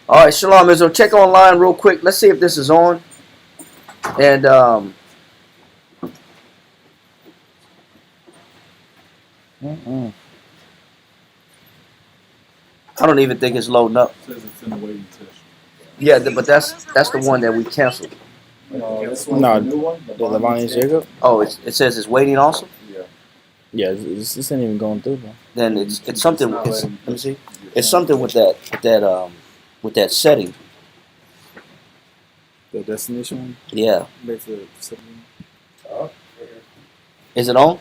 All right, Shalom Israel. Check online real quick. Let's see if this is on. And I don't even think it's loading up. It says it's in the waiting session. Yeah, but that's the one that we canceled. This No, one's the new one. The Laban and Jacob? Oh, it says it's waiting also. Yeah. Yeah, this ain't even going through, bro. Then it's something. Let me see. It's something with that setting. The destination one? Yeah. Back to the Is it on?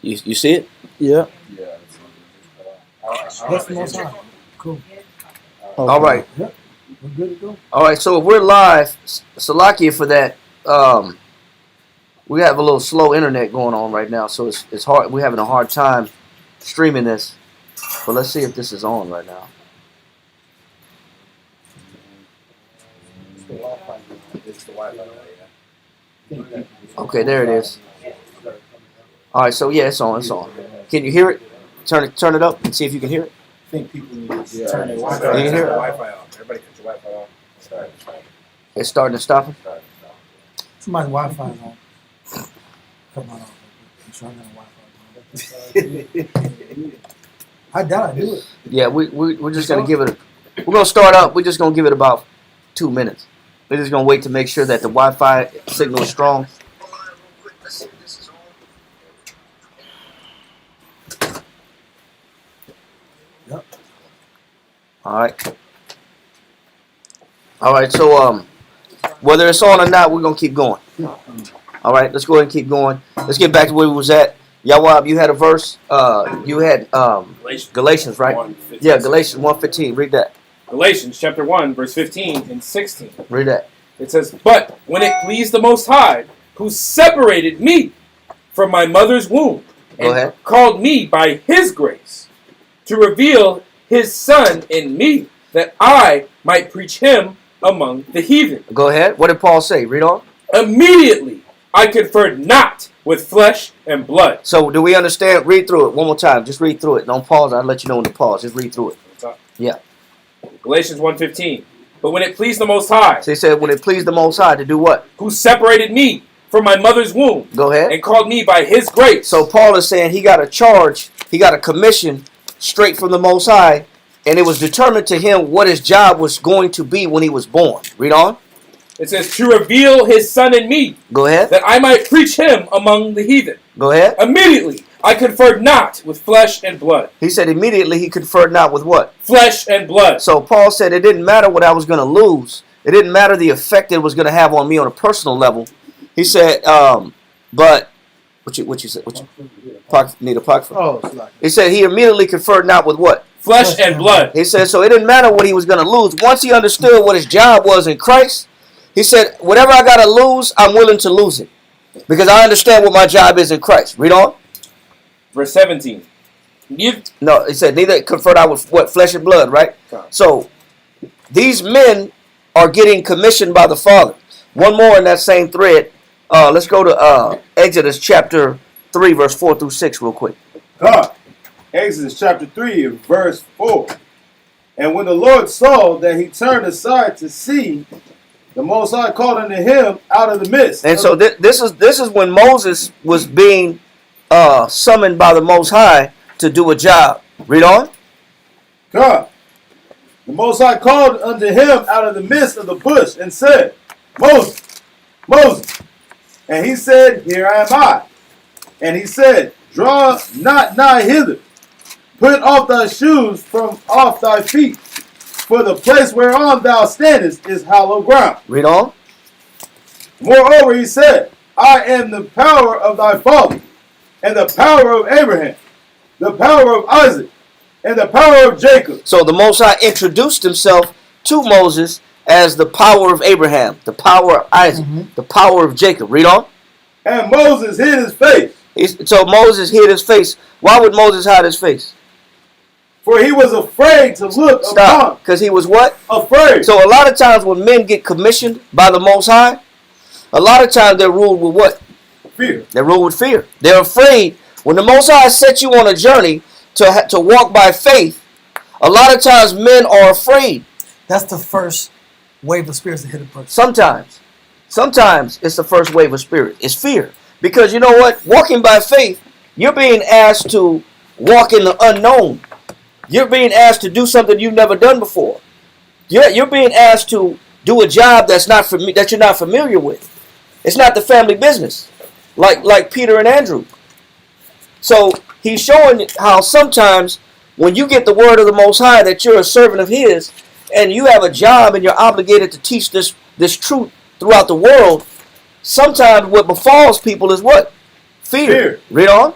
You see it? Yeah. Yeah. That's the most high. Cool. Okay. All right. Yep. We're good to go. All right. So if we're live, Salakia for that. We have a little slow internet going on right now, so it's hard. We're having a hard time streaming this. But let's see if this is on right now. Okay, there it is. All right, so yeah, it's on. It's on. Can you hear it? Turn it up and see if you can hear it. I think people need to Yeah. turn their You Wi-Fi. can hear it? Wi-Fi off. Everybody cut your Wi-Fi off. Sorry. It's starting to stop. Somebody's Wi-Fi is on. Come on. I'm sure I got a Wi-Fi. I doubt I do it. Yeah, we're just gonna give it. We're gonna start up. We're just gonna give it about 2 minutes. We're just gonna wait to make sure that the Wi-Fi signal is strong. Yep. All right. So whether it's on or not, we're gonna keep going. All right, let's go ahead and keep going. Let's get back to where we was at. Yawab, you had a verse. You had Galatians, right? 1:15. Yeah, Galatians 1:15. Read that. Galatians chapter 1, verse 15 and 16. Read that. It says, "But when it pleased the Most High, who separated me from my mother's womb, Go and ahead. called me by his grace, to reveal his Son in me, that I might preach him among the heathen. Go ahead. What did Paul say? Read on. Immediately I conferred not with flesh and blood." So do we understand? Read through it one more time. Just read through it. Don't pause. I'll let you know when to pause. Just read through it. Yeah. Galatians 1:15. "But when it pleased the Most High, So he said, when it pleased the Most High to do what? who separated me from my mother's womb, Go ahead. and called me by his grace." So Paul is saying he got a charge, he got a commission straight from the Most High, and it was determined to him what his job was going to be when he was born. Read on. It says, "To reveal his Son in me, Go ahead. that I might preach him among the heathen. Go ahead. Immediately I conferred not with flesh and blood." He said immediately he conferred not with what? Flesh and blood. So Paul said it didn't matter what I was going to lose. It didn't matter the effect it was going to have on me on a personal level. He said, but what you said? Need a pocket. Oh, it's like He said he immediately conferred not with what? Flesh and blood. He said so it didn't matter what he was going to lose. Once he understood what his job was in Christ, he said whatever I got to lose, I'm willing to lose it because I understand what my job is in Christ. Read on. Verse 17. Give No, he said neither conferred I with what? Flesh and blood, right? So these men are getting commissioned by the Father. One more in that same thread. Let's go to Exodus chapter 3, verse 4 through 6 real quick. God. Exodus chapter 3 and verse 4. "And when the Lord saw that he turned aside to see, the Most High called unto him out of the midst." And so this is when Moses was being summoned by the Most High to do a job. Read on. God. "The Most High called unto him out of the midst of the bush and said, Moses, Moses. And he said, Here am I. And he said, Draw not nigh hither. Put off thy shoes from off thy feet. For the place whereon thou standest is hollow ground. Read on. Moreover, he said, I am the power of thy father, and the power of Abraham, the power of Isaac, and the power of Jacob. So the Most High introduced himself to Moses as the power of Abraham, the power of Isaac, the power of Jacob. Read on. And Moses hid his face. So Moses hid his face. Why would Moses hide his face? For he was afraid to look Stop. Because he was what? Afraid. So a lot of times when men get commissioned by the Most High, a lot of times they're ruled with what? Fear. They're ruled with fear. They're afraid. When the Most High sets you on a journey to walk by faith, a lot of times men are afraid. That's the first wave of spirits that hit a person. Sometimes it's the first wave of spirit. It's fear. Because you know what? Walking by faith, you're being asked to walk in the unknown. You're being asked to do something you've never done before. You're being asked to do a job that you're not familiar with. It's not the family business, like Peter and Andrew. So he's showing how sometimes when you get the word of the Most High that you're a servant of His, and you have a job and you're obligated to teach this truth throughout the world, sometimes what befalls people is what? Fear. Read on.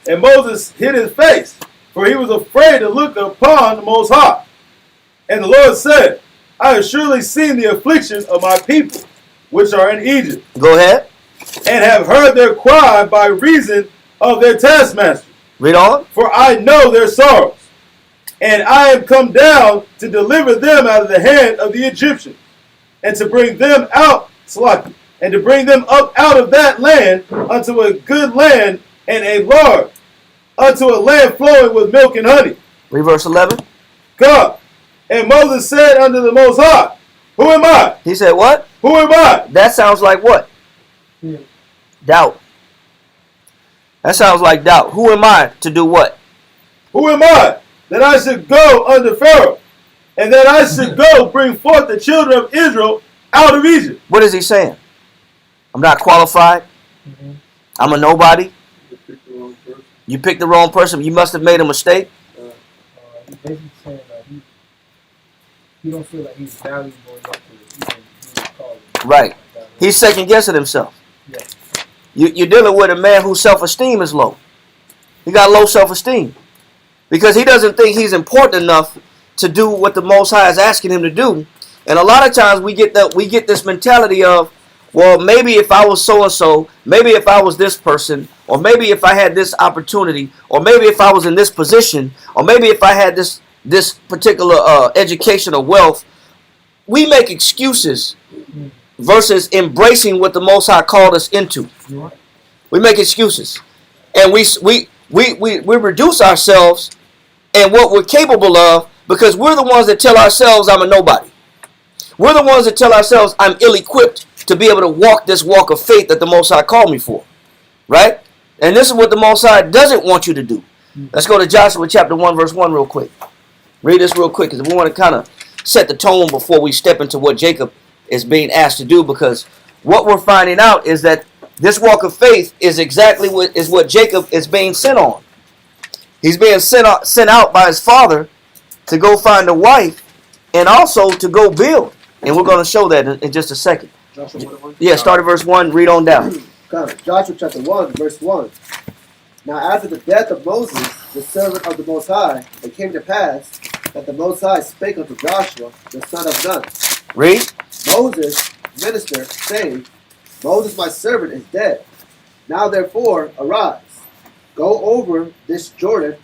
And Moses hid his face, for he was afraid to look upon the Most High. And the Lord said, I have surely seen the affliction of my people, which are in Egypt. Go ahead. And have heard their cry by reason of their taskmasters. Read on. For I know their sorrows. And I am come down to deliver them out of the hand of the Egyptians, and to bring them out, and to bring them up out of that land unto a good land and a large, unto a land flowing with milk and honey. Read verse 11. God. And Moses said unto the Most High, Who am I? He said what? Who am I? That sounds like what? Yeah. Doubt. That sounds like doubt. Who am I to do what? Who am I that I should go unto Pharaoh, and that I should go bring forth the children of Israel out of Egypt? What is he saying? I'm not qualified. Mm-hmm. I'm a nobody. You picked the wrong person. You picked the wrong person. You must have made a mistake. He's basically saying that he don't feel like he's valuable enough to even be called. Right. He's second guessing himself. Yeah. You're dealing with a man whose self-esteem is low. He got low self-esteem because he doesn't think he's important enough to do what the Most High is asking him to do. And a lot of times we get this mentality of, well, maybe if I was so-and-so, maybe if I was this person, or maybe if I had this opportunity, or maybe if I was in this position, or maybe if I had this particular education or wealth, we make excuses versus embracing what the Most High called us into. We make excuses, and we reduce ourselves and what we're capable of because we're the ones that tell ourselves I'm a nobody. We're the ones that tell ourselves I'm ill-equipped to be able to walk this walk of faith that the Most High called me for, right? And this is what the Most High doesn't want you to do. Let's go to Joshua chapter 1, verse 1 real quick. Read this real quick because we want to kind of set the tone before we step into what Jacob is being asked to do, because what we're finding out is that this walk of faith is exactly what Jacob is being sent on. He's being sent out by his father to go find a wife and also to go build. And we're going to show that in just a second. Joshua 1:1. Yeah, start at verse 1, read on down. Joshua chapter 1, verse 1. Now after the death of Moses, the servant of the Most High, it came to pass that the Most High spake unto Joshua, the son of Nun, Read. Moses, minister, saying, Moses my servant is dead. Now therefore arise, go over this Jordan,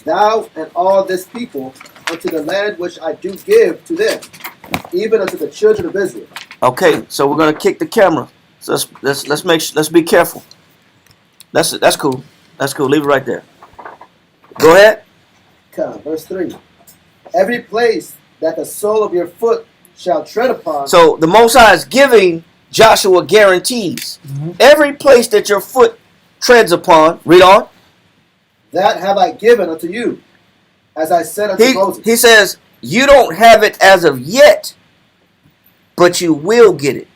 thou and all this people, unto the land which I do give to them, even unto the children of Israel. Okay, so we're going to kick the camera. So let's be careful. That's cool. That's cool. Leave it right there. Go ahead. Verse 3. Every place that the sole of your foot shall tread upon. So the Most High is giving Joshua guarantees. Every place that your foot treads upon, read on. That have I given unto you, as I said unto Moses. He says, you don't have it as of yet, but you will get it.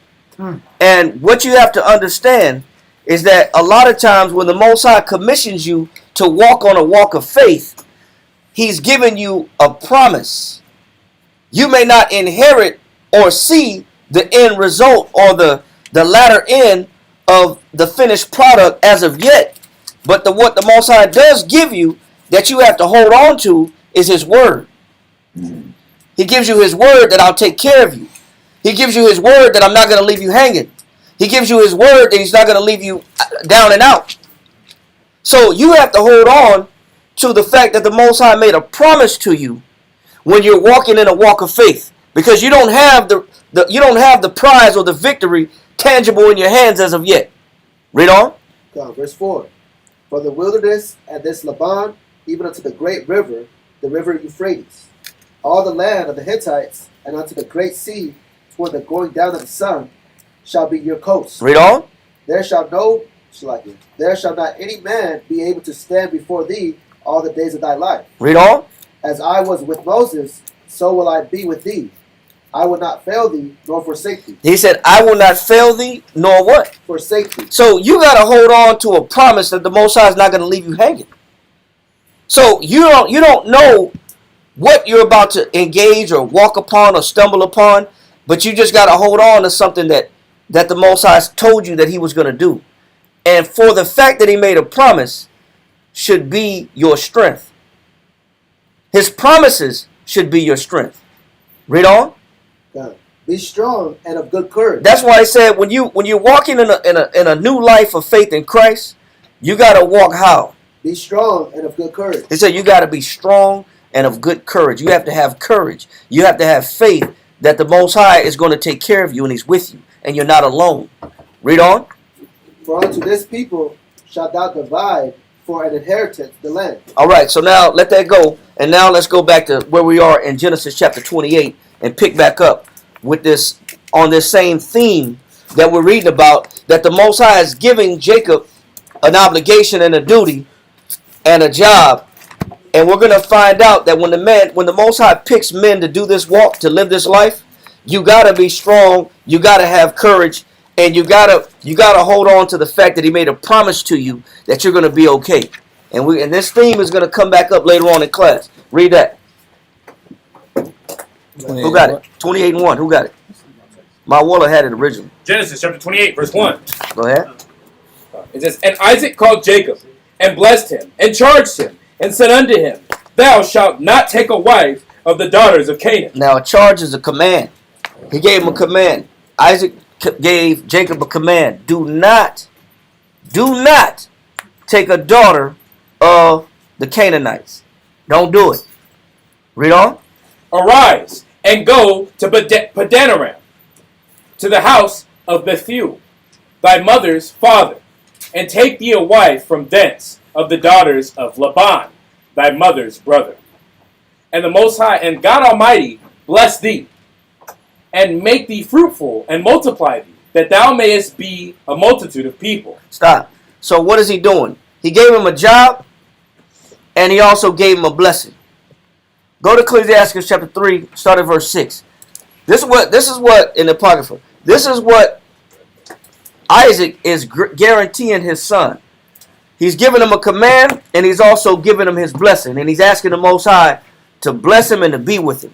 And what you have to understand is that a lot of times when the Most High commissions you to walk on a walk of faith, He's giving you a promise. You may not inherit or see the end result or the latter end of the finished product as of yet, but what the Most High does give you that you have to hold on to is His word. He gives you His word that I'll take care of you. He gives you His word that I'm not going to leave you hanging. He gives you His word that He's not going to leave you down and out. So you have to hold on to the fact that the Most High made a promise to you when you're walking in a walk of faith, because you don't have the prize or the victory tangible in your hands as of yet. Read on. Verse 4. For the wilderness and this Laban, even unto the great river, the river Euphrates, all the land of the Hittites, and unto the great sea, toward the going down of the sun, shall be your coast. Read on. There shall not any man be able to stand before thee all the days of thy life. Read on. As I was with Moses, so will I be with thee. I will not fail thee, nor forsake thee. He said, I will not fail thee, nor what? Forsake thee. So you got to hold on to a promise that the Most High is not going to leave you hanging. So you don't know what you're about to engage or walk upon or stumble upon, but you just got to hold on to something that the Most High told you that he was going to do. And for the fact that he made a promise should be your strength. His promises should be your strength. Read on. God. Be strong and of good courage. That's why I said when you're walking in a new life of faith in Christ, you got to walk how? Be strong and of good courage. He said you got to be strong and of good courage. You have to have courage. You have to have faith that the Most High is going to take care of you and he's with you and you're not alone. Read on. For unto this people shalt thou divide for an inheritance the land. All right, so now let that go. And now let's go back to where we are in Genesis chapter 28 and pick back up with this on this same theme that we're reading about, that the Most High is giving Jacob an obligation and a duty and a job. And we're going to find out that when the Most High picks men to do this walk, to live this life, you got to be strong, you got to have courage, and you got to hold on to the fact that he made a promise to you that you're going to be okay. And this theme is going to come back up later on in class. Read that. Who got it? 28:1. Who got it? My Waller had it originally. Genesis chapter 28, verse 1. Go ahead. It says, And Isaac called Jacob, and blessed him, and charged him, and said unto him, Thou shalt not take a wife of the daughters of Canaan. Now a charge is a command. He gave him a command. Isaac gave Jacob a command. Do not take a daughter of the Canaanites. Don't do it. Read on. Arise, and go to Padanaram, to the house of Bethuel, thy mother's father, and take thee a wife from thence of the daughters of Laban, thy mother's brother. And the Most High and God Almighty bless thee, and make thee fruitful, and multiply thee, that thou mayest be a multitude of people. Stop. So what is he doing? He gave him a job, and he also gave him a blessing. Go to Ecclesiastes chapter 3, start at verse 6. This is what in the Apocrypha. This is what Isaac is guaranteeing his son. He's giving him a command, and he's also giving him his blessing. And he's asking the Most High to bless him and to be with him.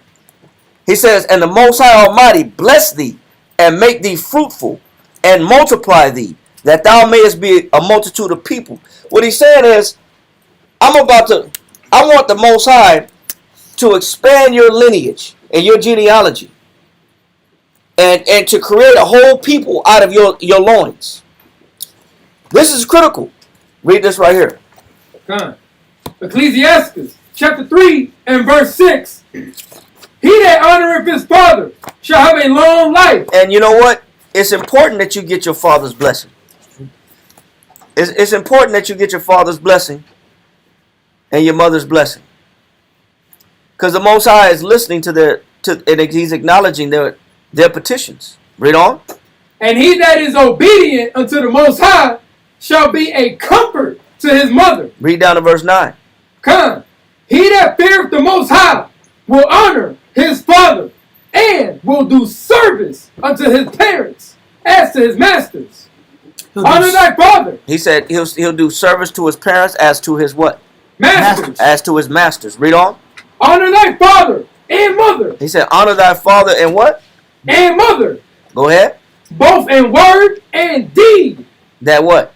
He says, And the Most High Almighty bless thee, and make thee fruitful, and multiply thee, that thou mayest be a multitude of people. What he's saying is, I want the Most High to expand your lineage and your genealogy, and to create a whole people out of your loins. This is critical. Read this right here. Ecclesiastes chapter 3 and verse 6. He that honoreth his father shall have a long life. And you know what? It's important that you get your father's blessing. It's important that you get your father's blessing and your mother's blessing. Because the Most High is listening to and he's acknowledging their petitions. Read on. And he that is obedient unto the Most High shall be a comfort to his mother. Read down to verse 9. He that feareth the Most High will honor his father, and will do service unto his parents as to his masters. Honor thy father. He said he'll do service to his parents as to his what? Masters. As to his masters. Read on. Honor thy father and mother. He said honor thy father and what? And mother. Go ahead. Both in word and deed. That what?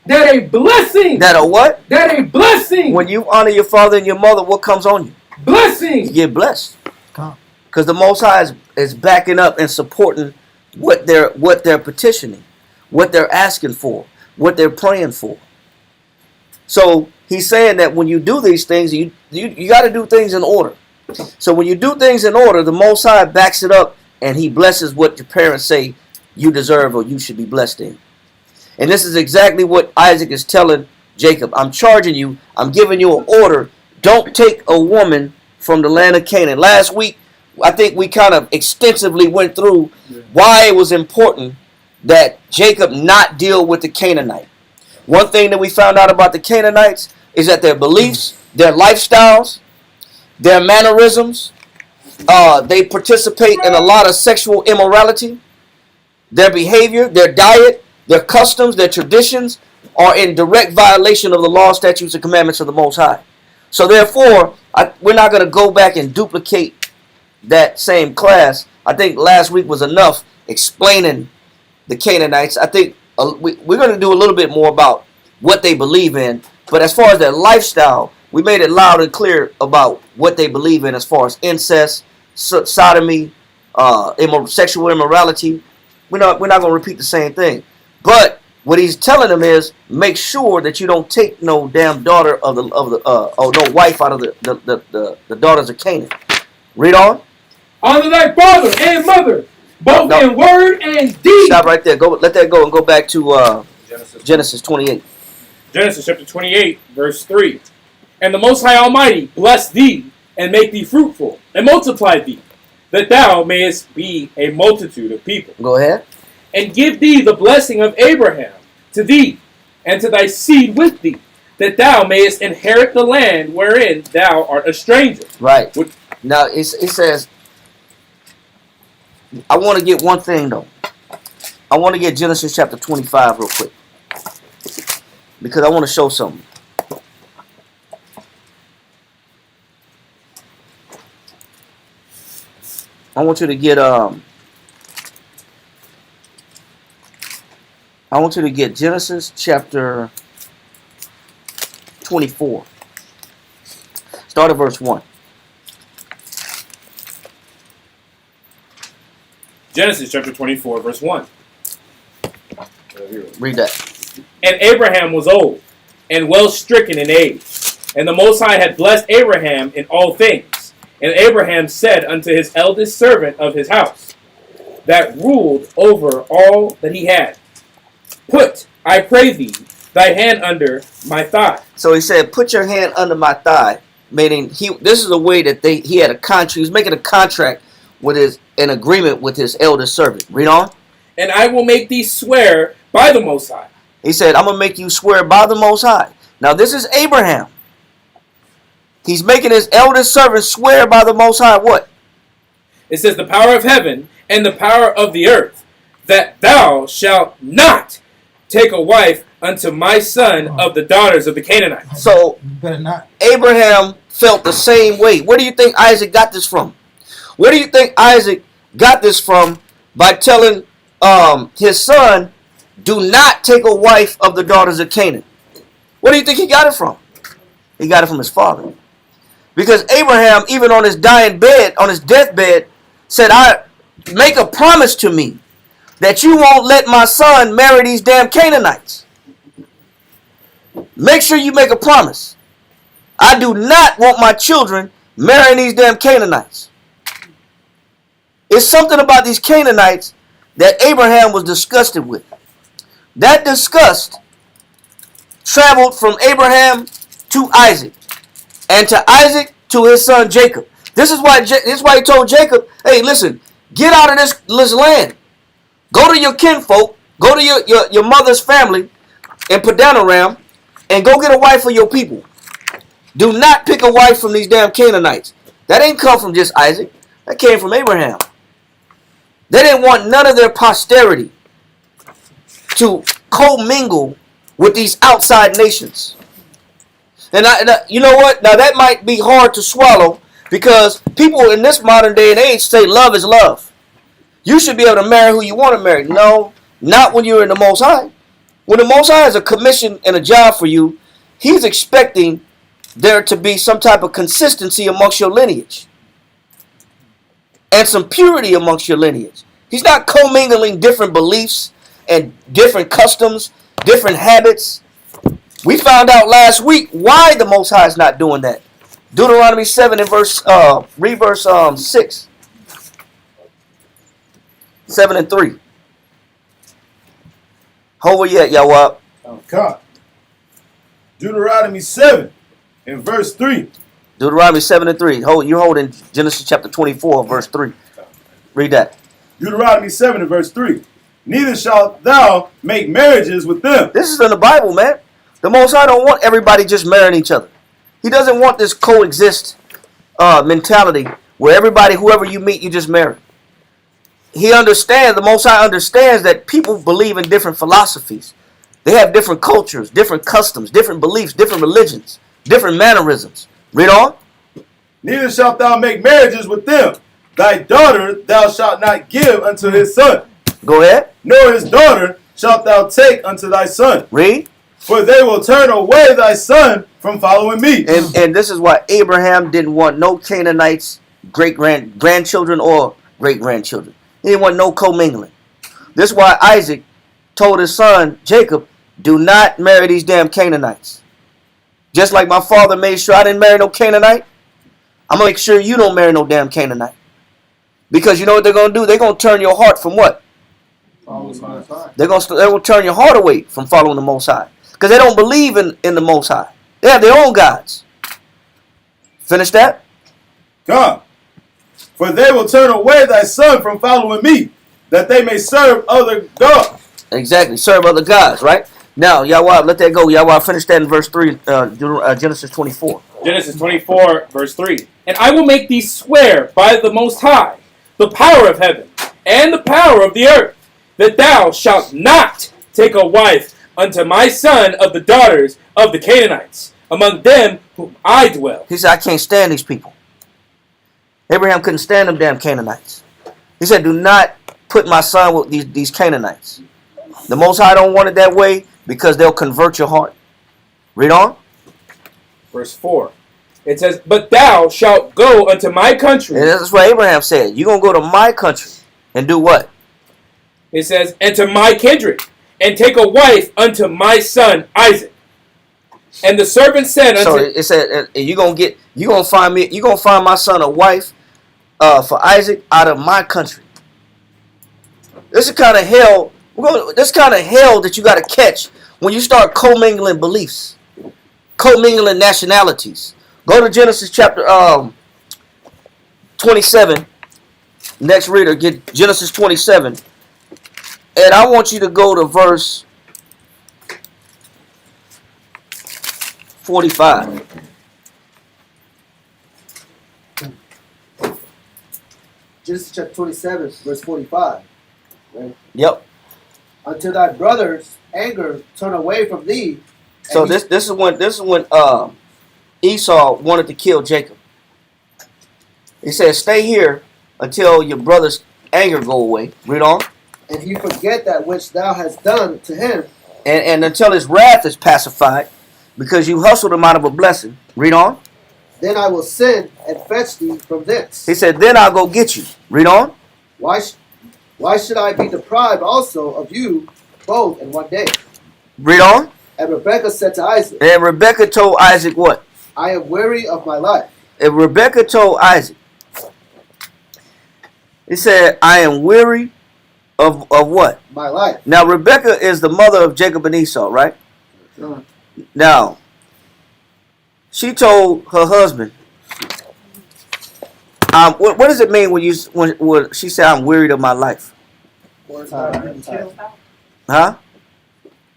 That a blessing. That a what? That a blessing. When you honor your father and your mother, what comes on you? Blessing. You get blessed. Because the Most High is backing up and supporting what they're petitioning, what they're asking for, what they're praying for. So he's saying that when you do these things, you got to do things in order. So when you do things in order, the Most High backs it up and he blesses what your parents say you deserve or you should be blessed in. And this is exactly what Isaac is telling Jacob. I'm charging you. I'm giving you an order. Don't take a woman from the land of Canaan. Last week, I think we kind of extensively went through why it was important that Jacob not deal with the Canaanite. One thing that we found out about the Canaanites is that their beliefs, their lifestyles, their mannerisms, they participate in a lot of sexual immorality. Their behavior, their diet, their customs, their traditions are in direct violation of the law, statutes, and commandments of the Most High. So therefore, we're not going to go back and duplicate that same class. I think last week was enough explaining the Canaanites. I think we're going to do a little bit more about what they believe in. But as far as their lifestyle, we made it loud and clear about what they believe in as far as incest, sodomy, sexual immorality. We're not going to repeat the same thing. But what he's telling them is make sure that you don't take no damn daughter of the no wife out of the daughters of Canaan. Read on. Honor thy father and mother, both in word and deed. Stop right there. Go. Let that go and go back to Genesis 28. Genesis chapter 28, verse 3. And the Most High Almighty bless thee, and make thee fruitful, and multiply thee, that thou mayest be a multitude of people. Go ahead. And give thee the blessing of Abraham to thee, and to thy seed with thee, that thou mayest inherit the land wherein thou art a stranger. Right. Now, it says, I want to get one thing, though. I want to get Genesis chapter 25 real quick. Because I want to show something. I want you to get Genesis chapter 24. Start at verse 1. Genesis chapter 24, verse 1. Read that. And Abraham was old, and well stricken in age. And the Most High had blessed Abraham in all things. And Abraham said unto his eldest servant of his house, that ruled over all that he had, Put, I pray thee, thy hand under my thigh. So he said, put your hand under my thigh. Meaning, this is a way that he had a contract. He was making a contract with an agreement with his eldest servant. Read on. And I will make thee swear by the Most High. He said, I'm going to make you swear by the Most High. Now, this is Abraham. He's making his eldest servant swear by the Most High what? It says, the power of heaven and the power of the earth, that thou shalt not take a wife unto my son of the daughters of the Canaanites. So, You better not. Abraham felt the same way. Where do you think Isaac got this from? Where do you think Isaac got this from by telling his son, do not take a wife of the daughters of Canaan? Where do you think he got it from? He got it from his father. Because Abraham, even on his dying bed, on his deathbed, said, make a promise to me that you won't let my son marry these damn Canaanites. Make sure you make a promise. I do not want my children marrying these damn Canaanites. It's something about these Canaanites that Abraham was disgusted with. That disgust traveled from Abraham to Isaac, and to Isaac to his son Jacob. This is why he told Jacob, hey, listen, get out of this land. Go to your kinfolk, go to your mother's family in Padanaram, and go get a wife for your people. Do not pick a wife from these damn Canaanites. That ain't come from just Isaac. That came from Abraham. They didn't want none of their posterity to commingle with these outside nations. And you know what? Now that might be hard to swallow because people in this modern day and age say love is love. You should be able to marry who you want to marry. No, not when you're in the Most High. When the Most High has a commission and a job for you, He's expecting there to be some type of consistency amongst your lineage and some purity amongst your lineage. He's not commingling different beliefs and different customs, different habits. We found out last week why the Most High is not doing that. Deuteronomy 7 and read verse 6. 7 and 3. Hold where you at, Yawab. God. Deuteronomy 7 and verse 3. Deuteronomy 7 and 3. You're holding Genesis chapter 24, verse 3. Read that. Deuteronomy 7 and verse 3. Neither shalt thou make marriages with them. This is in the Bible, man. The Most High don't want everybody just marrying each other. He doesn't want this coexist mentality where everybody, whoever you meet, you just marry. He understands, the Most High understands that people believe in different philosophies. They have different cultures, different customs, different beliefs, different religions, different mannerisms. Read on. Neither shalt thou make marriages with them. Thy daughter thou shalt not give unto his son. Go ahead. Nor his daughter shalt thou take unto thy son. Read. For they will turn away thy son from following me. And this is why Abraham didn't want no Canaanites, grandchildren or great-grandchildren. He didn't want no commingling. This is why Isaac told his son Jacob, do not marry these damn Canaanites. Just like my father made sure I didn't marry no Canaanite, I'm going to make sure you don't marry no damn Canaanite. Because you know what they're going to do? They're going to turn your heart from what? They're going to turn your heart away from following the Most High. Because they don't believe in the Most High. They have their own gods. Finish that? God. For they will turn away thy son from following me, that they may serve other gods. Exactly. Serve other gods, right? Now, Yahweh, let that go. Yahweh, finish that in verse 3, Genesis 24. Genesis 24, verse 3. And I will make thee swear by the Most High, the power of heaven, and the power of the earth, that thou shalt not take a wife unto my son of the daughters of the Canaanites, among them whom I dwell. He said, I can't stand these people. Abraham couldn't stand them damn Canaanites. He said, do not put my son with these Canaanites. The Most High don't want it that way because they'll convert your heart. Read on. Verse 4. It says, but thou shalt go unto my country. And that's what Abraham said. You're going to go to my country and do what? It says, and to my kindred, and take a wife unto my son Isaac. And the servant said unto... So it said, you're gonna find my son a wife for Isaac out of my country. This is kind of hell. This kind of hell that you got to catch when you start commingling beliefs, commingling nationalities. Go to Genesis chapter 27. Next reader, get Genesis 27. And I want you to go to verse 45. Genesis chapter 27, verse 45. Right? Yep. Until thy brother's anger turn away from thee. So this is when Esau wanted to kill Jacob. He said, "Stay here until your brother's anger go away." Read on. And he forget that which thou hast done to him. And until his wrath is pacified, because you hustled him out of a blessing. Read on. Then I will send and fetch thee from thence. He said, "Then I'll go get you." Read on. Why should I be deprived also of you both in one day? Read on. And Rebekah said to Isaac. And Rebekah told Isaac what? I am weary of my life. And Rebekah told Isaac. He said, "I am weary of what? My life." Now Rebekah is the mother of Jacob and Esau, right? Sure. Now, she told her husband, what does it mean when she said, "I'm wearied of my life"? Worried about getting killed? Huh?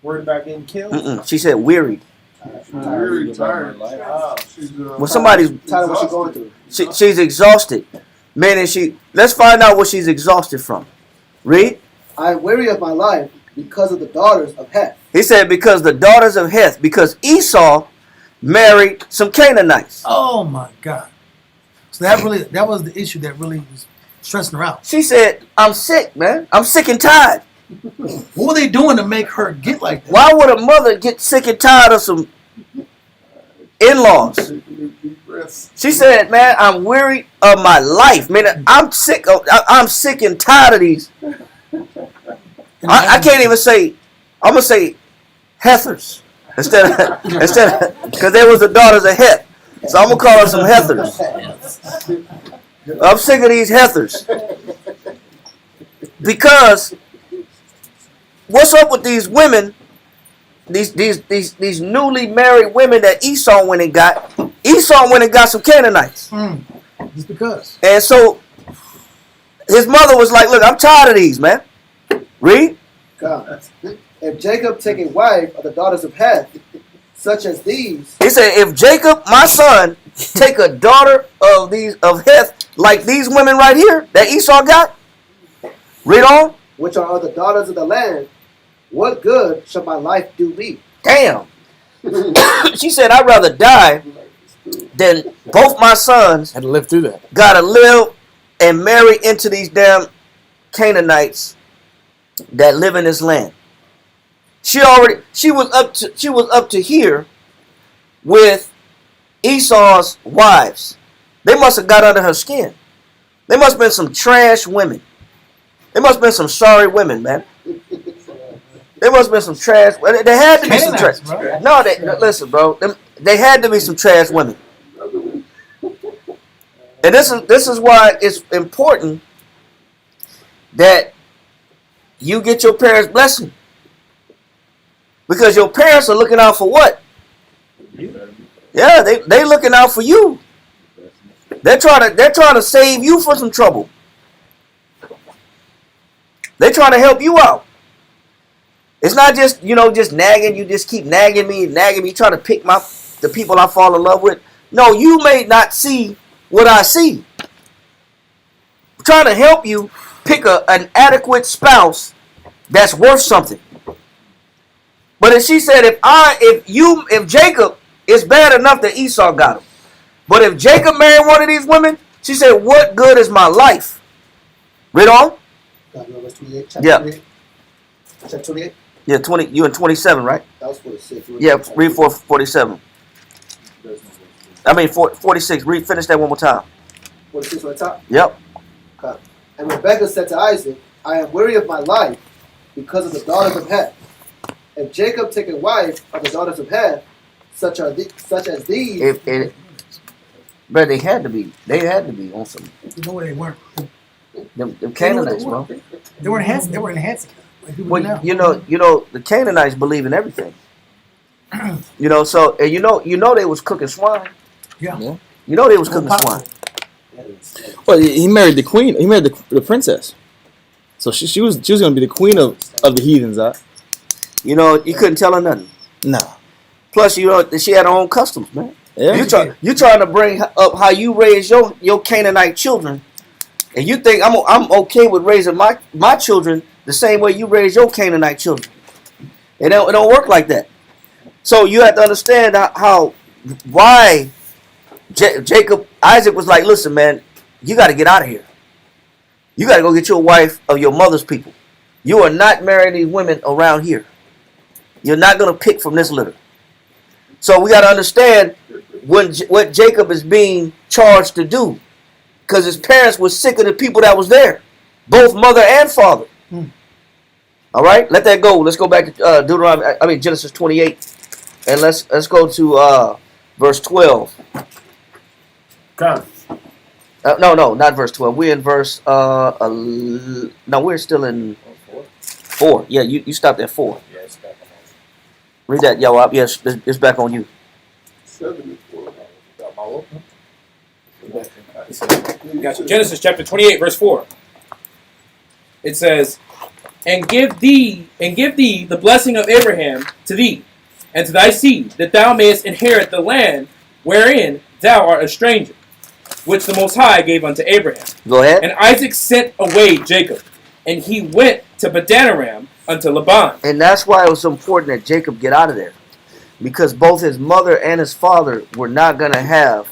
Worried about getting killed? Mm-mm. She said wearied. Tired. When somebody's Tired of what she's going through. she's exhausted, meaning let's find out what she's exhausted from. Read. I am weary of my life because of the daughters of Heth. He said because the daughters of Heth, because Esau married some Canaanites. Oh my God! So that was the issue that really was stressing her out. She said, "I'm sick, man. I'm sick and tired." What were they doing to make her get like that? Why would a mother get sick and tired of some in-laws? She said, "Man, I'm weary of my life. Man, I'm sick. I'm sick and tired of these." I can't even say. I'm gonna say Hethers instead of because they was the daughters of Heth. So I'm gonna call her some Hethers. I'm sick of these Hethers because what's up with these women? These newly married women that Esau went and got. Esau went and got some Canaanites. Just because. And so his mother was like, look, I'm tired of these, man. Read. God. If Jacob take a wife of the daughters of Heth, such as these. He said, if Jacob, my son, take a daughter of Heth, like these women right here that Esau got. Read on. Which are the daughters of the land, what good shall my life do me? Damn. She said, I'd rather die than both my sons Had to live through that. gotta live and marry into these damn Canaanites that live in this land. She was up to here with Esau's wives. They must have got under her skin. They must have been some trash women. They must have been some sorry women, man. There must have been some trash. There had to be some trash. Bro. No, listen, bro. They had to be some trash women. And this is why it's important that you get your parents' blessing. Because your parents are looking out for what? Yeah, they looking out for you. They're trying to save you from some trouble. They're trying to help you out. It's not just, just nagging. You just keep nagging me, trying to pick the people I fall in love with. No, you may not see what I see. I'm trying to help you pick an adequate spouse that's worth something. But if she said, if Jacob is bad enough that Esau got him, but if Jacob married one of these women, she said, what good is my life? Read on. Verse 28. Yeah. 28. Chapter 28. Yeah, 20. You in 27, right? That was 46. Yeah, read 47. I mean 46. Finish that one more time. 46 on the top. Yep. Okay. And Rebekah said to Isaac, I am weary of my life because of the daughters of Heth. If Jacob take a wife of the daughters of Heth, such as these. But they had to be. They had to be on some. You know where they weren't. Them Canaanites, bro. They weren't handsome. They were enhancing. Like people do now. Well, the Canaanites believe in everything. So and you know they was cooking swine. Yeah. You know they was cooking swine. Well, he married the queen. He married the princess. So she was going to be the queen of the heathens, huh? You couldn't tell her nothing. Nah. Plus, she had her own customs, man. Yeah. You trying to bring up how you raise your Canaanite children, and you think I'm okay with raising my children the same way you raise your Canaanite children. It don't work like that. So you have to understand why Isaac was like, listen, man, you got to get out of here. You got to go get your wife of your mother's people. You are not marrying these women around here. You're not going to pick from this litter. So we got to understand what Jacob is being charged to do, because his parents were sick of the people that was there, both mother and father. All right, let that go. Let's go back to Genesis 28, and let's go to verse 12. Come. No, not verse 12. We're in verse no, we're still in 4. Yeah, you stopped at 4. Yeah, it's back on. Read that, y'all. Yes, it's back on you. 74. Gotcha. Genesis chapter 28, verse 4. It says, And give thee the blessing of Abraham to thee, and to thy seed, that thou mayest inherit the land wherein thou art a stranger, which the Most High gave unto Abraham. Go ahead. And Isaac sent away Jacob, and he went to Padanaram unto Laban. And that's why it was so important that Jacob get out of there, because both his mother and his father were not going to have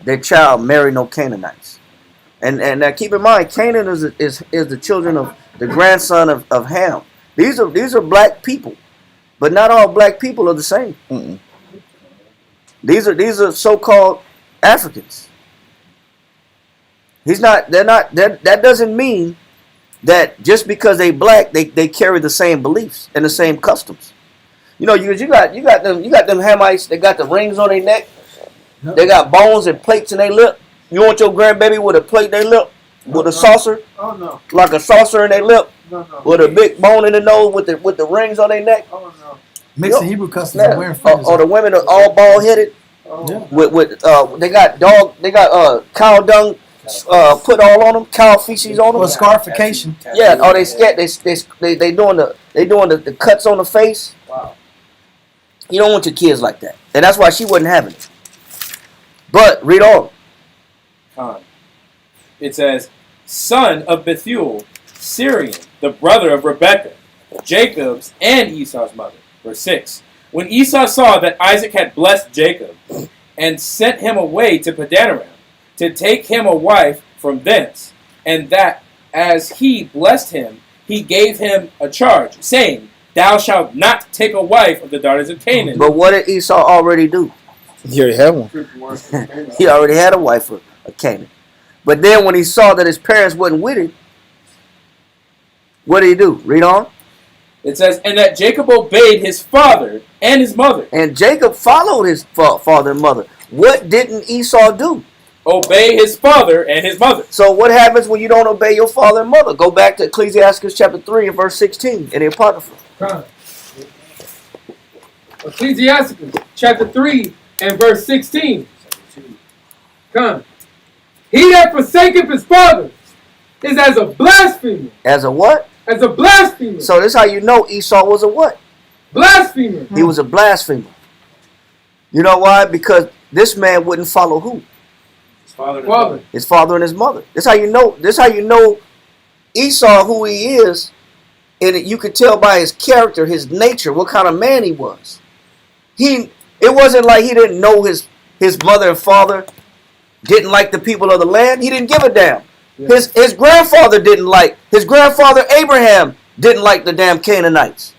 their child marry no Canaanites. And now keep in mind, Canaan is the children of the grandson of Ham. These are black people, but not all black people are the same. Mm-mm. These are so-called Africans. That doesn't mean that just because they black, they carry the same beliefs and the same customs. You got them Hamites. They got the rings on their neck. They got bones and plates in their lip. You want your grandbaby with a plate in their lip, with a saucer, Oh no. like a saucer in their lip, No. with a big bone in the nose, with the rings on their neck. Oh no. Mixing Hebrew customs and wearing fringes. Or the women are all bald headed. Oh, With they got cow dung put all on them, cow feces on them. Well, scarification. Yeah, or they scared. They doing the cuts on the face. wow. You don't want your kids like that, and that's why she wasn't having it. But read on. It says, son of Bethuel, Syrian, the brother of Rebekah, Jacob's and Esau's mother. Verse 6. When Esau saw that Isaac had blessed Jacob and sent him away to Padanaram to take him a wife from thence, and that as he blessed him, he gave him a charge, saying, thou shalt not take a wife of the daughters of Canaan. But what did Esau already do? He already had one. He already had a wife of Canaan. But then when he saw that his parents wasn't with him, what did he do? Read on. It says, and that Jacob obeyed his father and his mother. And Jacob followed his father and mother. What didn't Esau do? Obey his father and his mother. So what happens when you don't obey your father and mother? Go back to Ecclesiastes chapter 3 and verse 16 in the Apocrypha. Ecclesiastes chapter 3 and verse 16. Come. He that forsaketh his father is as a blasphemer. As a what? As a blasphemer. So this is how you know Esau was a what? Blasphemer. He was a blasphemer. You know why? Because this man wouldn't follow who? His father. His father and his mother. This how you know. This how you know Esau who he is, and you could tell by his character, his nature, what kind of man he was. It wasn't like he didn't know his mother and father didn't like the people of the land. He didn't give a damn. Yeah. His grandfather didn't like. His grandfather Abraham didn't like the damn Canaanites.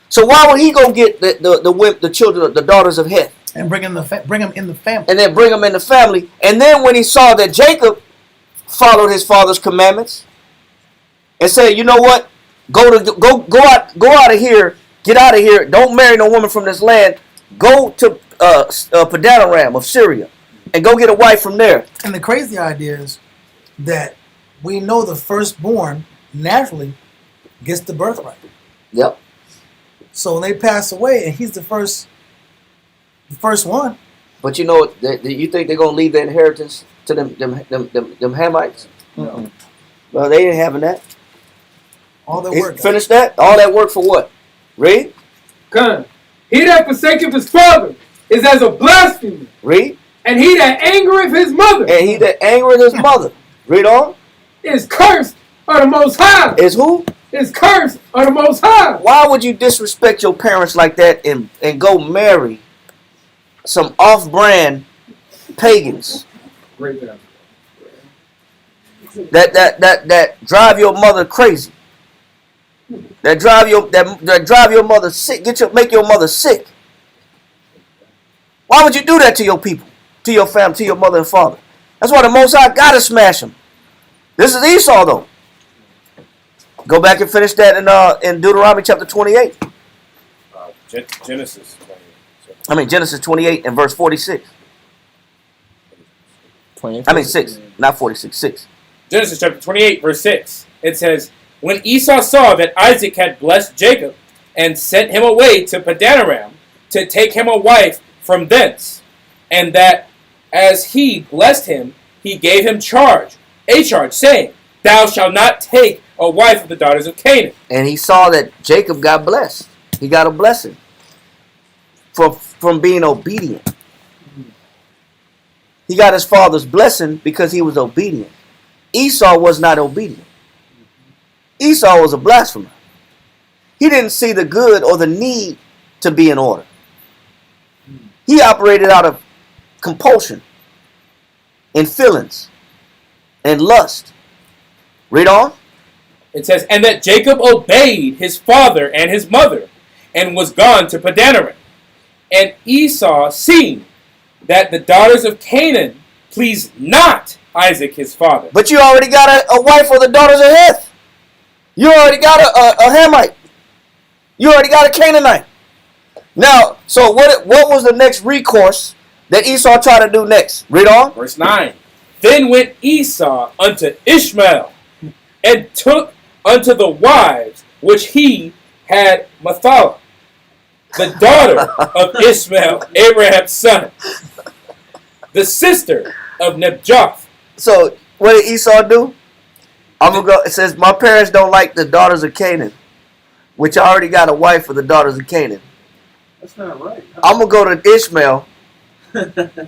So why would he go get the children, the daughters of Heth, and bring them in the family, and then bring them in the family? And then when he saw that Jacob followed his father's commandments and said, you know what, go out of here, get out of here, don't marry no woman from this land, go to Padanaram of Syria, and go get a wife from there. And the crazy idea is that we know the firstborn naturally gets the birthright. Yep. So when they pass away, and he's the first one. But you know, you think they're gonna leave their inheritance to them Hamites? No. Well, they ain't having that. All their work. Finish that. All that work for what? Read. Come. He that forsaketh his father is as a blasphemer. Read. And he that angereth his mother. And he that angereth his mother. Read on. Is cursed of the Most High. Is who? Is cursed of the Most High. Why would you disrespect your parents like that and go marry some off-brand pagans that drive your mother crazy? That drive your mother sick. Make your mother sick. Why would you do that to your people, to your family, to your mother and father? That's why the Most High gotta smash them. This is Esau though. Go back and finish that in Deuteronomy chapter 28. Genesis 28 and verse 46. 6, not 46, 6. Genesis chapter 28, verse 6. It says, when Esau saw that Isaac had blessed Jacob and sent him away to Padanaram to take him a wife from thence, and that as he blessed him, he gave him a charge, saying, thou shalt not take a wife of the daughters of Canaan. And he saw that Jacob got blessed. He got a blessing from being obedient. He got his father's blessing because he was obedient. Esau was not obedient. Esau was a blasphemer. He didn't see the good or the need to be in order. He operated out of compulsion and feelings and lust. Read on. It says, and that Jacob obeyed his father and his mother and was gone to Padanaram. And Esau, seeing that the daughters of Canaan pleased not Isaac his father. But you already got a wife for the daughters of Heth. You already got a Hamite. You already got a Canaanite. Now, so what was the next recourse that Esau tried to do next? Read on. Verse 9. Then went Esau unto Ishmael and took unto the wives which he had Mathala, the daughter of Ishmael, Abraham's son. the sister of Nebjoth. So what did Esau do? I'm gonna go. It says my parents don't like the daughters of Canaan, which I already got a wife for the daughters of Canaan. That's not right. I'm gonna go to Ishmael,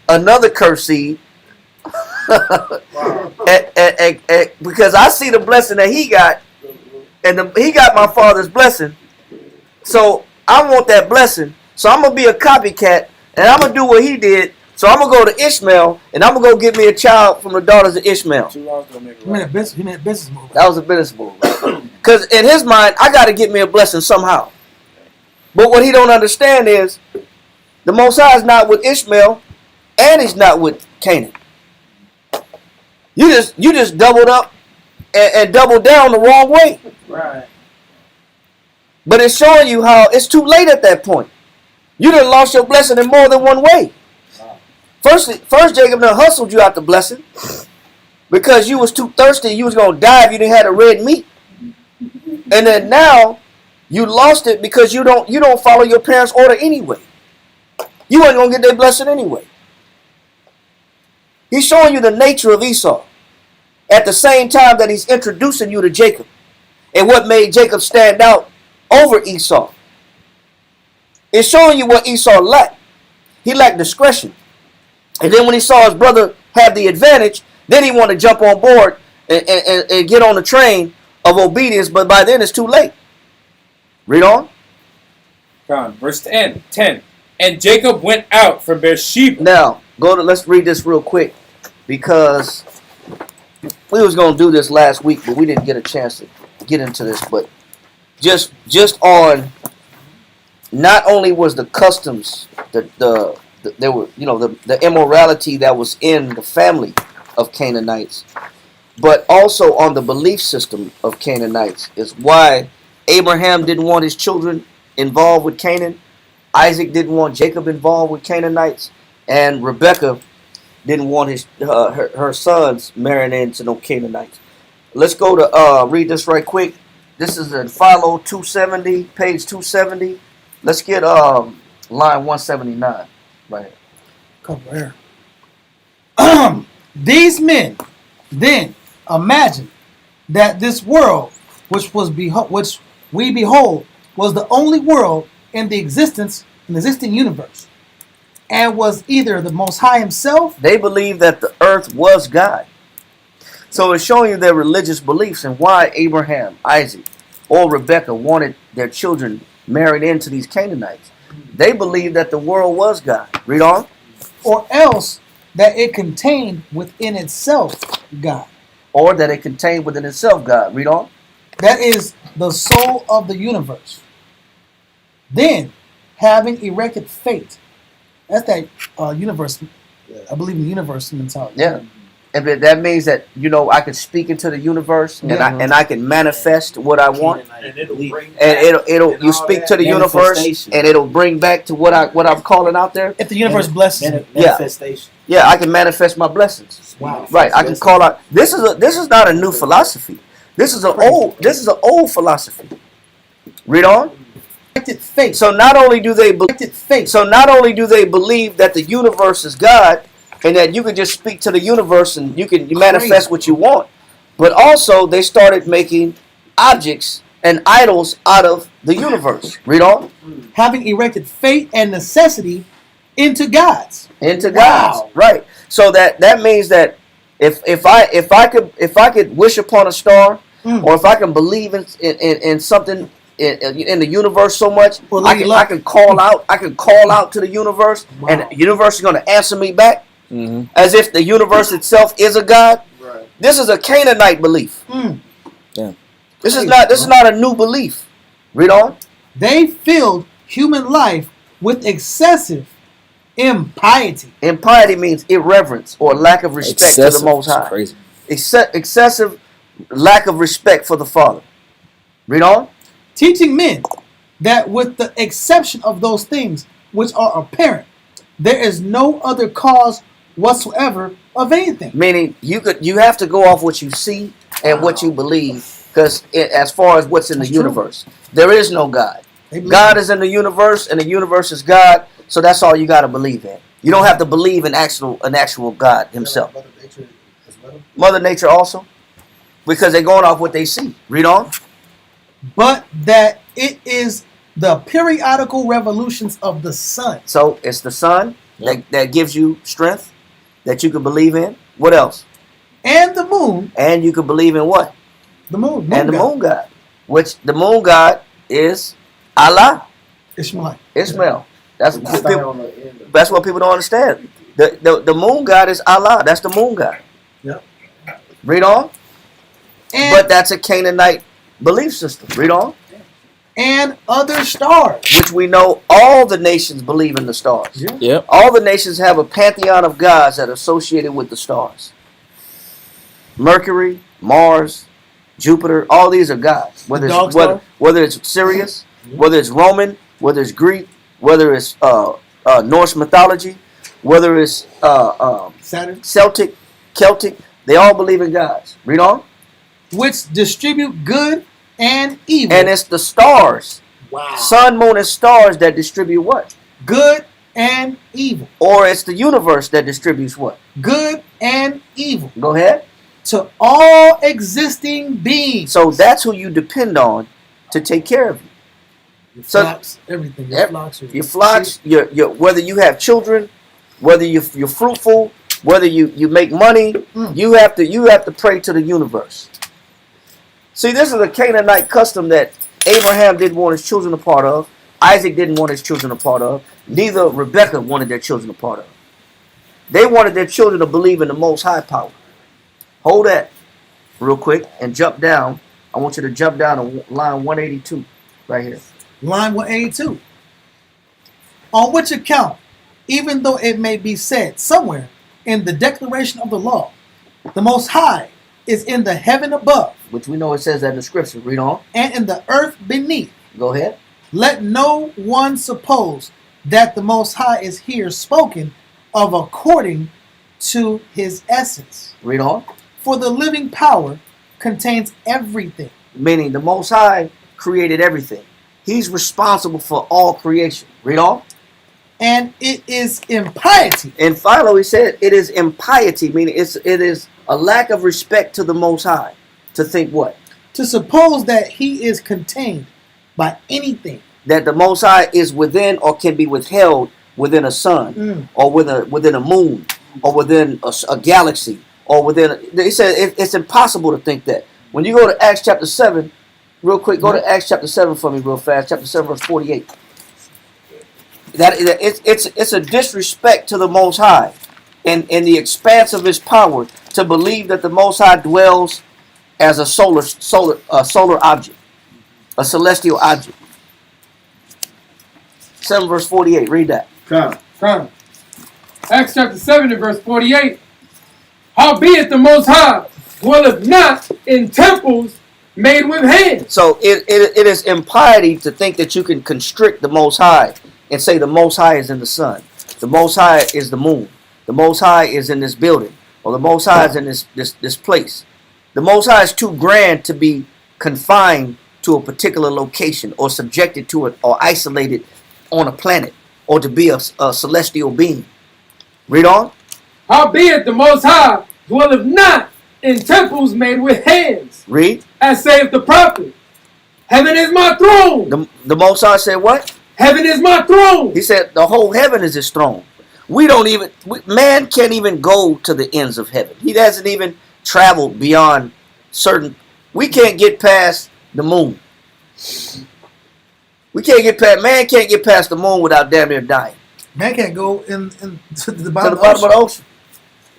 another cursed seed, Wow. and because I see the blessing that he got, and he got my father's blessing, so I want that blessing. So I'm gonna be a copycat, and I'm gonna do what he did. So I'm gonna go to Ishmael, and I'm gonna go get me a child from the daughters of Ishmael. Two wrongs don't make a He made a right. business. He made a business move. That was a business move, because in his mind, I got to get me a blessing somehow. But what he don't understand is, the Most High is not with Ishmael, and he's not with Canaan. You just doubled up and doubled down the wrong way. Right. But it's showing you how it's too late at that point. You done lost your blessing in more than one way. First Jacob done hustled you out the blessing because you was too thirsty. You was gonna die if you didn't have the red meat. And then now you lost it because you don't follow your parents' order anyway. You ain't gonna get their blessing anyway. He's showing you the nature of Esau at the same time that he's introducing you to Jacob and what made Jacob stand out over Esau. It's showing you what Esau lacked. He lacked discretion. And then when he saw his brother have the advantage, then he wanted to jump on board and get on the train of obedience, but by then it's too late. Read on. Verse 10. And Jacob went out from Beersheba. Now, let's read this real quick, because we was going to do this last week, but we didn't get a chance to get into this. But just on, not only was the customs, there were, the immorality that was in the family of Canaanites, but also on the belief system of Canaanites is why Abraham didn't want his children involved with Canaan. Isaac didn't want Jacob involved with Canaanites, and Rebekah didn't want her sons marrying into no Canaanites. Let's go to read this right quick. This is in Philo 270, page 270. Let's get line 179 right here. Come here. These men then imagine that this world, which we behold, was the only world in the existing universe, and was either the Most High Himself. They believe that the earth was God. So it's showing you their religious beliefs and why Abraham, Isaac, or Rebekah wanted their children married into these Canaanites. They believed that the world was God. Read on. Or else that it contained within itself God. Or that it contained within itself God. Read on. That is the soul of the universe. Then, having erected fate, that's that universe, I believe in universe mentality. Yeah. And that means that, I can speak into the universe and I can manifest what I want. And it'll bring And you speak to the universe and it'll bring back to what I'm calling out there. If the universe blesses you. Manifestation. Yeah, I can manifest my blessings. Wow. Right. I can call out. This is not a new philosophy. This is an old philosophy. Read on. Fate. So not only do they believe that the universe is God and that you can just speak to the universe and you manifest what you want, but also they started making objects and idols out of the universe. Read on. Having erected fate and necessity into gods. Into Wow. gods. Right. So that means that if I could wish upon a star, or if I can believe in something in the universe so much, I can call out to the universe, and the universe is going to answer me back, as if the universe itself is a god. Right. This is a Canaanite belief. Yeah. This is not a new belief. Read on. They filled human life with excessive impiety. Impiety means irreverence or lack of respect to the Most High. Crazy. Excessive lack of respect for the Father. Read on. Teaching men that with the exception of those things which are apparent, there is no other cause whatsoever of anything. Meaning you have to go off what you see and what you believe, because as far as what's in the universe, there is no God. God is in the universe, and the universe is God. So that's all you got to believe in. You don't have to believe in an actual God himself. Mother Nature as well. Mother Nature also, because they're going off what they see. Read on. But that it is the periodical revolutions of the sun. So it's the sun that gives you strength that you can believe in. What else? And the moon. And you can believe in what? The moon. And the moon god. Which the moon god is Allah. Ishmael. That's what people don't understand. The moon god is Allah. That's the moon god. Yep. Read on. And but that's a Canaanite belief system. Read on. And other stars. Which we know all the nations believe in the stars. Yeah. Yep. All the nations have a pantheon of gods that are associated with the stars. Mercury, Mars, Jupiter, all these are gods. Whether it's Sirius, whether it's Roman, whether it's Greek, whether it's Norse mythology, whether it's Saturn, Celtic, they all believe in gods. Read on. Which distribute good and evil. And it's the stars. Wow. Sun, moon, and stars that distribute what? Good and evil. Or it's the universe that distributes what? Good and evil. Go ahead. To all existing beings. So that's who you depend on to take care of you. Your flocks, everything. Your flocks, your whether you have children, whether you're fruitful, whether you make money, you have to pray to the universe. See, this is a Canaanite custom that Abraham didn't want his children a part of. Isaac didn't want his children a part of. Neither Rebekah wanted their children a part of. They wanted their children to believe in the Most High power. Hold that real quick and jump down. I want you to jump down to line 182 right here. Line 182. On which account, even though it may be said somewhere in the declaration of the law, the Most High is in the heaven above, which we know it says that in the scripture. Read on. And in the earth beneath. Go ahead. Let no one suppose that the Most High is here spoken of according to his essence. Read on. For the living power contains everything. Meaning the Most High created everything. He's responsible for all creation. Read on. And it is impiety. And finally, he said it is impiety, meaning it is a lack of respect to the Most High to think what? To suppose that he is contained by anything. That the Most High is within or can be withheld within a sun or within a moon or within a galaxy or within. He said it's impossible to think that. When you go to Acts chapter 7, real quick, go to Acts chapter 7 for me real fast. Chapter 7 verse 48. It's a disrespect to the Most High and the expanse of his power to believe that the Most High dwells as a solar object, a celestial object. 7 verse 48. Read that. Come. Acts chapter 7 and verse 48. Howbeit the Most High dwelleth not in temples made with hands. So it is impiety to think that you can constrict the Most High and say the Most High is in the sun. The Most High is the moon. The Most High is in this building. Or the Most High is in this place. The Most High is too grand to be confined to a particular location or subjected to it or isolated on a planet or to be a celestial being. Read on. Howbeit the Most High dwelleth not in temples made with hands. Read. As saith the prophet, heaven is my throne. The Most High said what? Heaven is my throne. He said the whole heaven is his throne. Man can't even go to the ends of heaven. He hasn't even traveled beyond certain. We can't get past the moon. Man can't get past the moon without damn near dying. Man can't go to the bottom, of the ocean.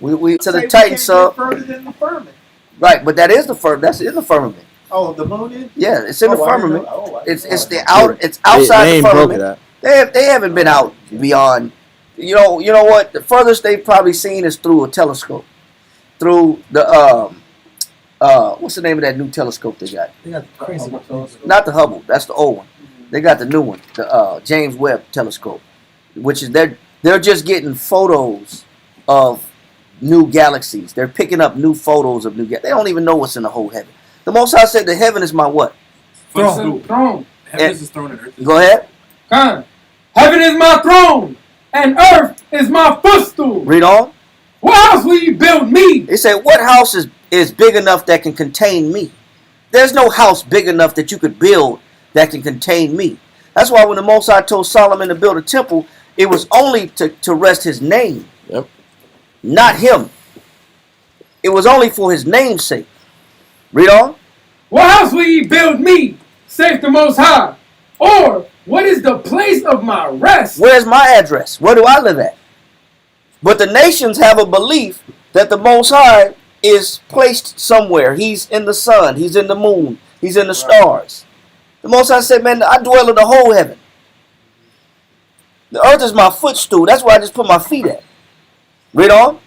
We to the Titan sub. Further than the firmament. Right, but that's in the firmament. Oh, the moon is? Yeah, it's in the firmament. It's outside they the firmament. They haven't been out beyond. You know what? The furthest they've probably seen is through a telescope. Through the what's the name of that new telescope they got? They got crazy. Not the Hubble. That's the old one. They got the new one, the James Webb telescope, which is they're just getting photos of new galaxies. They're picking up new photos of new galaxies. They don't even know what's in the whole heaven. The Most High said the heaven is my what? Throne. Heaven is his throne and earth is Go ahead. Heaven is my throne and earth is my footstool. Read on. What house will you build me? It said, what house is big enough that can contain me? There's no house big enough that you could build that can contain me. That's why when the Most High told Solomon to build a temple, it was only to rest his name. Yep. Not him. It was only for his name's sake. Read on. What house will ye build me, saith the Most High? Or what is the place of my rest? Where's my address? Where do I live at? But the nations have a belief that the Most High is placed somewhere. He's in the sun. He's in the moon. He's in the stars. The Most High said, man, I dwell in the whole heaven. The earth is my footstool. That's where I just put my feet at. Read on.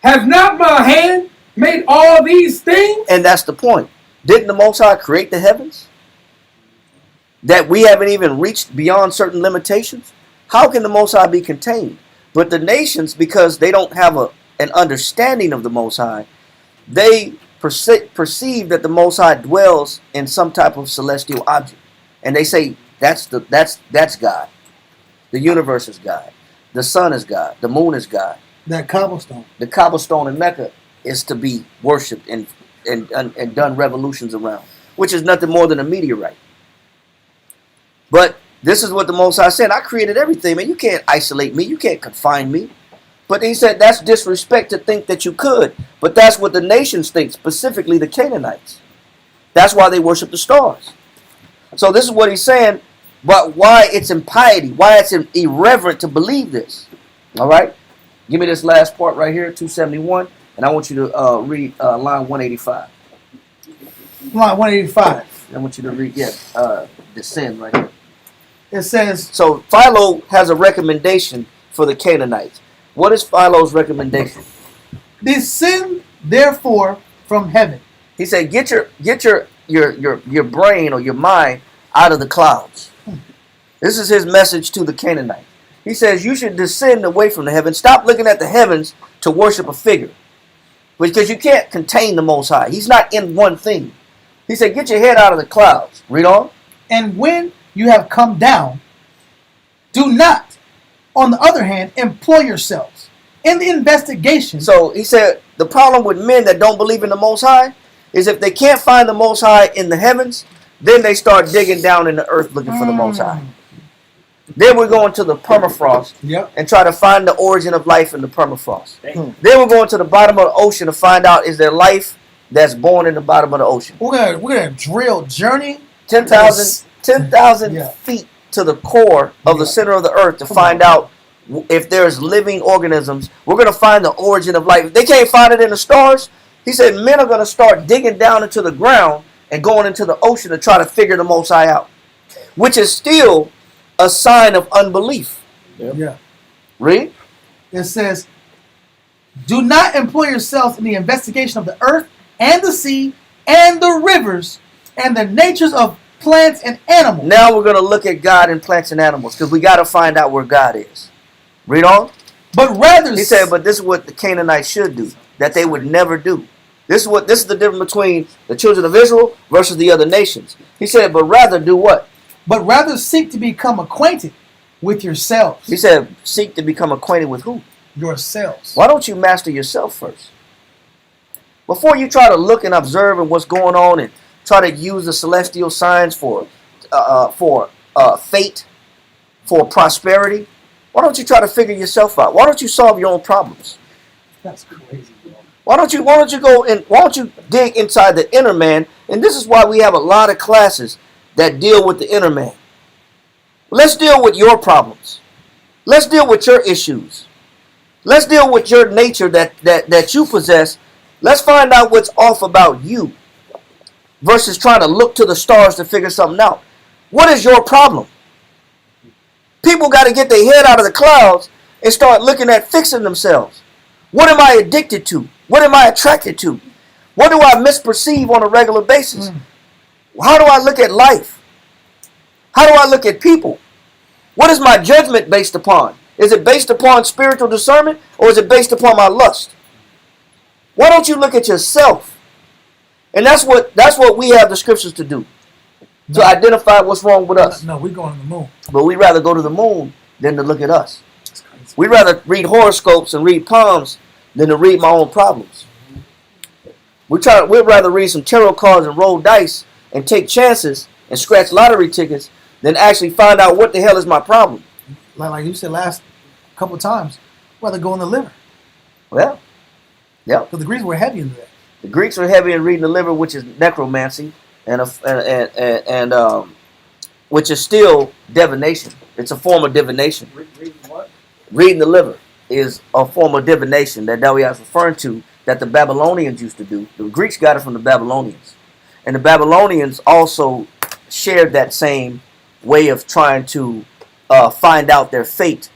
Have not my hand made all these things? And that's the point. Didn't the Most High create the heavens? That we haven't even reached beyond certain limitations? How can the Most High be contained? But the nations, because they don't have an understanding of the Most High, they perceive that the Most High dwells in some type of celestial object. And they say, that's God. The universe is God. The sun is God. The moon is God. That cobblestone. The cobblestone in Mecca is to be worshipped and done revolutions around, which is nothing more than a meteorite. But this is what the Most High said. I created everything, man. You can't isolate me. You can't confine me. But he said that's disrespect to think that you could. But that's what the nations think, specifically the Canaanites. That's why they worship the stars. So this is what he's saying, but why it's impiety, why it's irreverent to believe this. All right? Give me this last part right here, 271, and I want you to read line 185. Line 185. I want you to read, the sin right here. It says, So Philo has a recommendation for the Canaanites. What is Philo's recommendation? descend therefore from heaven. He said, get your brain or your mind out of the clouds. This is his message to the Canaanites. He says you should descend away from the heavens. Stop looking at the heavens to worship a figure. Because you can't contain the Most High. He's not in one thing. He said, get your head out of the clouds. Read on. And when you have come down, do not, on the other hand, employ yourselves in the investigation. So he said the problem with men that don't believe in the Most High is if they can't find the Most High in the heavens, then they start digging down in the earth looking for the Most High. Then we're going to the permafrost and try to find the origin of life in the permafrost. Then we're going to the bottom of the ocean to find out is there life that's born in the bottom of the ocean. We're gonna drill journey 10,000 feet to the core of the center of the earth to find out if there's living organisms. We're going to find the origin of life. If they can't find it in the stars, he said men are going to start digging down into the ground and going into the ocean to try to figure the Most High out, which is still a sign of unbelief. Read. It says, do not employ yourselves in the investigation of the earth and the sea and the rivers and the natures of plants and animals. Now we're going to look at God and plants and animals because we got to find out where God is. Read on. But rather, he said, but this is what the Canaanites should do, that they would never do. This is the difference between the children of Israel versus the other nations. He said, but rather do what? But rather seek to become acquainted with yourselves. He said, seek to become acquainted with who? Yourselves. Why don't you master yourself first? Before you try to look and observe and what's going on and try to use the celestial signs for fate, for prosperity, why don't you try to figure yourself out? Why don't you solve your own problems? That's crazy, bro. Why don't you dig inside the inner man? And this is why we have a lot of classes that deal with the inner man. Let's deal with your problems. Let's deal with your issues. Let's deal with your nature that you possess. Let's find out what's off about you versus trying to look to the stars to figure something out. What is your problem? People got to get their head out of the clouds and start looking at fixing themselves. What am I addicted to? What am I attracted to? What do I misperceive on a regular basis? How do I look at life? How do I look at people? What is my judgment based upon? Is it based upon spiritual discernment or is it based upon my lust? Why don't you look at yourself? And that's what we have the scriptures to do. To identify what's wrong with us. No, we're going to the moon. But we'd rather go to the moon than to look at us. We'd rather read horoscopes and read palms than to read my own problems. We'd rather read some tarot cards and roll dice and take chances and scratch lottery tickets than actually find out what the hell is my problem. Like you said last couple times, rather go in the liver. Well, yeah. Because the Greeks were heavy into that. The Greeks were heavy in reading the liver, which is necromancy, and which is still divination. It's a form of divination. Reading what? Reading the liver is a form of divination that Dawei is referring to that the Babylonians used to do. The Greeks got it from the Babylonians. And the Babylonians also shared that same way of trying to find out their fate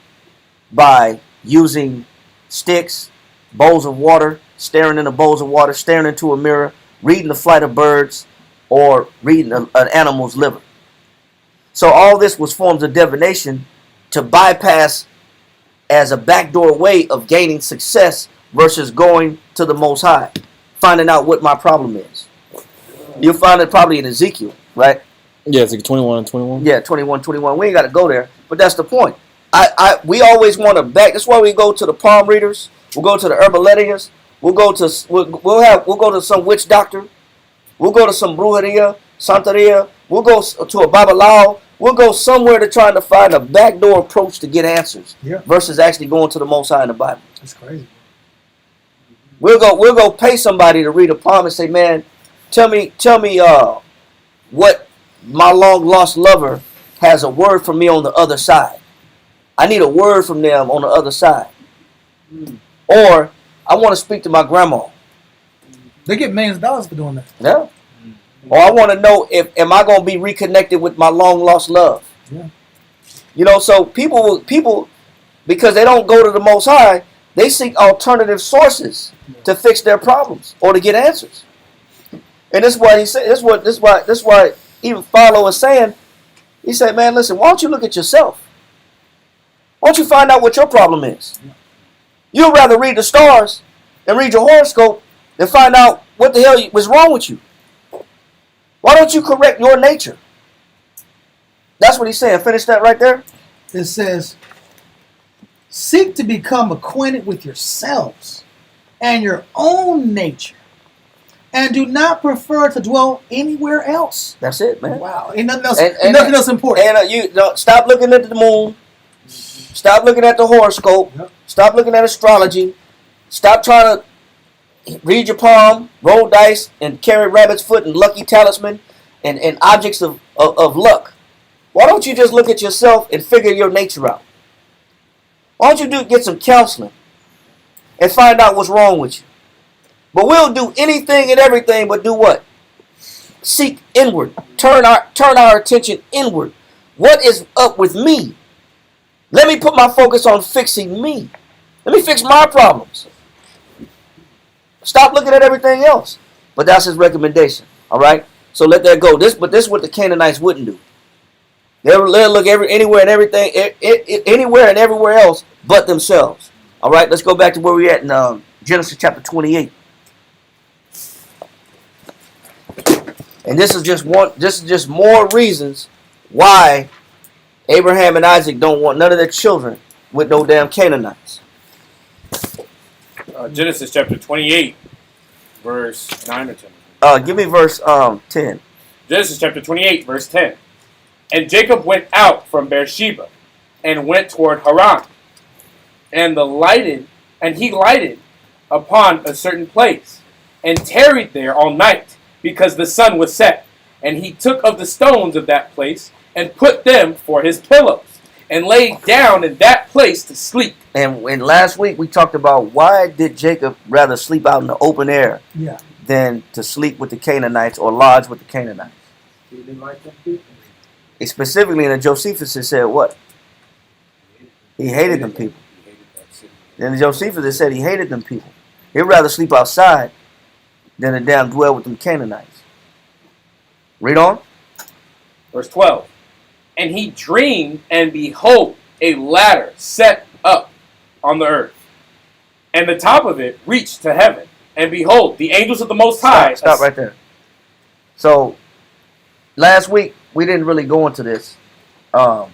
by using sticks, bowls of water, staring into bowls of water, staring into a mirror, reading the flight of birds, or reading an animal's liver. So all this was forms of divination to bypass as a backdoor way of gaining success versus going to the Most High, finding out what my problem is. You'll find it probably in Ezekiel, right? Yeah, it's like 21 and 21. Yeah, 21. We ain't got to go there, but that's the point. We always want to back. That's why we go to the palm readers. We'll go to the Herbaletians. We'll go to some witch doctor. We'll go to some brujeria, santeria. We'll go to a babalao. We'll go somewhere to try to find a backdoor approach to get answers, versus actually going to the Most High in the Bible. That's crazy. We'll go pay somebody to read a palm and say, man, tell me what my long lost lover has a word for me on the other side. I need a word from them on the other side. Or I want to speak to my grandma. They get millions of dollars for doing that. Yeah. Or I want to know am I going to be reconnected with my long lost love? Yeah. You know, so people because they don't go to the Most High, they seek alternative sources to fix their problems or to get answers. And this is why he said this is why even Philo is saying, he said, man, listen, why don't you look at yourself? Why don't you find out what your problem is? You'd rather read the stars and read your horoscope than find out what the hell was wrong with you. Why don't you correct your nature? That's what he's saying. Finish that right there. It says, seek to become acquainted with yourselves and your own nature, and do not prefer to dwell anywhere else. That's it, man. Wow. Ain't nothing else, nothing else important. And you don't stop looking at the moon. Stop looking at the horoscope. Yep. Stop Stop looking at astrology. Stop trying to read your palm, roll dice, and carry rabbit's foot and lucky talisman and objects of luck. Why don't you just look at yourself and figure your nature out? Why don't you get some counseling and find out what's wrong with you? But we'll do anything and everything but do what? Seek inward. Turn our attention inward. What is up with me? Let me put my focus on fixing me. Let me fix my problems. Stop looking at everything else. But that's his recommendation. All right? So let that go. This is what the Canaanites wouldn't do. They'll look anywhere and everything, anywhere and everywhere else but themselves. All right? Let's go back to where we're at in Genesis chapter 28. And this is just more reasons why Abraham and Isaac don't want none of their children with no damn Canaanites. Genesis chapter 28, verse 9 or 10. Give me verse 10. Genesis chapter 28, verse 10. And Jacob went out from Beersheba and went toward Haran. And he lighted upon a certain place and tarried there all night because the sun was set. And he took of the stones of that place and put them for his pillows and lay down in that place to sleep. And last week we talked about why did Jacob rather sleep out in the open air than to sleep with the Canaanites or lodge with the Canaanites. He didn't like them people. Specifically in the Josephus it said what? He hated them people. In the Josephus it said he hated them people. He'd rather sleep outside than to damn dwell with them Canaanites. Read on. Verse 12. And he dreamed, and behold, a ladder set up on the earth, and the top of it reached to heaven. And behold, the angels of the Most High. Stop right there. So, last week we didn't really go into this, but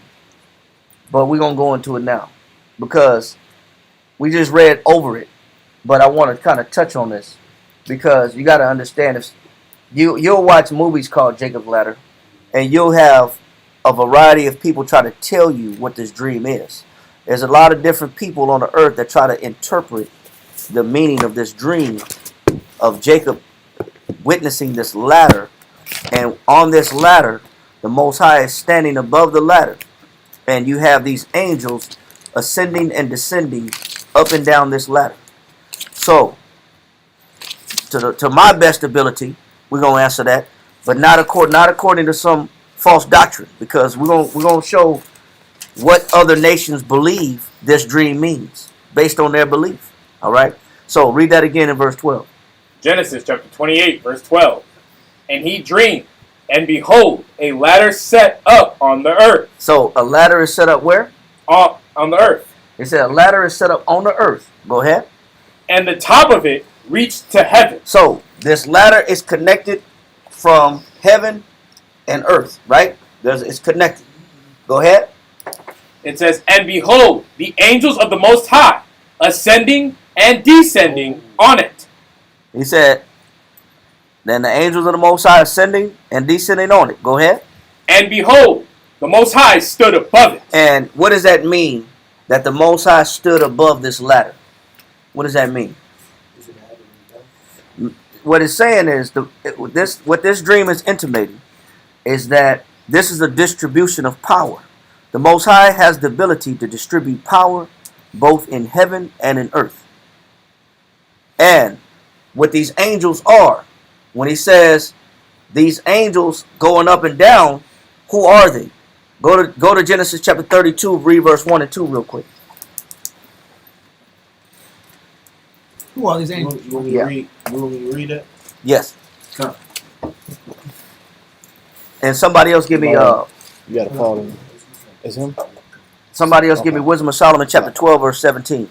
we're gonna go into it now. because we just read over it, but I want to kind of touch on this because you got to understand if you'll watch movies called Jacob's Ladder, and you'll have a variety of people try to tell you what this dream is. There's a lot of different people on the earth that try to interpret the meaning of this dream of Jacob witnessing this ladder, and on this ladder, the Most High is standing above the ladder, and you have these angels ascending and descending up and down this ladder. So, to my best ability, we're gonna answer that, but not according to some false doctrine, because we're gonna show what other nations believe this dream means based on their belief. All right. So read that again in verse 12. Genesis chapter 28, verse 12. And he dreamed, and behold, a ladder set up on the earth. So a ladder is set up where? On the earth. It said a ladder is set up on the earth. Go ahead. And the top of it reached to heaven. So this ladder is connected from heaven and earth, right? It's connected. Go ahead. It says, and behold, the angels of the Most High, ascending and descending on it. He said, then the angels of the Most High ascending and descending on it. Go ahead. And behold, the Most High stood above it. And what does that mean, that the Most High stood above this ladder? What does that mean? What it's saying is, what this dream is intimating is that this is a distribution of power. The Most High has the ability to distribute power both in heaven and in earth. And what these angels are, when he says these angels going up and down, who are they? Go to Genesis chapter 32, read verse 1 and 2 real quick. Who are these angels? You want me to read it? Yes. Come. And somebody else give me You got to call him. It's him? somebody else give me Wisdom of Solomon chapter 12 verse 17.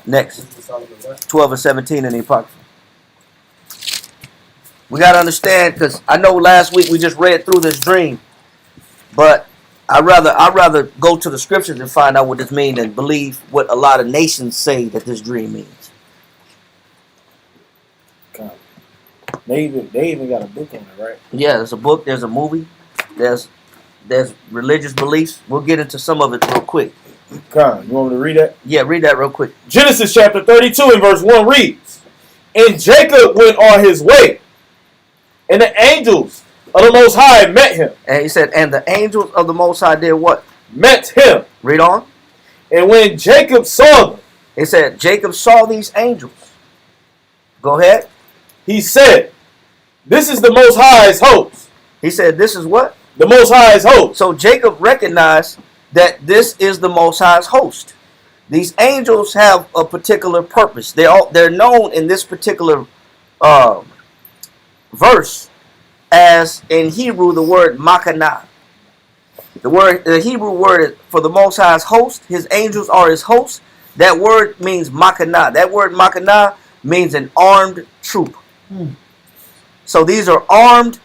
Next. 12 and 17 in the Apocrypha. We got to understand, because I know last week we just read through this dream, but I'd rather go to the scriptures and find out what this means and believe what a lot of nations say that this dream means. They even got a book on it, right? Yeah, there's a book, there's a movie, there's religious beliefs. We'll get into some of it real quick. Con, you want me to read that? Yeah, read that real quick. Genesis chapter 32 and verse 1 reads, and Jacob went on his way, and the angels of the Most High met him. And he said, and the angels of the Most High did what? Met him. Read on. And when Jacob saw them, It said, Jacob saw these angels. Go ahead. he said, this is the Most High's host. He said, this is what? The Most High's host. So Jacob recognized that this is the Most High's host. These angels have a particular purpose. They're known in this particular verse as, in Hebrew, the word makanah. The Hebrew word for the Most High's host, his angels are his hosts. That word means makanah. That word makanah means an armed troop. So these are armed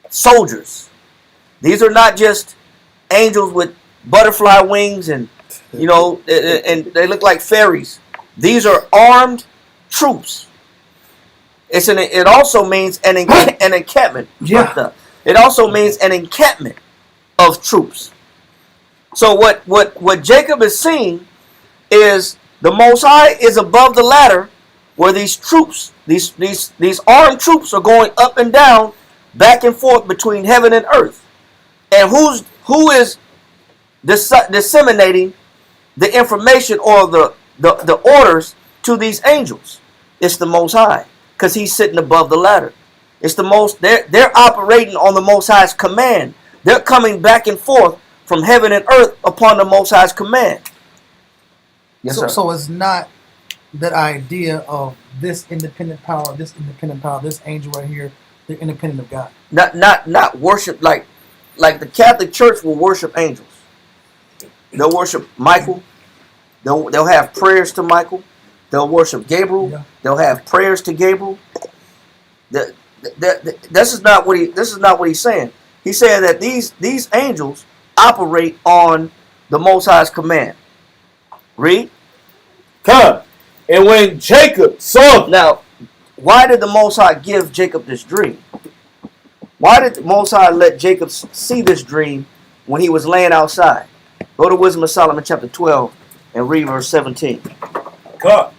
soldiers. These are not just angels with butterfly wings and and they look like fairies. These are armed troops. It also means an encampment. Yeah. It also means an encampment of troops. So what Jacob is seeing is the Most High is above the ladder where these troops, these armed troops are going up and down, back and forth between heaven and earth. And who is disseminating the information or the orders to these angels? It's the Most High, because he's sitting above the ladder. It's they're operating on the Most High's command. They're coming back and forth from heaven and earth upon the Most High's command. Yes, sir. So it's not that idea of this independent power, this angel right here, they're independent of God. Not worship like the Catholic Church will worship angels. They'll worship Michael. They'll have prayers to Michael. They'll worship Gabriel. Yeah. They'll have prayers to Gabriel. This is not what he's saying. He's saying that these angels operate on the Most High's command. Read. Come. And when Jacob saw Now, why did the Most High give Jacob this dream? Why did the Most High let Jacob see this dream when he was laying outside? Go to Wisdom of Solomon chapter 12 and read verse 17. Come.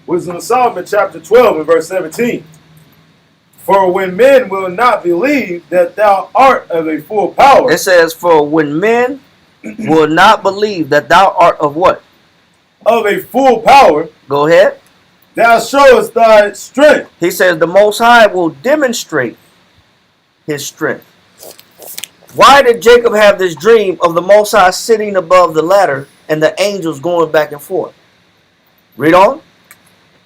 Wisdom of Solomon chapter 12 and verse 17. For when men will not believe that thou art of a full power. It says, for when men will not believe that thou art of what? Of a full power. Go ahead. Thou showest thy strength. He says the Most High will demonstrate his strength. Why did Jacob have this dream of the Most High sitting above the ladder and the angels going back and forth? Read on.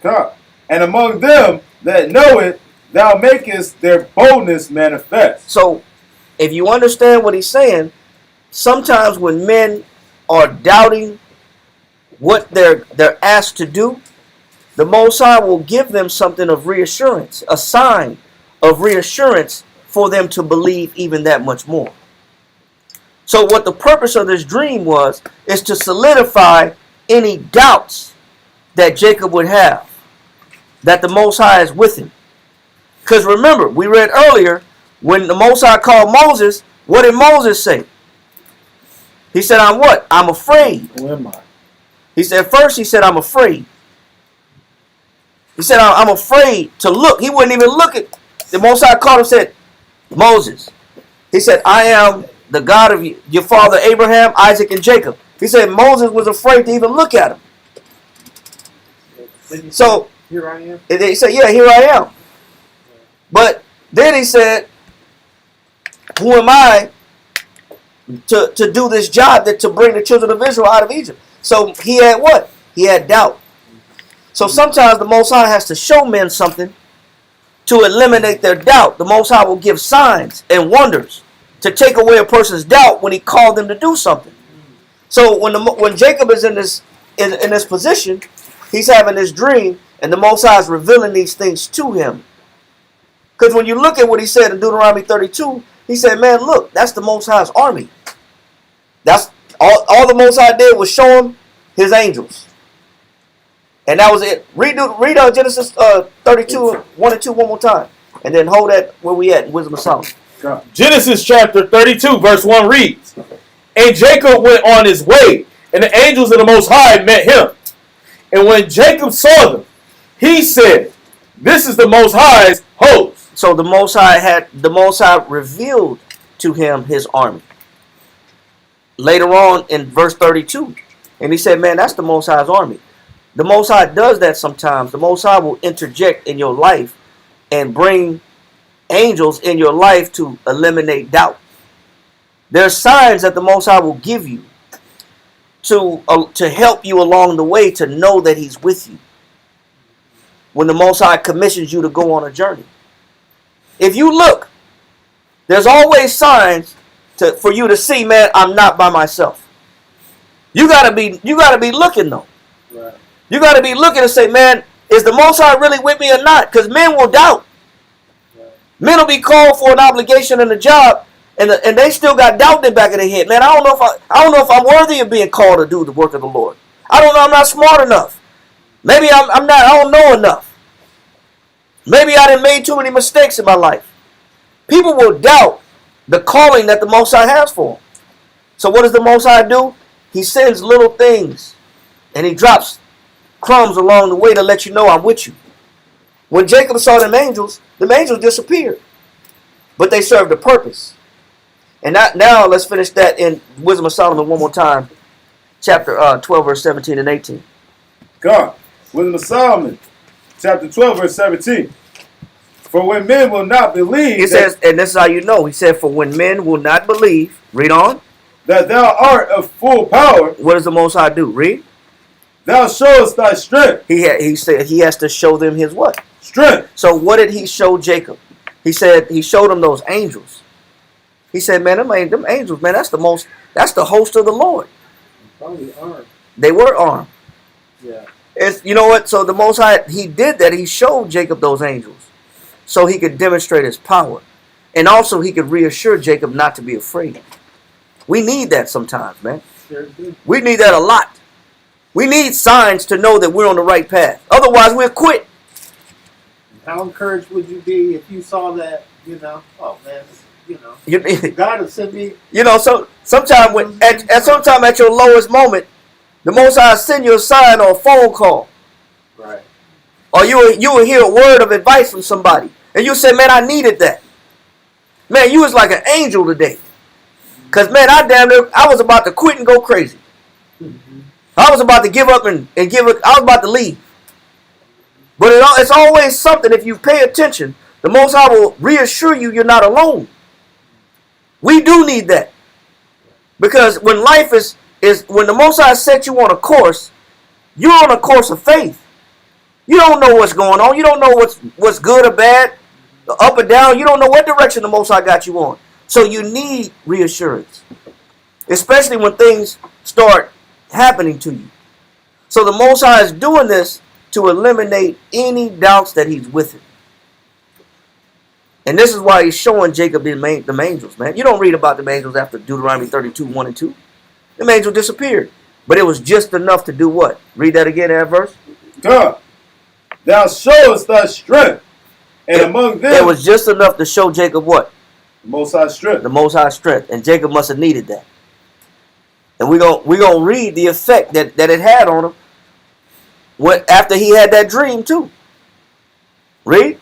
Come. And among them that know it, thou makest their boldness manifest. So, if you understand what he's saying, sometimes when men are doubting what they're asked to do, the Most High will give them something of reassurance, a sign of reassurance for them to believe even that much more. So what the purpose of this dream was is to solidify any doubts that Jacob would have, that the Most High is with him. Because remember, we read earlier, when the Most High called Moses, what did Moses say? He said, I'm what? I'm afraid. Who am I? He said, first he said, I'm afraid. He said, I'm afraid to look. He wouldn't even look at. The Most High called him and said, Moses. He said, I am the God of your father Abraham, Isaac, and Jacob. He said Moses was afraid to even look at him. So, here I am. he said, yeah, here I am. But then he said, who am I to do this job, that to bring the children of Israel out of Egypt? So he had what? He had doubt. So sometimes the Most High has to show men something to eliminate their doubt. The Most High will give signs and wonders to take away a person's doubt when he called them to do something. So when Jacob is in this position, he's having this dream, and the Most High is revealing these things to him. Because when you look at what he said in Deuteronomy 32, he said, man, look, that's the Most High's army. That's all the Most High did was show him his angels. And that was it. Read Genesis 32, 1 and 2 one more time. And then hold that where we at in Wisdom of Solomon. Genesis chapter 32 verse 1 reads, and Jacob went on his way, and the angels of the Most High met him. And when Jacob saw them, he said, this is the Most High's host. So the Most High revealed to him his army. Later on in verse 32. And he said, man, that's the Most High's army. The Most High does that sometimes. The Most High will interject in your life and bring angels in your life to eliminate doubt. There are signs that the Most High will give you to help you along the way to know that he's with you. When the Most High commissions you to go on a journey. If you look, there's always signs for you to see, man, I'm not by myself. You gotta be looking though. Right. You gotta be looking and say, man, is the Most High really with me or not? Because men will doubt. Right. Men will be called for an obligation and a job, and they still got doubt in the back of their head. Man, I don't know if I'm worthy of being called to do the work of the Lord. I don't know. I'm not smart enough. Maybe I'm not. I don't know enough. Maybe I done made too many mistakes in my life. People will doubt the calling that the Most High has for them. So what does the Most High do? He sends little things, and he drops crumbs along the way to let you know I'm with you. When Jacob saw them angels disappeared. But they served a purpose. And now let's finish that in Wisdom of Solomon one more time. Chapter 12, verse 17 and 18. God. Wisdom of Solomon chapter 12, verse 17. For when men will not believe, He says, and this is how you know. He said, for when men will not believe, read on, that thou art of full power, what does the Most High do? Read. thou showest thy strength. He said he has to show them his what? Strength. So what did he show Jacob? He said he showed him those angels. He said, man, them angels, man, that's the host of the Lord. Probably armed. They were armed. Yeah. You know what? So the Most High, he did that. He showed Jacob those angels so he could demonstrate his power. And also he could reassure Jacob not to be afraid. We need that sometimes, man. Sure do. We need that a lot. We need signs to know that we're on the right path. Otherwise, we'll quit. How encouraged would you be if you saw that, oh man, God will send me. So sometime at your lowest moment, the Most High send you a sign or a phone call. Right. Or you will hear a word of advice from somebody. And you say, man, I needed that. Man, you was like an angel today. Because, man, I was about to quit and go crazy. I was about to give up and give it. I was about to leave. But it's always something. If you pay attention, the Most High will reassure you you're not alone. We do need that. Because when life is when the Most High set you on a course, you're on a course of faith. You don't know what's going on. You don't know what's good or bad, up or down. You don't know what direction the Most High got you on. So you need reassurance, especially when things start happening to you. So the Most High is doing this to eliminate any doubts that he's with him. And this is why he's showing Jacob the angels, man. You don't read about the angels after Deuteronomy 32, 1 and 2. The angel disappeared. But it was just enough to do what? Read that again, that verse. God, thou showest thy strength, and among them it was just enough to show Jacob what? The Most High strength. The Most High strength. And Jacob must have needed that. And we're gonna read the effect that it had on him after he had that dream too. Read.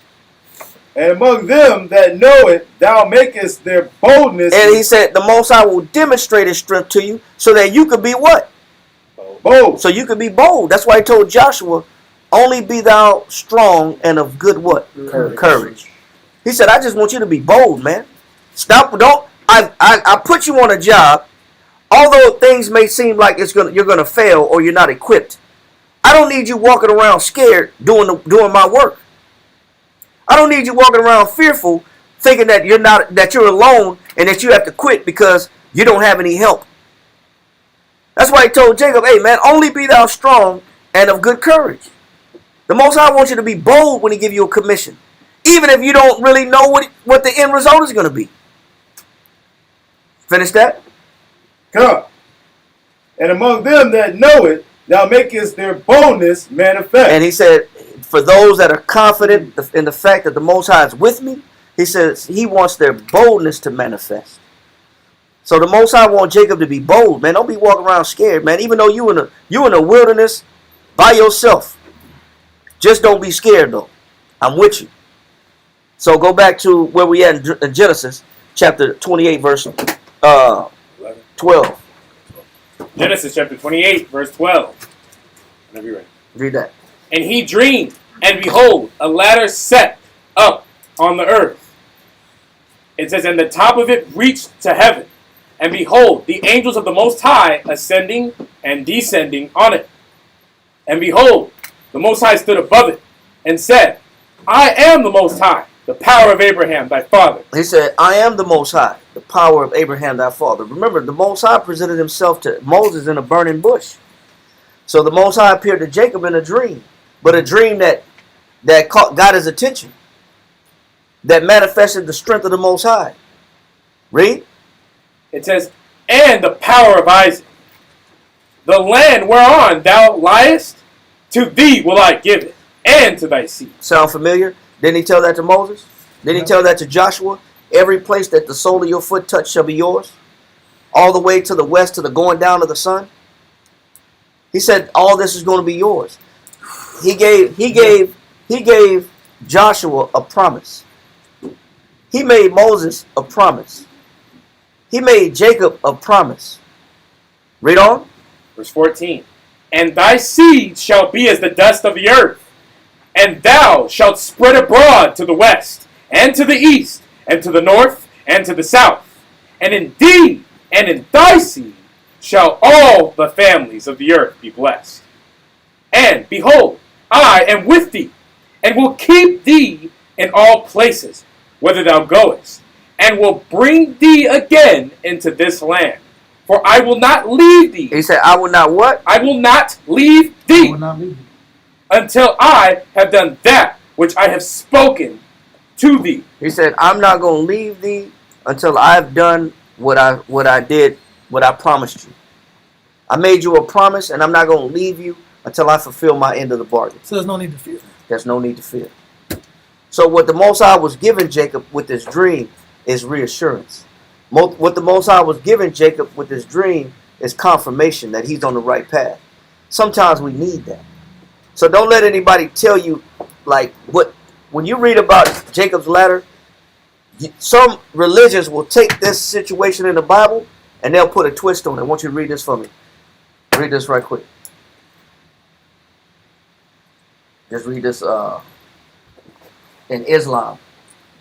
And among them that know it, thou makest their boldness. And he said, the Most High will demonstrate his strength to you so that you could be what? Bold. So you could be bold. That's why he told Joshua, only be thou strong and of good what? Courage. He said, I just want you to be bold, man. I put you on a job, although things may seem like you're gonna fail or you're not equipped. I don't need you walking around scared doing my work. I don't need you walking around fearful, thinking that you're alone and that you have to quit because you don't have any help. That's why he told Jacob, hey man, only be thou strong and of good courage. The Most High wants you to be bold when he give you a commission, even if you don't really know what the end result is going to be. Finish that? Come. And among them that know it, thou makest their boldness manifest. And he said, for those that are confident in the fact that the Most High is with me, he says he wants their boldness to manifest. So the Most High wants Jacob to be bold, man. Don't be walking around scared, man. Even though you in the wilderness by yourself, just don't be scared though. I'm with you. So go back to where we at in Genesis chapter 28, verse 12. Genesis chapter 28, verse 12. Whenever you're ready. Read that. And he dreamed, and behold, a ladder set up on the earth. It says, and the top of it reached to heaven. And behold, the angels of the Most High ascending and descending on it. And behold, the Most High stood above it and said, I am the Most High, the power of Abraham, thy father. He said, I am the Most High, the power of Abraham, thy father. Remember, the Most High presented himself to Moses in a burning bush. So the Most High appeared to Jacob in a dream, but a dream that got his attention, that manifested the strength of the Most High. Read. It says, and the power of Isaac. The land whereon thou liest, to thee will I give it, and to thy seed. Sound familiar? Didn't he tell that to Moses? Didn't he tell that to Joshua? Every place that the sole of your foot touch shall be yours. All the way to the west, to the going down of the sun. He said, all this is going to be yours. He gave Joshua a promise. He made Moses a promise. He made Jacob a promise. Read on. Verse 14. And thy seed shall be as the dust of the earth, and thou shalt spread abroad to the west, and to the east, and to the north, and to the south. And in thee, and in thy seed, shall all the families of the earth be blessed. And, behold, I am with thee, and will keep thee in all places, whither thou goest, and will bring thee again into this land. For I will not leave thee. He said, I will not what? I will not leave thee. I will not leave you. Until I have done that which I have spoken to thee. He said, I'm not going to leave thee until I've done what I promised you. I made you a promise, and I'm not going to leave you until I fulfill my end of the bargain. So there's no need to fear. There's no need to fear. So what the Most High was giving Jacob with this dream is reassurance. What the Most High was giving Jacob with this dream is confirmation that he's on the right path. Sometimes we need that. So don't let anybody tell you, like, when you read about Jacob's ladder, some religions will take this situation in the Bible and they'll put a twist on it. I want you to read this for me. Read this right quick. Just read this in Islam.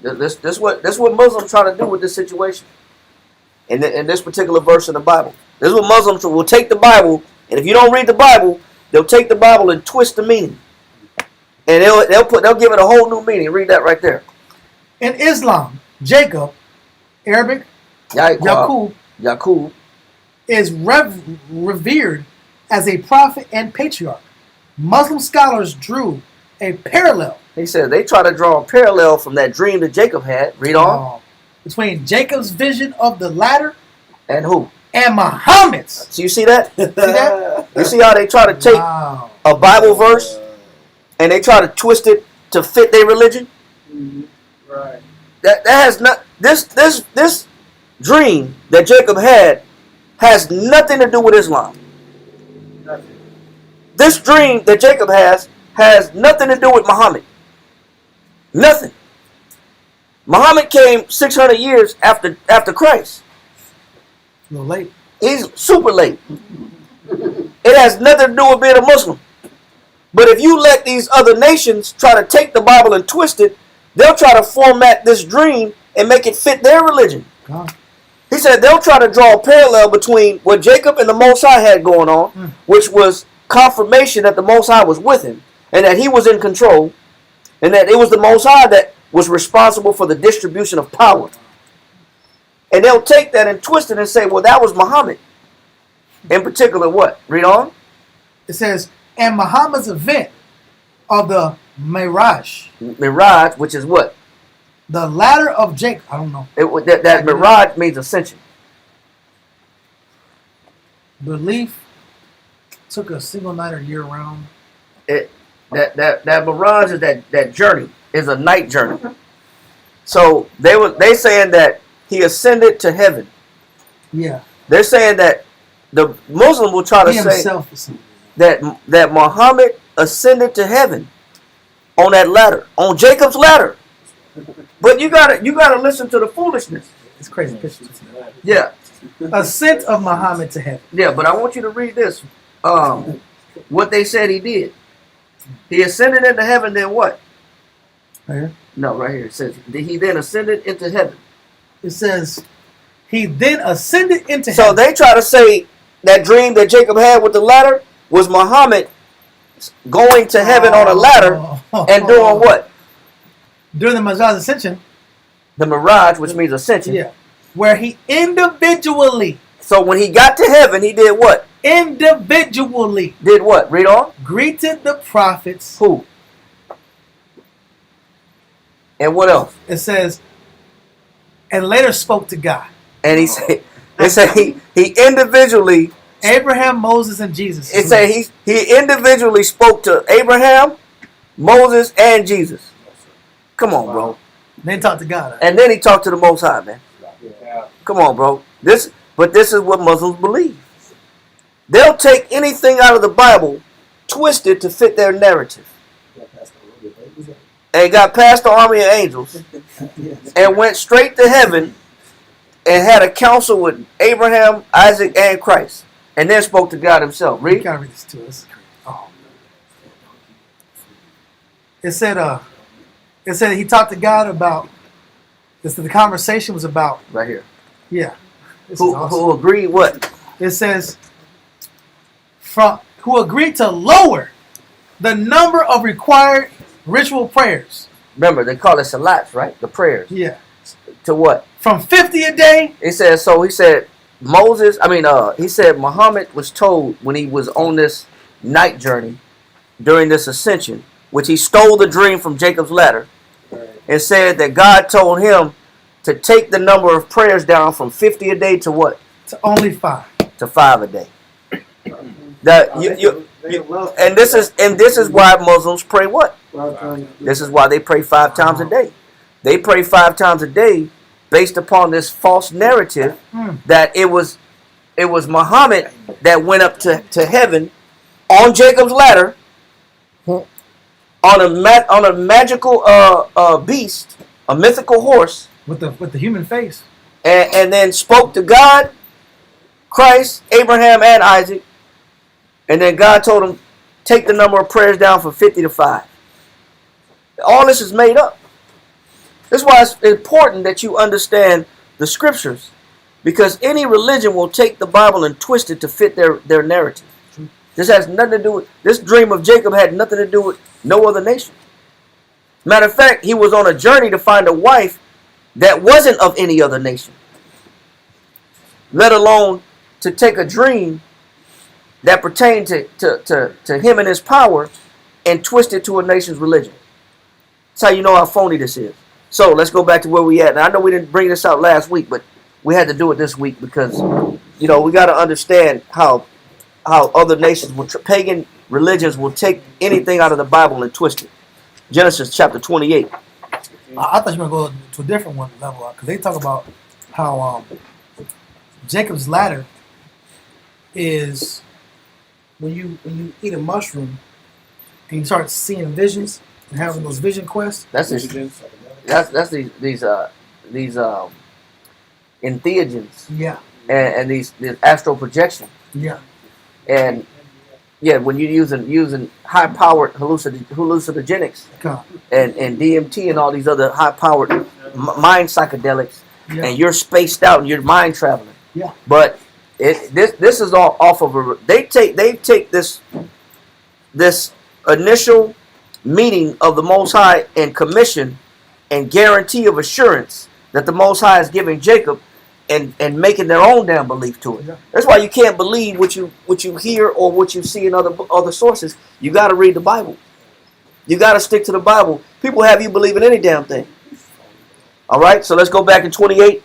This what Muslims try to do with this situation. In this particular verse in the Bible. This is what Muslims will take the Bible, and if you don't read the Bible, they'll take the Bible and twist the meaning. And they'll give it a whole new meaning. Read that right there. In Islam, Jacob, Arabic, Yaqub, is revered as a prophet and patriarch. Muslim scholars drew a parallel. He said they try to draw a parallel from that dream that Jacob had. Read on. Between Jacob's vision of the ladder and who? And Muhammad's. So you see that? See that? You see how they try to take a Bible verse and they try to twist it to fit their religion? Mm-hmm. Right. That has not this dream that Jacob had has nothing to do with Islam. Nothing. This dream that Jacob has nothing to do with Muhammad. Nothing. Muhammad came 600 years after Christ. A little late. He's super late. It has nothing to do with being a Muslim. But if you let these other nations try to take the Bible and twist it, they'll try to format this dream and make it fit their religion. God. He said they'll try to draw a parallel between what Jacob and the Most High had going on, which was confirmation that the Most High was with him and that he was in control and that it was the Most High that was responsible for the distribution of power. And they'll take that and twist it and say, well, that was Muhammad. In particular, what? Read on. It says, and Muhammad's event of the Miraj. Miraj, which is what? The ladder of Jacob. I don't know. That Miraj means ascension. Belief took a single night or year round. That Miraj is that journey. Is a night journey. So they saying that he ascended to heaven. Yeah. They're saying that the Muslim will try to say that Muhammad ascended to heaven on that ladder, on Jacob's ladder. But you gotta listen to the foolishness. It's crazy pictures. Yeah. Ascent of Muhammad to heaven. Yeah, but I want you to read this. What they said he did. He ascended into heaven, then what? Right here? No, right here. It says, he then ascended into heaven. It says, he then ascended into heaven. So they try to say that dream that Jacob had with the ladder was Muhammad going to heaven on a ladder and doing what? During the Miraj ascension. The Miraj, which means ascension. Yeah. Where he individually. So when he got to heaven, he did what? Individually. Did what? Read on. Greeted the prophets. Who? And what else? It says, and later spoke to God. And he said, they say he individually. Abraham, Moses, and Jesus. It said he individually spoke to Abraham, Moses, and Jesus. Come on, bro. Then talked to God. And then he talked to the Most High, man. Come on, bro. This is what Muslims believe. They'll take anything out of the Bible, twist it to fit their narrative. And got past the army of angels and went straight to heaven and had a council with Abraham, Isaac, and Christ. And then spoke to God himself. Read. You gotta read this to us. Oh. It said he talked to God about this. The conversation was about Right here. Yeah. Who agreed what? It says who agreed to lower the number of required ritual prayers. Remember, they call it salats, right? The prayers. Yeah. To what? From 50 a day. It says, so he said he said Muhammad was told when he was on this night journey during this ascension, which he stole the dream from Jacob's ladder, and said that God told him to take the number of prayers down from 50 a day to what? To only 5. To 5 a day. That Oh, and this is why Muslims pray what? This is why they pray 5 times a day. They pray 5 times a day based upon this false narrative that it was Muhammad that went up to heaven on Jacob's ladder on a magical beast, a mythical horse, with the human face. and then spoke to God, Christ, Abraham, and Isaac, and then God told him, take the number of prayers down from 50 to 5. All this is made up. That's why it's important that you understand the scriptures, because any religion will take the Bible and twist it to fit their narrative. This has nothing to do with, this dream of Jacob had nothing to do with no other nation. Matter of fact, he was on a journey to find a wife that wasn't of any other nation, let alone to take a dream that pertained to him and his power and twist it to a nation's religion. That's how you know how phony this is. So let's go back to where we at. Now I know we didn't bring this out last week, but we had to do it this week because, you know, we got to understand how other nations, pagan religions, will take anything out of the Bible and twist it. Genesis chapter 28. I thought you were going to go to a different one level, because they talk about how Jacob's ladder is when you eat a mushroom and you start seeing visions and having those vision quests. That's these entheogens. Yeah. And these astral projection. Yeah. And yeah, when you're using high powered hallucinogenics and DMT and all these other high powered mind psychedelics, and you're spaced out and you're mind traveling. Yeah. But this is all off of they take this initial meeting of the Most High and commission and guarantee of assurance that the Most High is giving Jacob, and making their own damn belief to it. Yeah. That's why you can't believe what you hear or what you see in other sources. You got to read the Bible. You got to stick to the Bible. People have you believe in any damn thing. All right, so let's go back in 28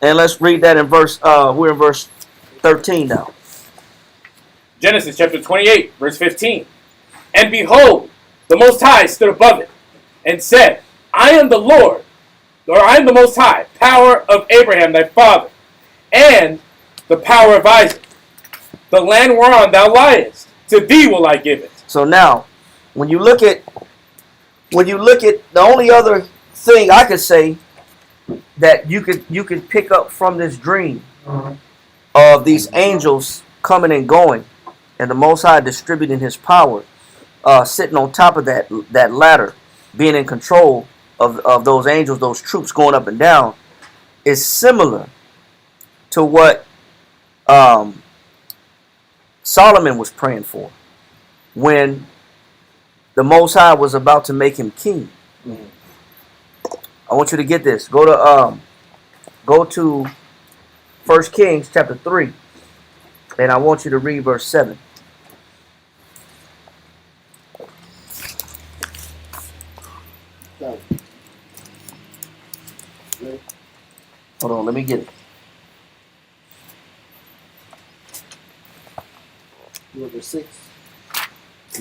and let's read that in verse. We're in verse 13 now. Genesis chapter 28, verse 15. And behold, the Most High stood above it and said, I am the Lord, or I am the Most High, power of Abraham thy father, and the power of Isaac. The land whereon thou liest, to thee will I give it. So now, when you look at the only other thing I could say that you could pick up from this dream of these angels coming and going, and the Most High distributing His power, sitting on top of that ladder, being in control of those angels, those troops going up and down, is similar to what Solomon was praying for when the Most High was about to make him king. I want you to get this. Go to 1 Kings chapter 3, and I want you to read verse 7. Hold on, let me get it. Verse 6.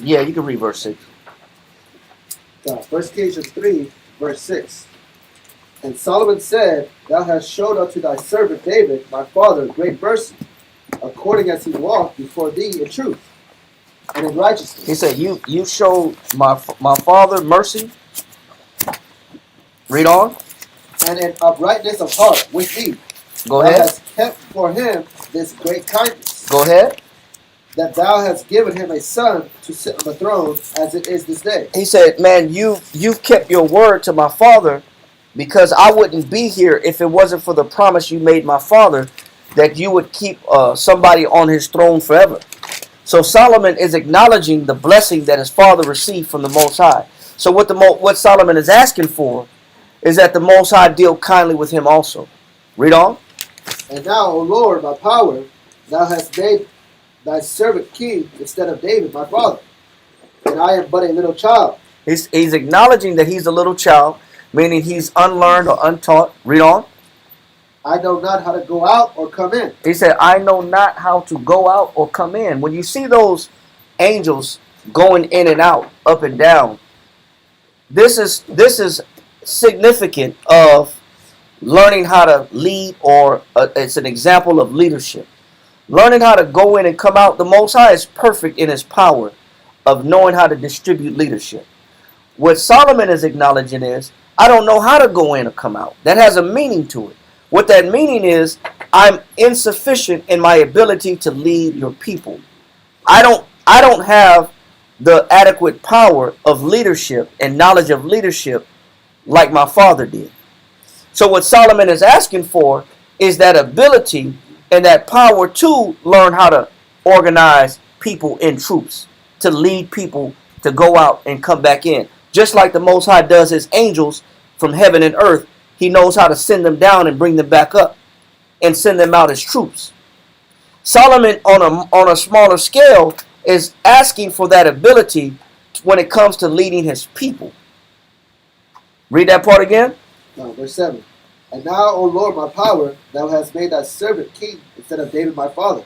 Yeah, you can read verse 6. 1 Kings 3, verse 6. And Solomon said, Thou hast showed unto thy servant David, my father, great mercy, according as he walked before thee in truth and in righteousness. He said, You showed my father mercy. Read on. And in uprightness of heart with thee. Go thou ahead. hast kept for him this great kindness. Go ahead. That thou hast given him a son to sit on the throne as it is this day. He said, man, you've kept your word to my father, because I wouldn't be here if it wasn't for the promise you made my father that you would keep somebody on his throne forever. So Solomon is acknowledging the blessing that his father received from the Most High. So what Solomon is asking for is that the Most High deal kindly with him also. Read on. And now, O Lord, my power, thou hast made thy servant king instead of David, my father. And I am but a little child. He's acknowledging that he's a little child, meaning he's unlearned or untaught. Read on. I know not how to go out or come in. He said, I know not how to go out or come in. When you see those angels going in and out, up and down, this is significant of learning how to lead, or it's an example of leadership. Learning how to go in and come out. The Most High is perfect in his power of knowing how to distribute leadership. What Solomon is acknowledging is, I don't know how to go in or come out. That has a meaning to it. What that meaning is, I'm insufficient in my ability to lead your people. I don't have the adequate power of leadership and knowledge of leadership like my father did. So what Solomon is asking for is that ability and that power to learn how to organize people in troops, to lead people to go out and come back in. Just like the Most High does his angels from heaven and earth, he knows how to send them down and bring them back up and send them out as troops. Solomon, on a smaller scale, is asking for that ability when it comes to leading his people. Read that part again. No, verse 7. And now, O Lord, my power, thou hast made thy servant king instead of David my father.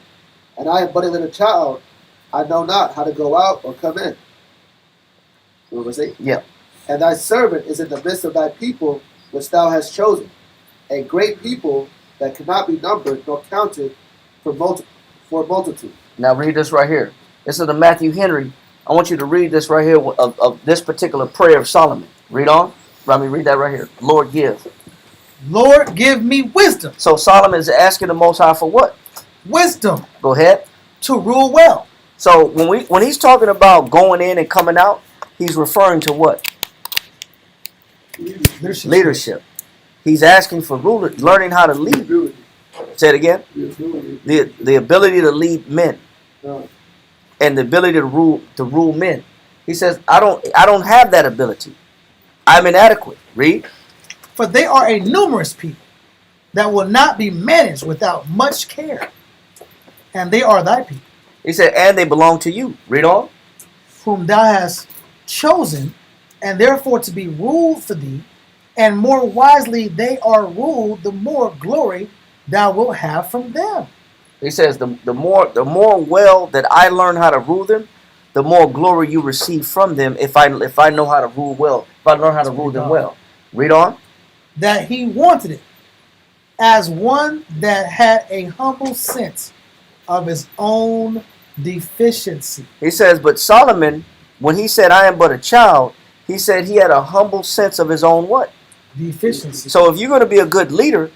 And I am but a little child. I know not how to go out or come in. Verse 8. Yeah. And thy servant is in the midst of thy people, which thou hast chosen, a great people that cannot be numbered nor counted for multitude. Now read this right here. This is the Matthew Henry. I want you to read this right here of this particular prayer of Solomon. Read on. Let me read that right here. Lord, give. Lord, give me wisdom. So Solomon is asking the Most High for what? Wisdom. Go ahead. To rule well. So when he's talking about going in and coming out, he's referring to what? Leadership. He's asking for learning how to lead. Say it again. The ability to lead men. And the ability to rule men. He says, I don't have that ability. I'm inadequate. Read. For they are a numerous people that will not be managed without much care. And they are thy people. He said, and they belong to you. Read on. Whom thou hast chosen, and therefore to be ruled for thee. And more wisely they are ruled, the more glory thou wilt have from them. He says, the more well that I learn how to rule them, the more glory you receive from them if I know how to rule well, if I learn how to rule them well. Read on. That he wanted it, as one that had a humble sense of his own deficiency. He says, but Solomon, when he said, I am but a child, he said he had a humble sense of his own what? Deficiency. So if you're going to be a good leader,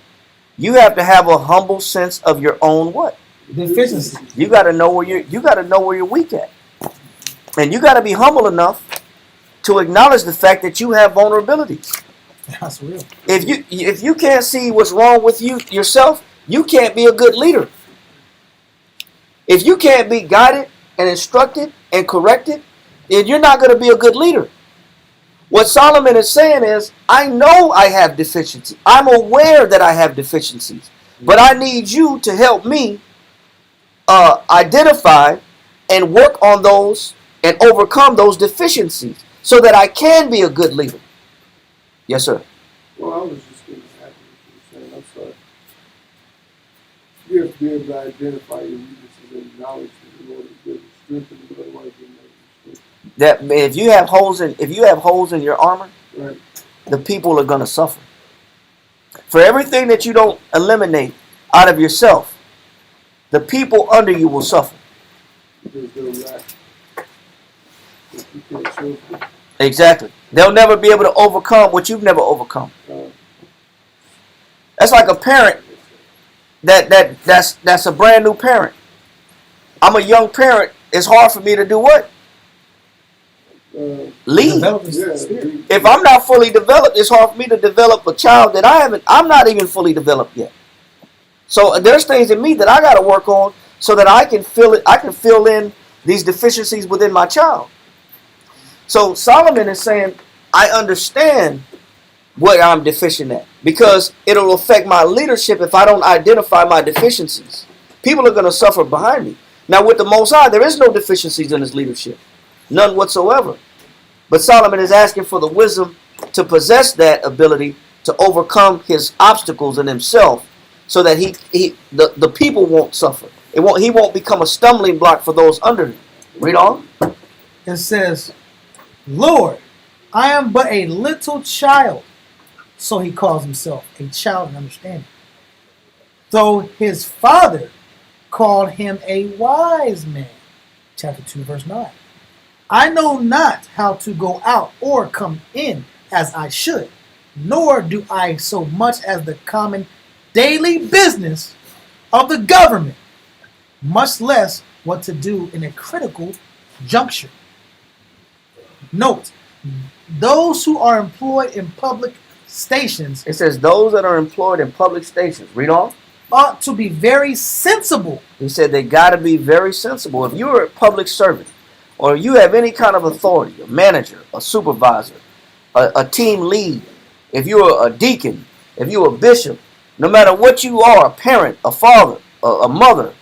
you have to have a humble sense of your own what? Deficiency. You got to know where you're weak at. And you got to be humble enough to acknowledge the fact that you have vulnerabilities. That's real. If you can't see what's wrong with you yourself, you can't be a good leader. If you can't be guided and instructed and corrected, then you're not going to be a good leader. What Solomon is saying is, I know I have deficiencies. I'm aware that I have deficiencies. But I need you to help me identify and work on those and overcome those deficiencies so that I can be a good leader. Yes, sir. Well, I was just going to add what you were saying. I'm sorry. You have to be able to identify your weaknesses and acknowledge that in order to be able to strengthen them, otherwise you're not going to strengthen. That if you have holes in your armor, Right. the people are going to suffer. For everything that you don't eliminate out of yourself, the people under you will suffer. Because they'll lack. If you can't show them, Exactly. They'll never be able to overcome what you've never overcome. That's like a parent that's a brand new parent. I'm a young parent. It's hard for me to do what? Lead. If I'm not fully developed, it's hard for me to develop a child that I'm not even fully developed yet. So there's things in me that I got to work on so that I can fill in these deficiencies within my child. So Solomon is saying, I understand what I'm deficient at because it'll affect my leadership if I don't identify my deficiencies. People are going to suffer behind me. Now with the Most High, there is no deficiencies in his leadership. None whatsoever. But Solomon is asking for the wisdom to possess that ability to overcome his obstacles in himself so that the people won't suffer. He won't become a stumbling block for those under him. Read on. It says, Lord, I am but a little child. So he calls himself a child in understanding. Though his father called him a wise man. Chapter 2, verse 9. I know not how to go out or come in as I should, nor do I so much as the common daily business of the government, much less what to do in a critical juncture. Note, those who are employed in public stations, It says those that are employed in public stations. Read on. ought to be very sensible. He said they got to be very sensible. If you're a public servant, or you have any kind of authority, a manager, a supervisor, a team lead, if you're a deacon, if you're a bishop, no matter what you are, a parent, a father, a mother,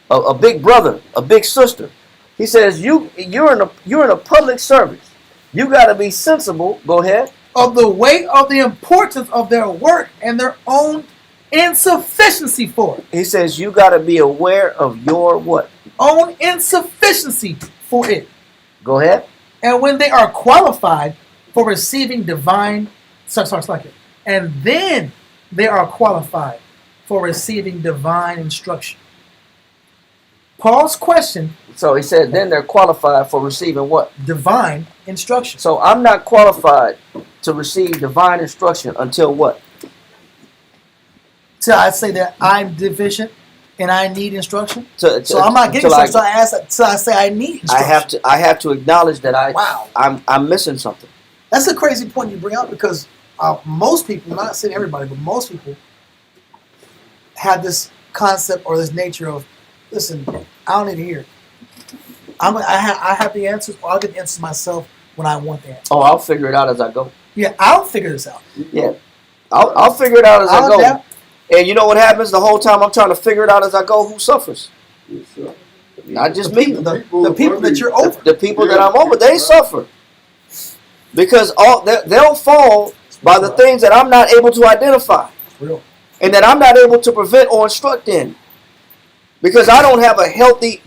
a big brother, a big sister, he says you're in a public service. You got to be sensible. Go ahead. Of the weight of the importance of their work and their own insufficiency for it. He says you got to be aware of your what? Own insufficiency for it. Go ahead. And when they are qualified for receiving divine, and then they are qualified for receiving divine instruction. Paul's question. So he said then they're qualified for receiving what? Divine instruction. So I'm not qualified to receive divine instruction until what? Till I say that I'm deficient and I need instruction. So I'm not getting instruction. Till I say I need instruction. I have to acknowledge that I'm missing something. That's a crazy point you bring up because most people, not saying everybody, but most people have this concept or this nature of, listen, I don't need to hear. I have the answers, or I'll get the answers myself when I want the answer. Oh, I'll figure it out as I go. Yeah, I'll figure this out. Yeah, I'll figure it out as I go. Adapt. And you know what happens the whole time I'm trying to figure it out as I go? Who suffers? Not just me. The people that you're over. The people that I'm over, they suffer. Because they'll fall by the things that I'm not able to identify. Real. And that I'm not able to prevent or instruct in. Because I don't have a healthy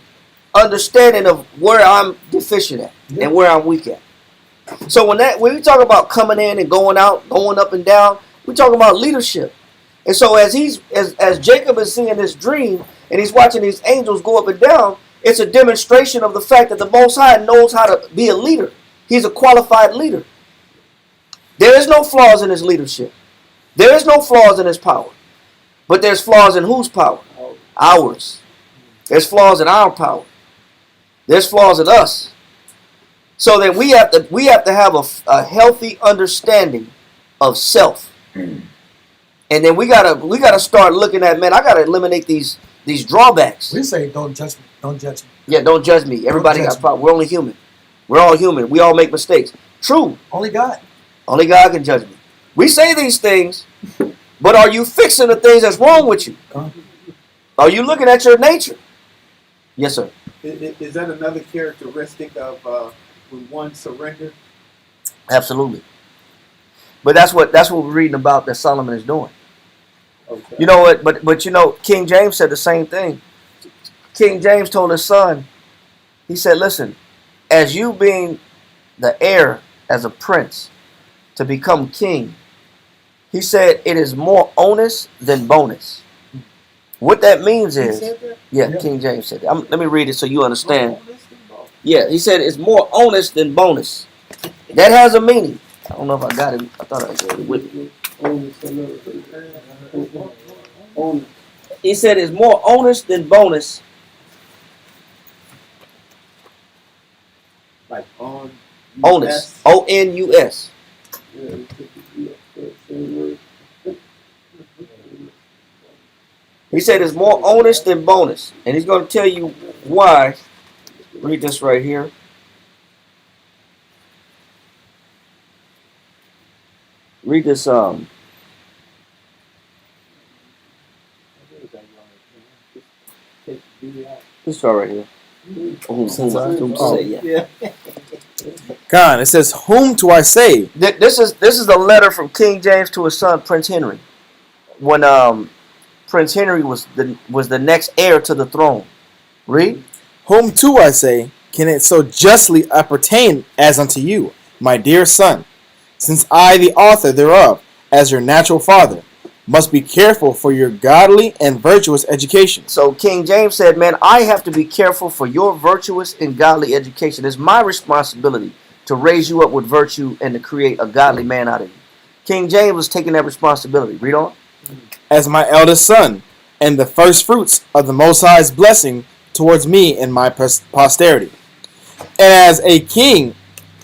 understanding of where I'm deficient at and where I'm weak at. So when we talk about coming in and going out, going up and down, we talk about leadership. And so as Jacob is seeing this dream and he's watching these angels go up and down, it's a demonstration of the fact that the Most High knows how to be a leader. He's a qualified leader. There is no flaws in his leadership. There is no flaws in his power. But there's flaws in whose power? Ours. There's flaws in our power. There's flaws in us. So then we have to have a healthy understanding of self. And then we gotta start looking at, man, I gotta eliminate these drawbacks. We say don't judge me. Don't judge me. Yeah, don't judge me. Everybody got problems. We're only human. We're all human. We all make mistakes. True. Only God. Only God can judge me. We say these things, but are you fixing the things that's wrong with you? Are you looking at your nature? Yes, sir. Is that another characteristic of when one surrendered? Absolutely. But that's what we're reading about that Solomon is doing. Okay. You know what? But you know, King James said the same thing. King James told his son, he said, listen, as you being the heir as a prince to become king, he said it is more onus than bonus. What that means is, yeah, King James said that. Let me read it so you understand. Yeah, he said it's more onus than bonus. That has a meaning. I don't know if I got it. I thought I got it with me. He said it's more onus than bonus. Like on Onus. O-N-U-S. He said it's more onus than bonus. And he's going to tell you why. Read this right here. Read this this right here. God, it says, whom do I say? This is a letter from King James to his son Prince Henry. When Prince Henry was the next heir to the throne. Read. Whom too I say, can it so justly appertain as unto you, my dear son, since I, the author thereof, as your natural father, must be careful for your godly and virtuous education. So King James said, man, I have to be careful for your virtuous and godly education. It's my responsibility to raise you up with virtue and to create a godly man out of you. King James was taking that responsibility. Read on. As my eldest son, and the first fruits of the Most High's blessing towards me and my posterity. And as a king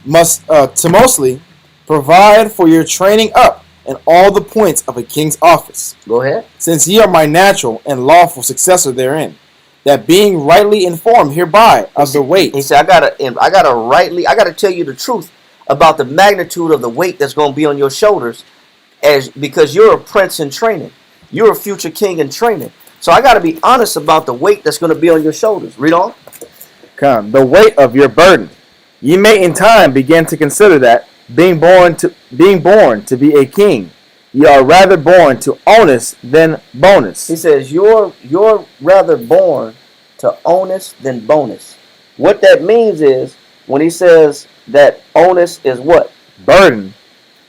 must to mostly provide for your training up in all the points of a king's office. Go ahead. Since ye are my natural and lawful successor therein, that being rightly informed hereby of the weight. He said, I gotta tell you the truth about the magnitude of the weight that's gonna be on your shoulders, because you're a prince in training. You're a future king in training. So I gotta be honest about the weight that's gonna be on your shoulders. Read on. Come, the weight of your burden. Ye may in time begin to consider that, being born to be a king, ye are rather born to onus than bonus. He says, you're rather born to onus than bonus. What that means is, when he says that onus is what? Burden.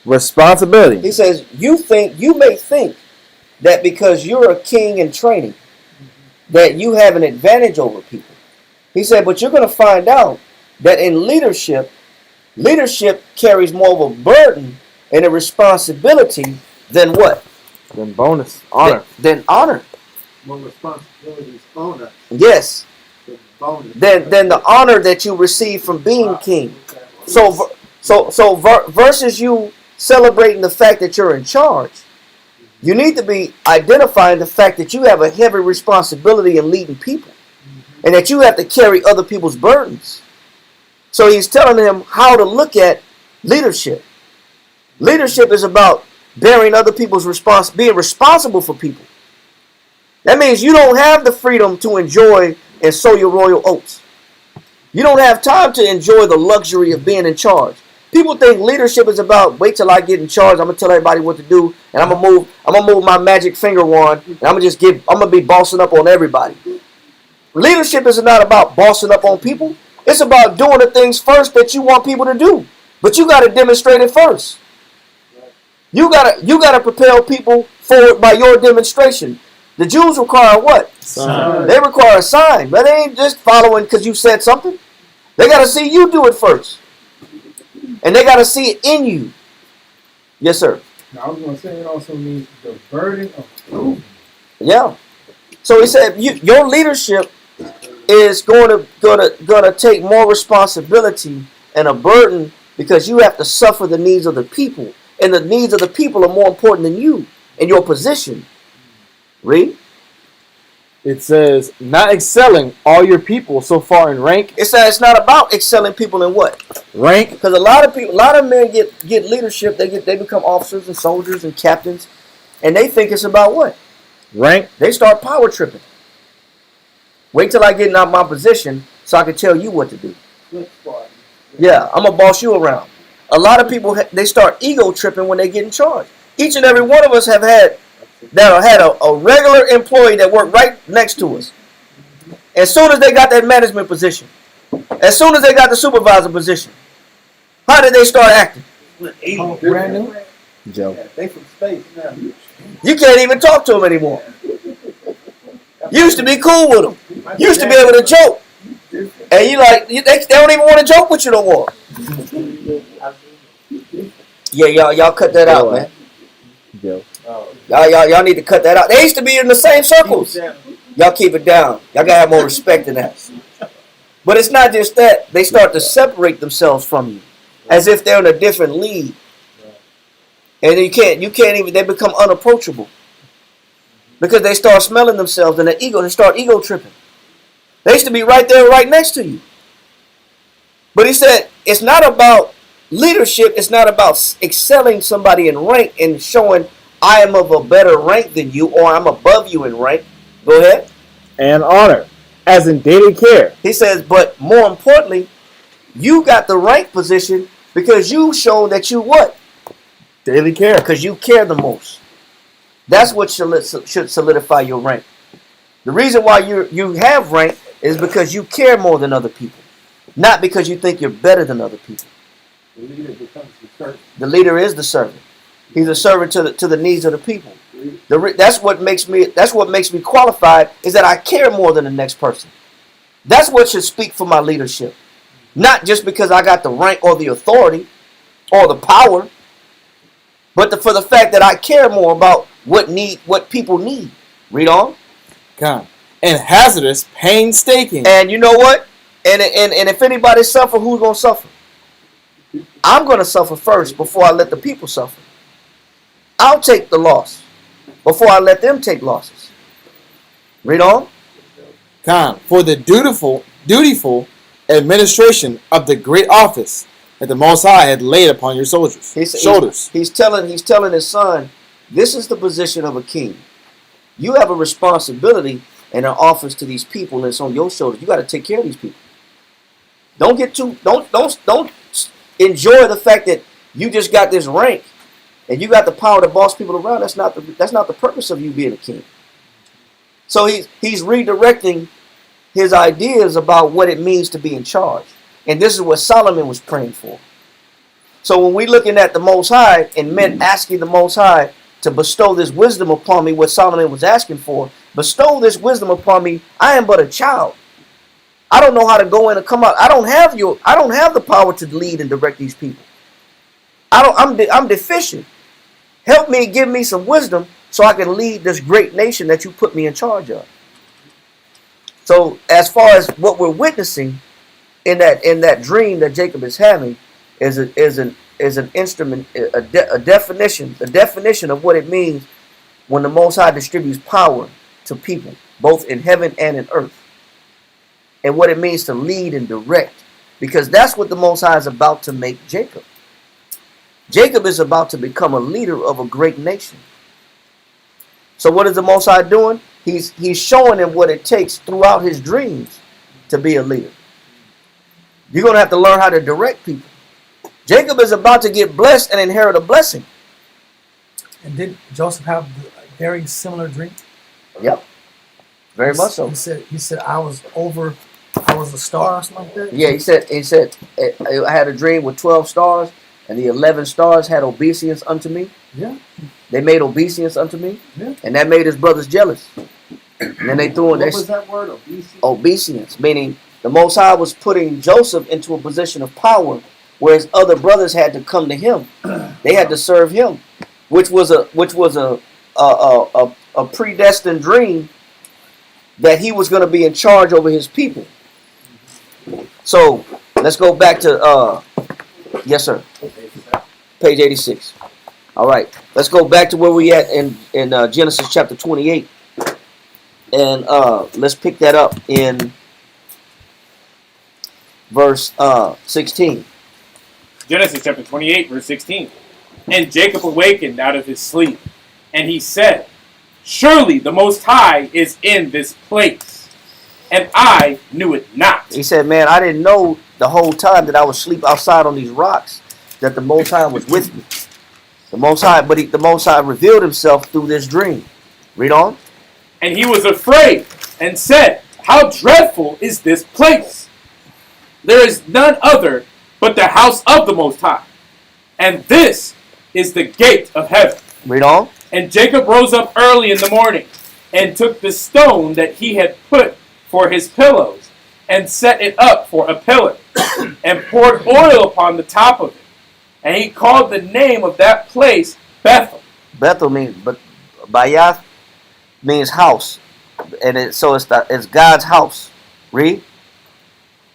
Responsibility. He says, you may think that because you're a king in training, that you have an advantage over people. He said, but you're going to find out that in leadership carries more of a burden and a responsibility than what? Than bonus. Honor. Than honor. More responsibilities on us. Yes. than bonus. Than the honor that you receive from being king. So versus you celebrating the fact that you're in charge, you need to be identifying the fact that you have a heavy responsibility in leading people, and that you have to carry other people's burdens. So he's telling them how to look at leadership. Leadership is about bearing other people's being responsible for people. That means you don't have the freedom to enjoy and sow your royal oats. You don't have time to enjoy the luxury of being in charge. People think leadership is about wait till I get in charge. I'm gonna tell everybody what to do, and I'm gonna move my magic finger wand, and I'm gonna be bossing up on everybody. Leadership is not about bossing up on people. It's about doing the things first that you want people to do. But you got to demonstrate it first. You gotta propel people forward by your demonstration. The Jews require what? Sign. They require a sign, but they ain't just following because you said something. They got to see you do it first, and they got to see it in you. Yes, sir. Now, I was going to say it also means the burden of proving. Yeah. So he said your leadership is going to take more responsibility and a burden because you have to suffer the needs of the people, and the needs of the people are more important than you and your position. Read. It says, not excelling all your people so far in rank. It says it's not about excelling people in what? Rank. Because a lot of men get leadership. They become officers and soldiers and captains, and they think it's about what? Rank. They start power tripping. Wait till I get in my position so I can tell you what to do. Yeah, I'm gonna boss you around. A lot of people they start ego tripping when they get in charge. Each and every one of us have had a regular employee that worked right next to us. As soon as they got that management position, as soon as they got the supervisor position, how did they start acting? Brand new. Joe. Yeah, they from space now. You can't even talk to them anymore. You used to be cool with them. You used to be able to joke. And they don't even want to joke with you no more. Yeah, y'all cut that out, man. Joe. Y'all need to cut that out. They used to be in the same circles. Y'all keep it down. Y'all gotta have more respect than that. But it's not just that. They start to separate themselves from you, as if they're in a different league. And you can't even. They become unapproachable because they start smelling themselves and they start ego tripping. They used to be right there, right next to you. But he said it's not about leadership. It's not about excelling somebody in rank and showing I am of a better rank than you or I'm above you in rank. Go ahead. And honor, as in daily care. He says, but more importantly, you got the right position because you show that you what? Daily care. Because you care the most. That's what should solidify your rank. The reason why you have rank is because you care more than other people, not because you think you're better than other people. The leader becomes the servant. The leader is the servant. He's a servant to the needs of the people. That's what makes me qualified, is that I care more than the next person. That's what should speak for my leadership. Not just because I got the rank or the authority or the power, but for the fact that I care more about what people need. Read on. Come. And hazardous, painstaking. And you know what? And if anybody suffer, who's going to suffer? I'm going to suffer first before I let the people suffer. I'll take the loss before I let them take losses. Read on. Come. For the dutiful administration of the great office that the Most High had laid upon your shoulders. He's telling his son, this is the position of a king. You have a responsibility and an office to these people, and it's on your shoulders. You got to take care of these people. Don't enjoy the fact that you just got this rank and you got the power to boss people around. That's not the purpose of you being a king. So he's redirecting his ideas about what it means to be in charge. And this is what Solomon was praying for. So when we're looking at the Most High and men asking the Most High to bestow this wisdom upon me, what Solomon was asking for, bestow this wisdom upon me. I am but a child. I don't know how to go in and come out. I don't have the power to lead and direct these people. I'm deficient. Help me, give me some wisdom so I can lead this great nation that you put me in charge of. So as far as what we're witnessing in that dream that Jacob is having is an instrument, a definition of what it means when the Most High distributes power to people, both in heaven and in earth, and what it means to lead and direct, because that's what the Most High is about to make Jacob. Jacob is about to become a leader of a great nation. So what is the Most High doing? He's showing him what it takes throughout his dreams to be a leader. You're going to have to learn how to direct people. Jacob is about to get blessed and inherit a blessing. And did Joseph have a very similar dream? Yep. Very much so. He said I was a star or something like that? Yeah, he said I had a dream with 12 stars, and the 11 stars had obeisance unto me. Yeah. They made obeisance unto me. Yeah. And that made his brothers jealous. And then they threw in What was that word? obeisance, meaning the Most High was putting Joseph into a position of power, whereas other brothers had to come to him. They had to serve him, which was a predestined dream that he was going to be in charge over his people. So let's go back to yes, sir. Page 86. All right, let's go back to where we at in Genesis chapter 28, and let's pick that up in verse 16. Genesis chapter 28, verse 16. And Jacob awakened out of his sleep, and he said, surely the Most High is in this place, and I knew it not. He said, man, I didn't know the whole time that I would sleep outside on these rocks that the Most High was with me. The Most High revealed himself through this dream. Read on. And he was afraid and said, how dreadful is this place? There is none other but the house of the Most High, and this is the gate of heaven. Read on. And Jacob rose up early in the morning and took the stone that he had put for his pillows and set it up for a pillar and poured oil upon the top of it. And he called the name of that place Bethel. Bethel means, but Bayath means house, and it's God's house. Read.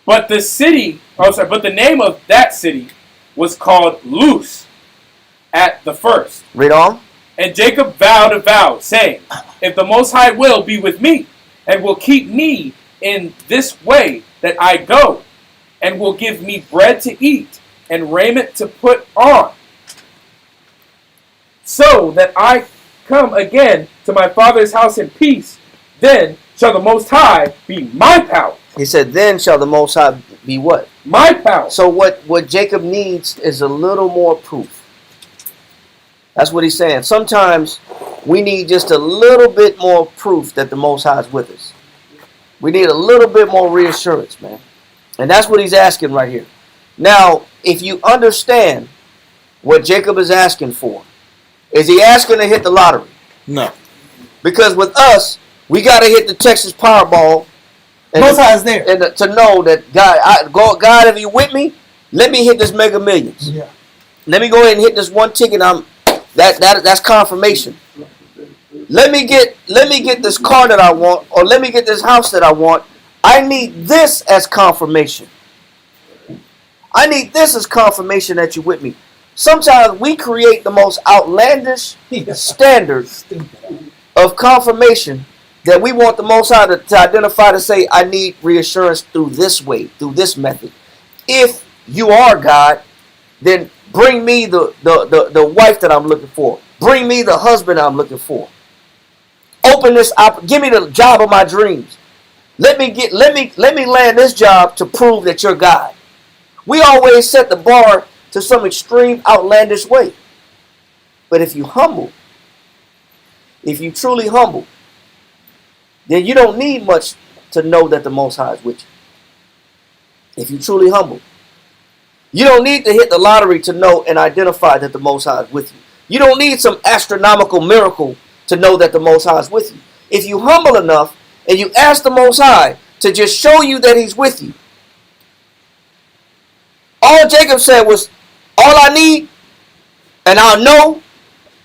But the name of that city was called Luz at the first. Read on. And Jacob vowed a vow, saying, if the Most High will be with me, and will keep me in this way that I go, and will give me bread to eat, and raiment to put on, so that I come again to my father's house in peace, then shall the Most High be my power. He said, then shall the Most High be what? My power. So what Jacob needs is a little more proof. That's what he's saying. Sometimes we need just a little bit more proof that the Most High is with us. We need a little bit more reassurance, man. And that's what he's asking right here. Now, if you understand what Jacob is asking for, is he asking to hit the lottery? No. Because with us, we got to hit the Texas Powerball. Most High is there. And to know that God, if you with me, let me hit this Mega Millions. Yeah. Let me go ahead and hit this one ticket. That's confirmation. Let me get this car that I want, or let me get this house that I want. I need this as confirmation. I need this as confirmation that you're with me. Sometimes we create the most outlandish standard of confirmation that we want the Most High to identify, to say, I need reassurance through this way, through this method. If you are God, then bring me the wife that I'm looking for. Bring me the husband I'm looking for. Open this up. Give me the job of my dreams. Let me land this job to prove that you're God. We always set the bar to some extreme, outlandish way. But if you humble, if you truly humble, then you don't need much to know that the Most High is with you. If you truly humble, you don't need to hit the lottery to know and identify that the Most High is with you. You don't need some astronomical miracle to know that the Most High is with you. If you humble enough and you ask the Most High to just show you that He's with you, all Jacob said was, all I need, and I'll know,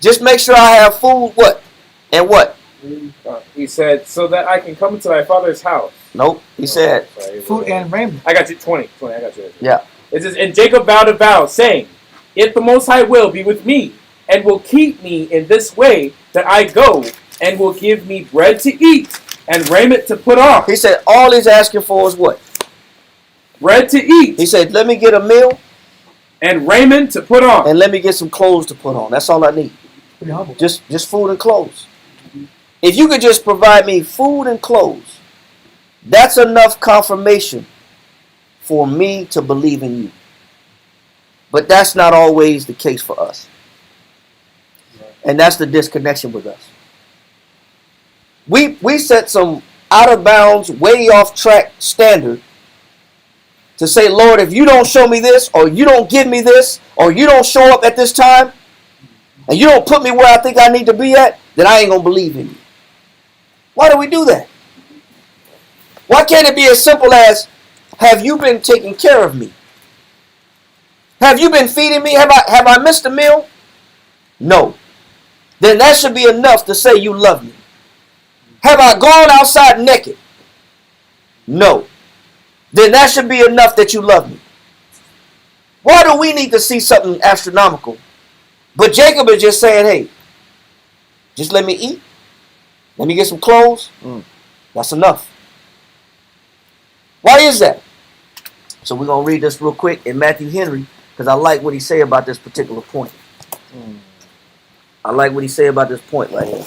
just make sure I have food, what? And what? He said, so that I can come into thy father's house. Nope. He said, Food and raiment. I got you, 20, I got you. Yeah. It says, and Jacob vowed a vow, saying, if the Most High will be with me, and will keep me in this way that I go, and will give me bread to eat, and raiment to put on. He said, all he's asking for is what? Bread to eat. He said, let me get a meal. And raiment to put on. And let me get some clothes to put on. That's all I need. Pretty humble. Just food and clothes. If you could just provide me food and clothes, that's enough confirmation for me to believe in you. But that's not always the case for us. And that's the disconnection with us. We set some out of bounds, way off track standard to say, Lord, if you don't show me this, or you don't give me this, or you don't show up at this time, and you don't put me where I think I need to be at, then I ain't going to believe in you. Why do we do that? Why can't it be as simple as, have you been taking care of me? Have you been feeding me? Have I missed a meal? No. Then that should be enough to say you love me. Have I gone outside naked? No. Then that should be enough that you love me. Why do we need to see something astronomical? But Jacob is just saying, hey, just let me eat. Let me get some clothes. That's enough. Why is that? So we're going to read this real quick in Matthew Henry, because I like what he say about this particular point. I like what he say about this point right here.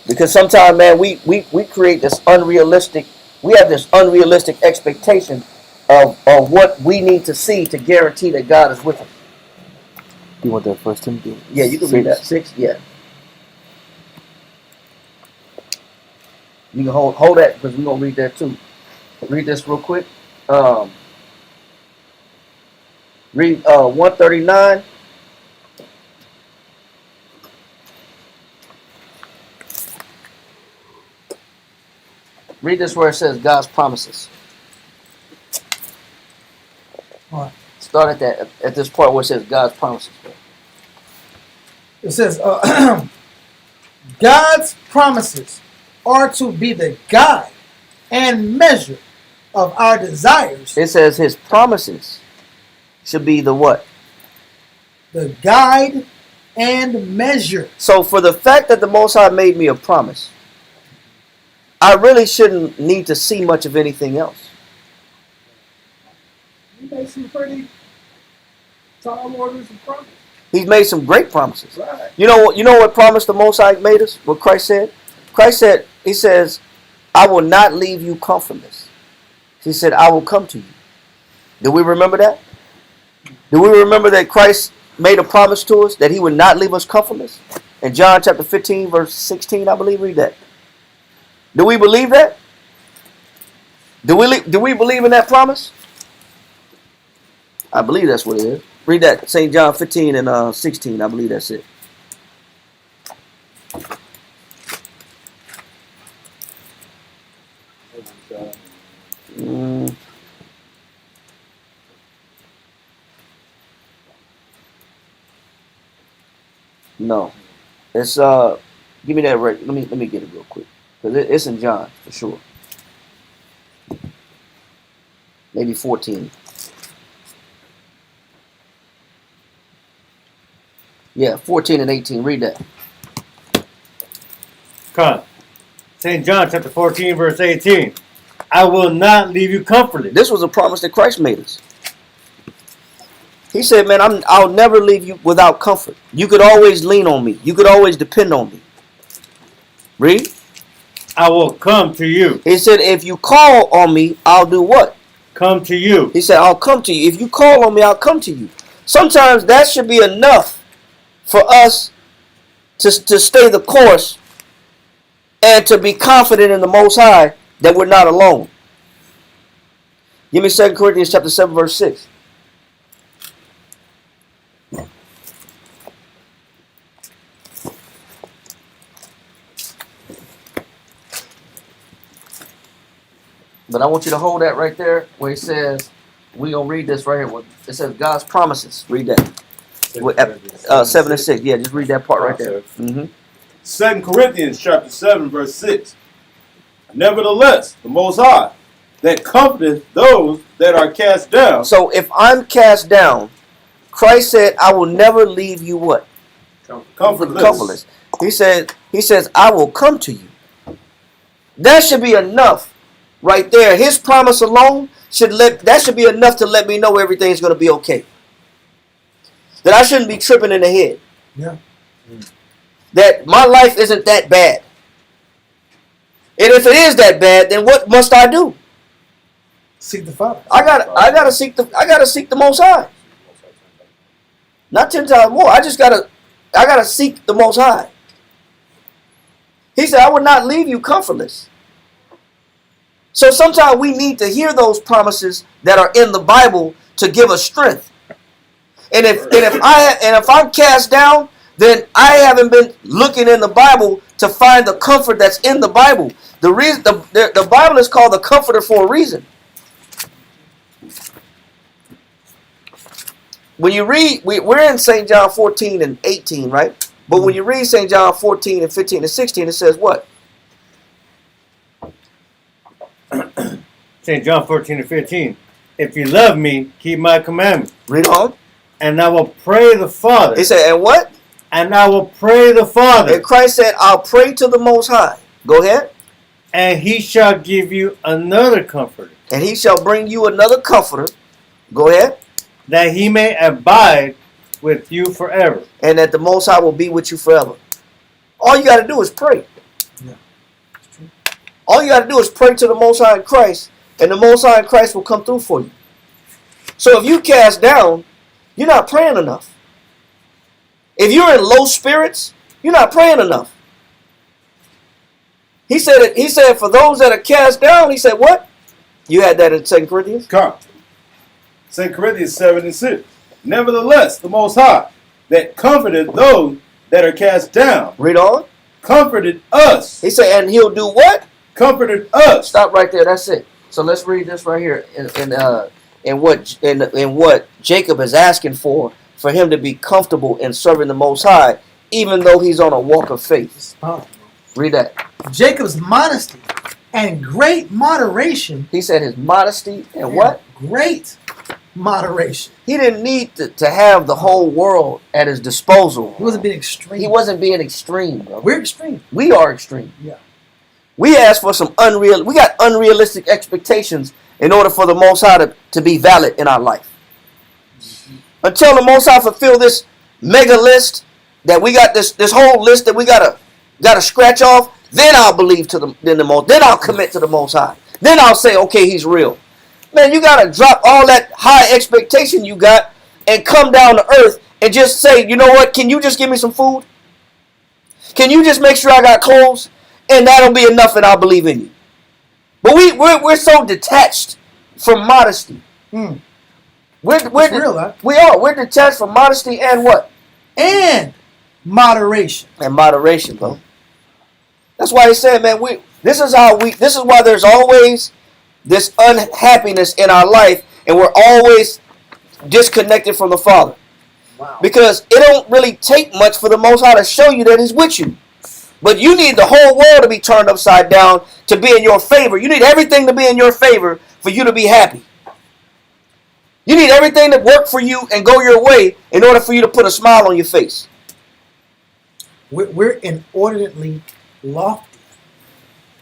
Because sometimes, man, we create this unrealistic, we have this unrealistic expectation of what we need to see to guarantee that God is with us. You want that first Timothy? Yeah, you can read that. 6, yeah. You can hold that, because we're going to read that too. Read this real quick. Read 139. Read this where it says God's promises. All right. Start at this part where it says God's promises. It says, God's promises are to be the guide and measure of our desires. It says His promises should be the what? The guide and measure. So for the fact that the Most High made me a promise, I really shouldn't need to see much of anything else. You made some pretty tall orders of promise. He's made some great promises. Right. You know what promise the Most High made us? What Christ said? Christ said, He says, I will not leave you comfortless. He said, I will come to you. Do we remember that? Do we remember that Christ made a promise to us that he would not leave us comfortless? In John chapter 15, verse 16, I believe. Read that. Do we believe that? Do we believe in that promise? I believe that's what it is. Read that. St. John 15 and 16. I believe that's it. No. It's give me that right. Let me get it real quick. Because it's in John for sure. Maybe 14. Yeah, 14 and 18. Read that. Come. St. John chapter 14, verse 18. I will not leave you comfortless. This was a promise that Christ made us. He said, man, I'll never leave you without comfort. You could always lean on me. You could always depend on me. Read. I will come to you. He said, if you call on me, I'll do what? Come to you. He said, I'll come to you. If you call on me, I'll come to you. Sometimes that should be enough for us to stay the course and to be confident in the Most High that we're not alone. Give me 2 Corinthians chapter 7, verse 6. But I want you to hold that right there where it says, we're going to read this right here. It says God's promises. Read that. 7 and 6. Yeah, just read that part right there. 2 Corinthians chapter 7, verse 6. Nevertheless, the Most High, that comforteth those that are cast down. So if I'm cast down, Christ said, I will never leave you what? Comfortless. He says, I will come to you. That should be enough right there. His promise alone should be enough to let me know everything's going to be okay. That I shouldn't be tripping in the head. Yeah. That my life isn't that bad. And if it is that bad, then what must I do? Seek the Father. I gotta seek the Most High. Not 10 times more. I gotta seek the Most High. He said, I will not leave you comfortless. So sometimes we need to hear those promises that are in the Bible to give us strength. And if I'm cast down, then I haven't been looking in the Bible to find the comfort that's in the Bible. The reason the Bible is called the Comforter for a reason. When you read, we're in St. John 14 and 18, right? But when you read St. John 14 and 15 and 16, it says what? St. John 14 and 15. If you love me, keep my commandments. Read on. And I will pray the Father. He said, and what? And I will pray the Father. And Christ said, I'll pray to the Most High. Go ahead. And he shall give you another comforter. And he shall bring you another comforter. Go ahead. That he may abide with you forever. And that the Most High will be with you forever. All you got to do is pray. Yeah. All you got to do is pray to the Most High in Christ. And the Most High in Christ will come through for you. So if you cast down, you're not praying enough. If you're in low spirits, you're not praying enough. He said for those that are cast down, he said what? You had that in 2 Corinthians? Come. 2 Corinthians 7 and 6. Nevertheless, the Most High, that comforted those that are cast down. Read on. Comforted us. He said, and he'll do what? Comforted us. Stop right there. That's it. So let's read this right here in what Jacob is asking for him to be comfortable in serving the Most High, even though he's on a walk of faith. Read that. Jacob's modesty and great moderation. He said his modesty and what? Great moderation. He didn't need to have the whole world at his disposal. He wasn't being extreme. He wasn't being extreme, bro. We're extreme. We are extreme. Yeah. We ask for we got unrealistic expectations in order for the Most High to be valid in our life. Until the Most High fulfill this mega list that we got this whole list that we gotta scratch off, then I'll believe then I'll commit to the Most High. Then I'll say, okay, he's real. Man, you gotta drop all that high expectation you got and come down to earth and just say, you know what? Can you just give me some food? Can you just make sure I got clothes? And that'll be enough, and I'll believe in you. But we're so detached from modesty. Mm. We're real, huh? we are. We're detached from modesty and what? And moderation. And moderation, bro. That's why he said, man, this is why there's always this unhappiness in our life, and we're always disconnected from the Father. Wow. Because it don't really take much for the Most High to show you that He's with you. But you need the whole world to be turned upside down to be in your favor. You need everything to be in your favor for you to be happy. You need everything to work for you and go your way in order for you to put a smile on your face. We're inordinately lofty.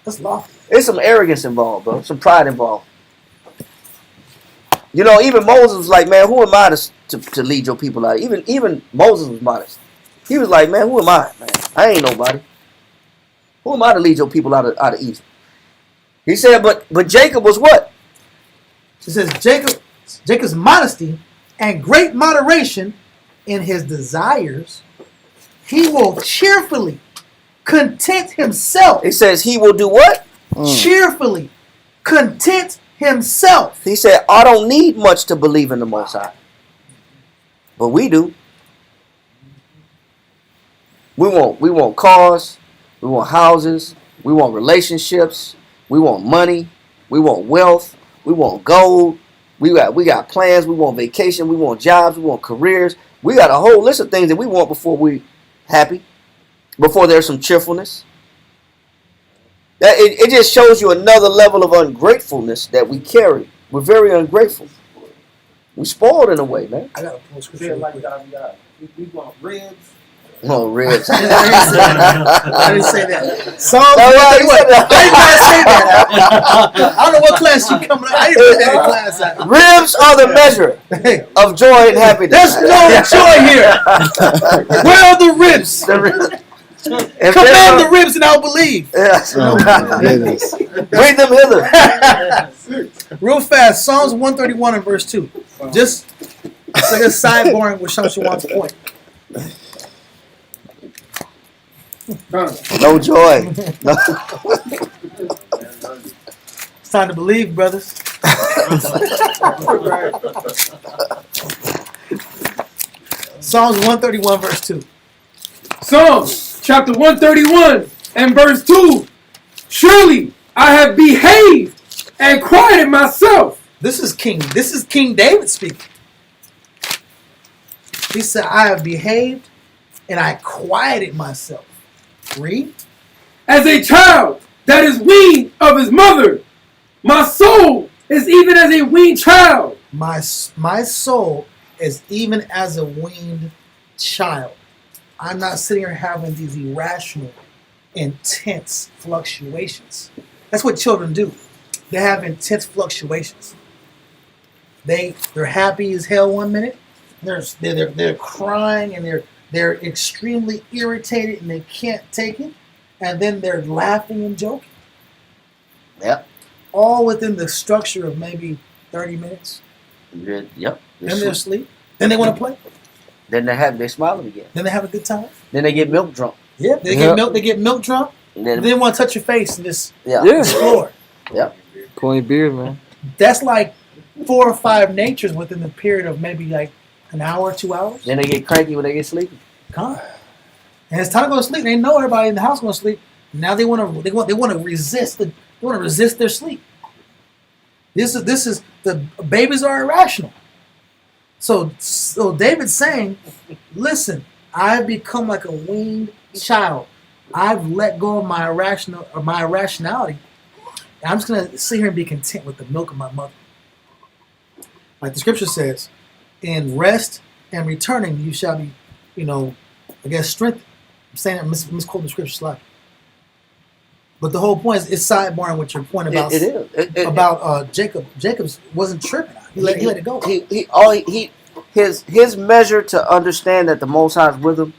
That's lofty. There's some arrogance involved, bro. Some pride involved. You know, even Moses was like, man, who am I to lead your people out? Even Moses was modest. He was like, man, who am I, man? I ain't nobody. Who am I to lead your people out of Egypt? He said, but Jacob was what? It says Jacob's modesty and great moderation in his desires, he will cheerfully content himself. It says he will do what? Cheerfully content himself. He said, I don't need much to believe in the Most High. But we do. We want cars. We want houses. We want relationships. We want money. We want wealth. We want gold. We got plans. We want vacation. We want jobs. We want careers. We got a whole list of things that we want before we happy. Before there's some cheerfulness. It just shows you another level of ungratefulness that we carry. We're very ungrateful. We spoiled in a way, man. I got a post Say scripture. it like we want ribs. Oh, ribs. I didn't say that. Psalms No, I didn't 131. say that. I didn't try to say that. I don't know what class you coming. I didn't put that in class. Ribs are the measure Hey, of joy and happiness. there's no joy here. Where are the ribs? Command the ribs and I'll believe. Yes. Oh, my goodness. Bring them hither. Real fast, Psalms 131 and verse 2. Just it's like a sidebarring with Shamshawan's point. No joy. No. It's time to believe, brothers. Psalms 131 verse 2. Psalms chapter 131 and verse 2. Surely I have behaved and quieted myself. This is King David speaking. He said, I have behaved and I quieted myself. Read. As a child that is weaned of his mother, my soul is even as a weaned child. My soul is even as a weaned child. I'm not sitting here having these irrational, intense fluctuations. That's what children do. They have intense fluctuations. They're happy as hell one minute. They're crying and they're extremely irritated and they can't take it. And then they're laughing and joking. Yep. All within the structure of maybe 30 minutes. Yep. Then they're asleep. Then they want to play. Then they smiling again. Then they have a good time. Then they get milk drunk. Yeah. They get milk drunk. And then, They want to touch your face and just yeah. explore. Yep. Pulling your beard, man. That's like 4 or 5 natures within the period of maybe like an hour, 2 hours. Then they get cranky when they get sleepy. Come on. And it's time to go to sleep. They know everybody in the house going to sleep. Now they want to resist their sleep. This is the babies are irrational. So David's saying, listen, I've become like a weaned child. I've let go of my irrationality. And I'm just gonna sit here and be content with the milk of my mother. Like the scripture says, in rest and returning you shall be, strengthened. I'm saying that, misquoting the scripture slightly. But the whole point is, it's sidebarring with your point about It is. Jacob. Jacob wasn't tripping. He let it go. His measure to understand that the Most High is with him.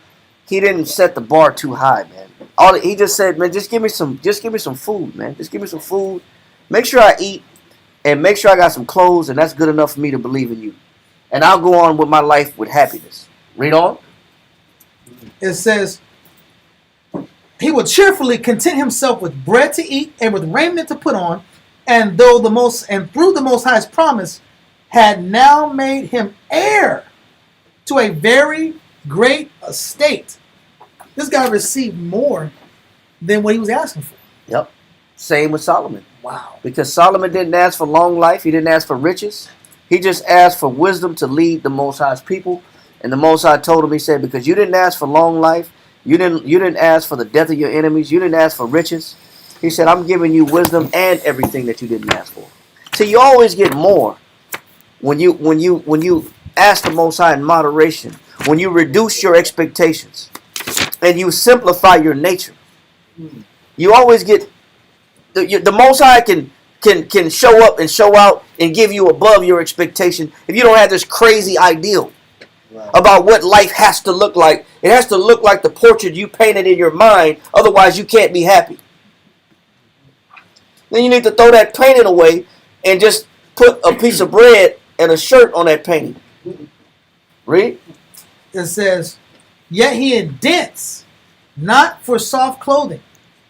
He didn't set the bar too high, man. He just said, man, just give me some food, man. Just give me some food. Make sure I eat, and make sure I got some clothes, and that's good enough for me to believe in you. And I'll go on with my life with happiness. Read on. It says, he would cheerfully content himself with bread to eat and with raiment to put on, and through the Most High's promise, had now made him heir to a very great estate. This guy received more than what he was asking for. Yep. Same with Solomon. Wow. Because Solomon didn't ask for long life. He didn't ask for riches. He just asked for wisdom to lead the Most High's people. And the Most High told him, he said, because you didn't ask for long life, you didn't ask for the death of your enemies, you didn't ask for riches. He said, I'm giving you wisdom and everything that you didn't ask for. See, you always get more when you ask the Most High in moderation, when you reduce your expectations and you simplify your nature. You always get the Most High can show up and show out and give you above your expectation if you don't have this crazy ideal about what life has to look like. It has to look like the portrait you painted in your mind, otherwise you can't be happy. Then you need to throw that painting away and just put a piece of bread and a shirt on that painting. Read. It says, yet he indents not for soft clothing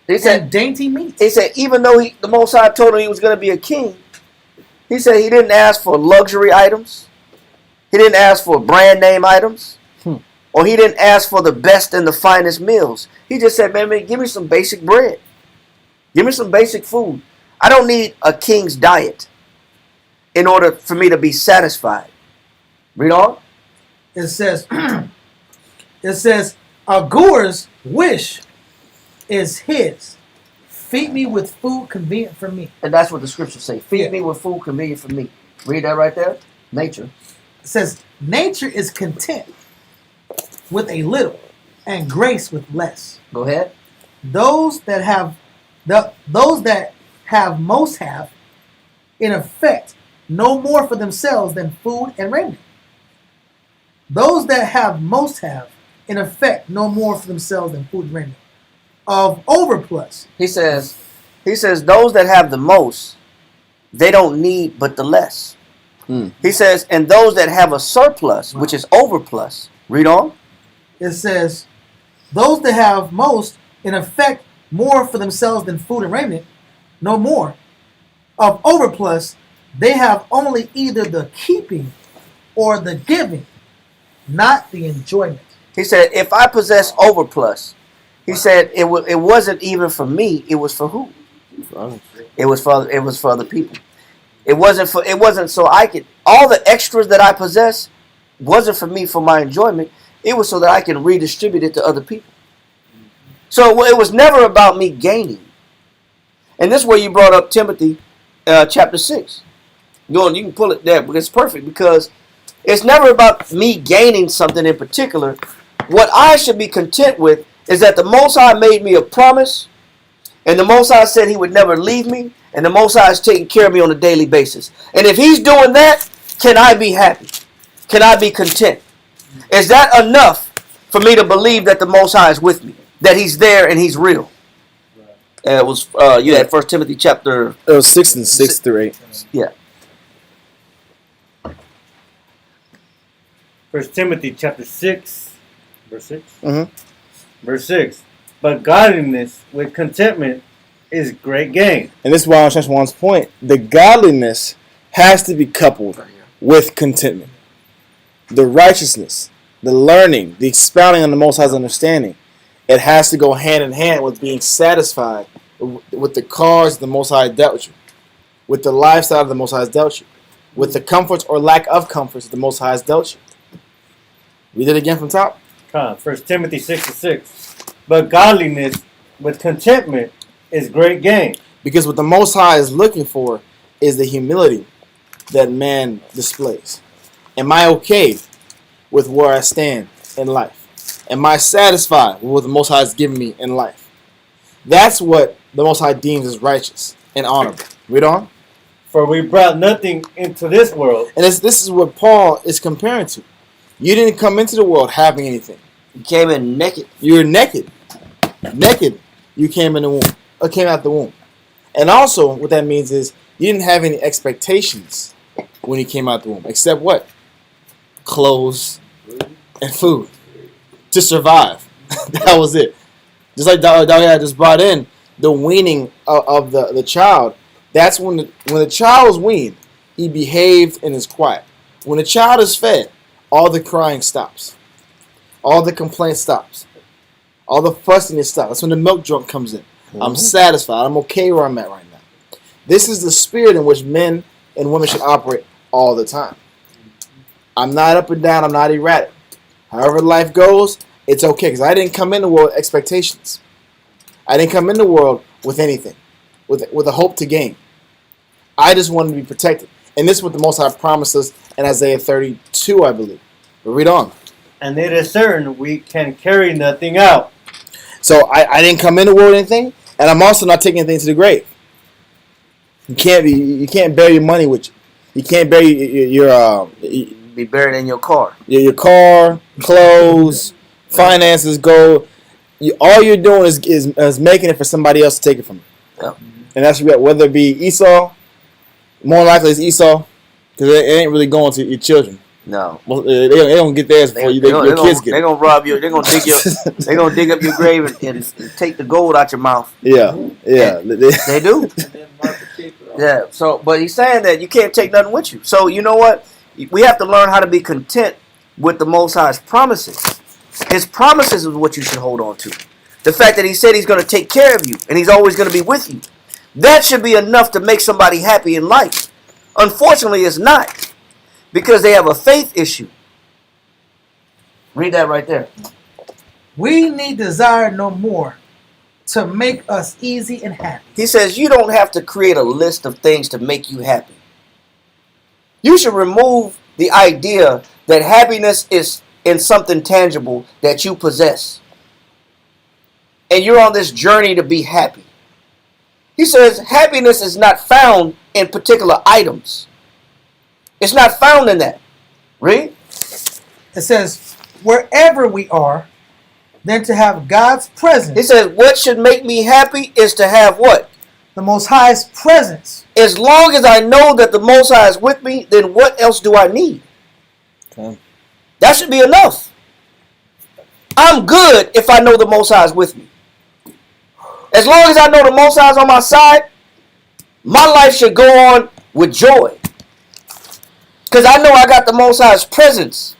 He said, and dainty meat. he said, even though the Most High told him he was going to be a king, he said he didn't ask for luxury items. He didn't ask for brand name items. Or he didn't ask for the best and the finest meals. He just said, man, give me some basic bread. Give me some basic food. I don't need a king's diet in order for me to be satisfied. Read on. It says, Agur's wish is his. Feed me with food convenient for me. And that's what the scriptures say. Feed me with food convenient for me. Read that right there. Nature. It says, nature is content with a little and grace with less. Go ahead. Those that have most have, in effect, no more for themselves than food and raiment. Those that have most have, in effect, no more for themselves than food and raiment. Of overplus. He says, those that have the most, they don't need but the less. He says, and those that have a surplus, which is overplus. Read on. It says, those that have most, in effect, more for themselves than food and raiment, no more. Of overplus, they have only either the keeping or the giving, not the enjoyment. He said, if I possess overplus, he said it wasn't even for me. It was for who? It was for other people. It wasn't so I could, all the extras that I possess wasn't for me for my enjoyment. It was so that I can redistribute it to other people. So it was never about me gaining. And this is where you brought up Timothy chapter 6. You can pull it there, but it's perfect because it's never about me gaining something in particular. What I should be content with is that the Most High made me a promise, and the Most High said he would never leave me, and the Most High is taking care of me on a daily basis. And if he's doing that, can I be happy? Can I be content? Is that enough for me to believe that the Most High is with me, that he's there and he's real? It was you had 1 Timothy chapter. It was 6 through 8. Yeah. 1 Timothy chapter 6, verse 6. Mm-hmm. Verse 6. But godliness with contentment is great gain. And this is why on Chapter 1's point, the godliness has to be coupled with contentment. The righteousness, the learning, the expounding on the Most High's understanding, it has to go hand in hand with being satisfied with the cause the Most High dealt with you, with the lifestyle the Most High has dealt you, with the comforts or lack of comforts the Most High has dealt you. Read it again from top. 1 Timothy 6:6. But godliness with contentment is great gain. Because what the Most High is looking for is the humility that man displays. Am I okay with where I stand in life? Am I satisfied with what the Most High has given me in life? That's what the Most High deems as righteous and honorable. Read on. For we brought nothing into this world. And this is what Paul is comparing to. You didn't come into the world having anything. You came in naked. You were naked. Naked. You came in the womb. Or came out the womb. And also, what that means is you didn't have any expectations when you came out the womb. Except what? Clothes, and food to survive. That was it. Just like Dahlia had just brought in the weaning of the child. That's when the child was weaned, he behaved and is quiet. When the child is fed, all the crying stops. All the complaint stops. All the fussiness stops. That's when the milk junk comes in. Mm-hmm. I'm satisfied. I'm okay where I'm at right now. This is the spirit in which men and women should operate all the time. I'm not up and down. I'm not erratic. However life goes, it's okay. Because I didn't come in the world with expectations. I didn't come in the world with anything. With a hope to gain. I just wanted to be protected. And this is what the Most High promises in Isaiah 32, I believe. But read on. And it is certain we can carry nothing out. So I didn't come in the world with anything, and I'm also not taking anything to the grave. You can't bury your money with you. You can't bury your be buried in your car. Your car, clothes, finances, gold. All you're doing is making it for somebody else to take it from you. Yep. And that's whether it be Esau, more likely it's Esau, because it ain't really going to your children. No, they don't get theirs before your kids get it. They're gonna rob you. They're gonna dig they're gonna dig up your grave and take the gold out your mouth. Yeah. They do. Yeah. So, but he's saying that you can't take nothing with you. So you know what? We have to learn how to be content with the Most High's promises. His promises is what you should hold on to. The fact that he said he's going to take care of you and he's always going to be with you. That should be enough to make somebody happy in life. Unfortunately, it's not. Because they have a faith issue. Read that right there. We need desire no more to make us easy and happy. He says you don't have to create a list of things to make you happy. You should remove the idea that happiness is in something tangible that you possess. And you're on this journey to be happy. He says happiness is not found in particular items. It's not found in that. Read. It says, wherever we are, then to have God's presence. He says, what should make me happy is to have what? The Most High's presence. As long as I know that the Most High is with me, then what else do I need? Okay. That should be enough. I'm good if I know the Most High is with me. As long as I know the Most High is on my side, my life should go on with joy. Because I know I got the Most High's presence.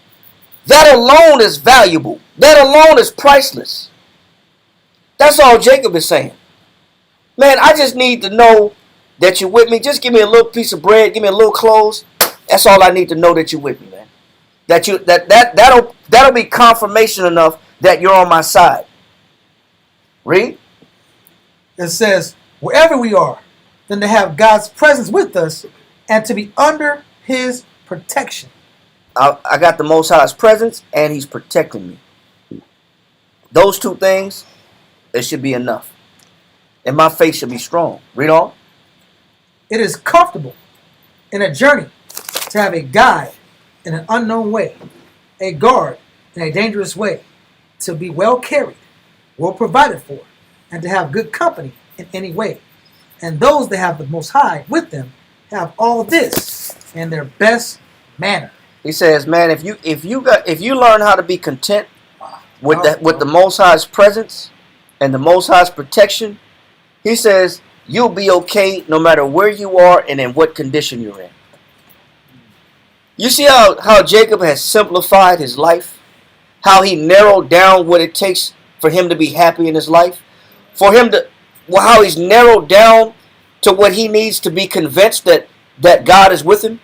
That alone is valuable. That alone is priceless. That's all Jacob is saying. Man, I just need to know that you're with me. Just give me a little piece of bread. Give me a little clothes. That's all I need to know that you're with me, man. That'll be confirmation enough that you're on my side. Read. It says, wherever we are, then to have God's presence with us and to be under his protection. I got the Most High's presence and he's protecting me. Those two things, it should be enough. And my faith should be strong. Read on. It is comfortable in a journey to have a guide in an unknown way, a guard in a dangerous way, to be well carried, well provided for, and to have good company in any way. And those that have the Most High with them have all this in their best manner. He says, man, if you learn how to be content with the Most High's presence and the Most High's protection, he says you'll be okay no matter where you are and in what condition you're in. You see how Jacob has simplified his life? How he narrowed down what it takes for him to be happy in his life? How he's narrowed down to what he needs to be convinced that God is with him?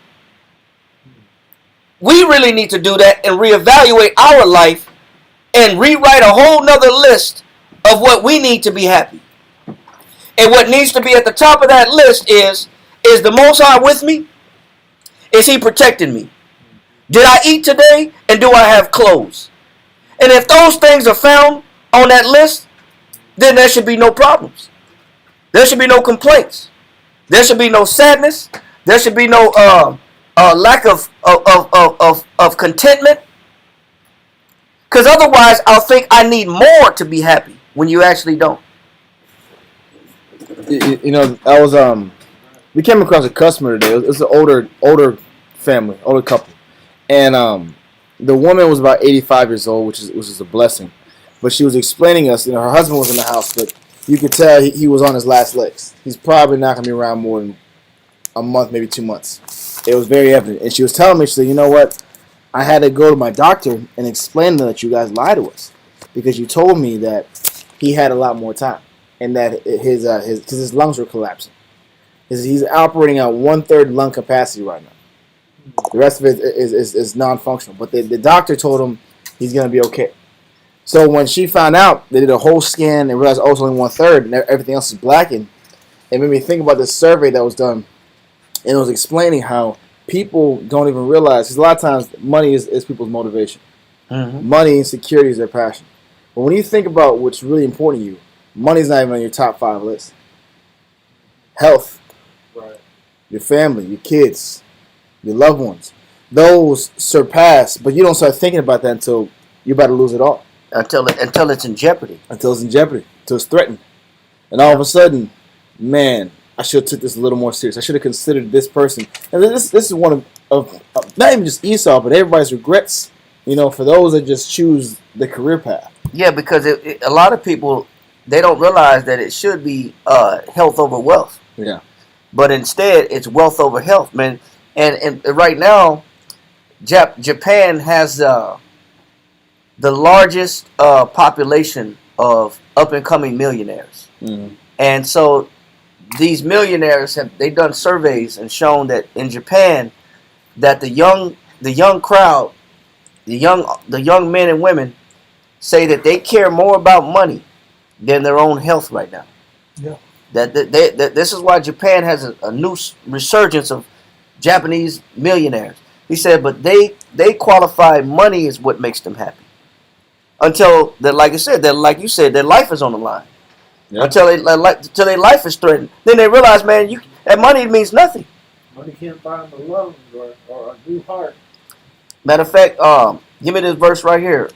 We really need to do that and reevaluate our life and rewrite a whole nother list of what we need to be happy. And what needs to be at the top of that list is the Most High with me? Is he protecting me? Did I eat today? And do I have clothes? And if those things are found on that list, then there should be no problems. There should be no complaints. There should be no sadness. There should be no lack of contentment. Because otherwise, I'll think I need more to be happy when you actually don't. We came across a customer today. It's an older family, older couple, and the woman was about 85 years old, which is a blessing. But she was explaining us, her husband was in the house, but you could tell he was on his last legs. He's probably not going to be around more than a month, maybe 2 months. It was very evident. And she was telling me, she said, you know what? I had to go to my doctor and explain to them that you guys lied to us. Because you told me that he had a lot more time. And that his lungs were collapsing. He's operating at 1/3 lung capacity right now. The rest of it is non-functional. But the doctor told him he's going to be okay. So when she found out, they did a whole scan and realized it's only 1/3 and everything else is blackened. It made me think about this survey that was done. And it was explaining how people don't even realize, because a lot of times money is people's motivation. Mm-hmm. Money and security is their passion. But when you think about what's really important to you, money's not even on your top 5 list. Health, Right. your family, your kids, your loved ones, those surpass, but you don't start thinking about that until you're about to lose it all. Until it's in jeopardy. Until it's in jeopardy, until it's threatened. And all of a sudden, man, I should have took this a little more serious. I should have considered this person. And this is one of not even just Esau, but everybody's regrets, for those that just choose the career path. Yeah, because a lot of people, they don't realize that it should be health over wealth. Yeah. But instead, it's wealth over health, man. And right now, Japan has the largest population of up-and-coming millionaires. Mm-hmm. And so these millionaires they've done surveys and shown that in Japan that the young crowd, the young men and women say that they care more about money than their own health right now. Yeah. That this is why Japan has a new resurgence of Japanese millionaires. He said, but they qualify money is what makes them happy. Until that, like you said, their life is on the line. Yeah. Until their life is threatened. Then they realize, man, that money means nothing. Money can't buy them a loan or a new heart. Matter of fact, give me this verse right here.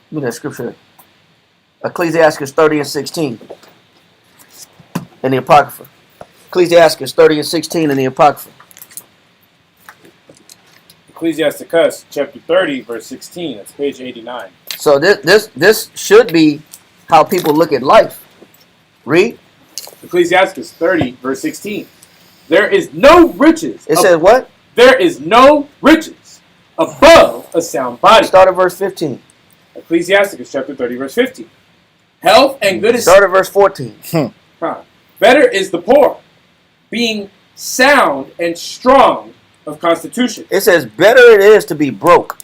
Give me that scripture. Ecclesiastes 30:16 in the Apocrypha. Ecclesiastes 30:16 in the Apocrypha. Ecclesiasticus chapter 30, verse 16. That's page 89. So this should be how people look at life. Read. Ecclesiastes 30, verse 16. There is no riches. It says what? There is no riches above a sound body. Start at verse 15. Ecclesiasticus chapter 30, verse 15. Health and good Start at verse 14. Better is the poor, being sound and strong of constitution. It says, better it is to be broke,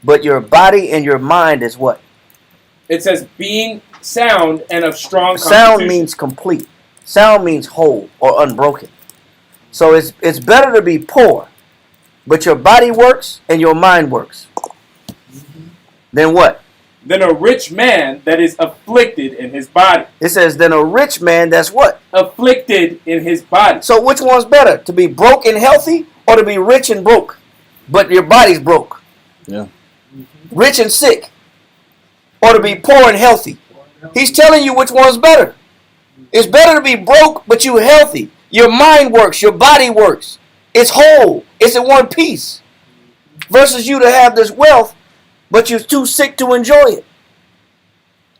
but your body and your mind is what? It says, being sound and of strong Sound constitution. means complete. Sound means whole or unbroken. So it's better to be poor, but your body works and your mind works. Then what? Than a rich man that is afflicted in his body. It says, then a rich man that's what? Afflicted in his body. So which one's better? To be broke and healthy or to be rich and broke, but your body's broke? Yeah. Rich and sick or to be poor and healthy? He's telling you which one's better. It's better to be broke, but you're healthy. Your mind works. Your body works. It's whole. It's in one piece. Versus you to have this wealth, but you're too sick to enjoy it.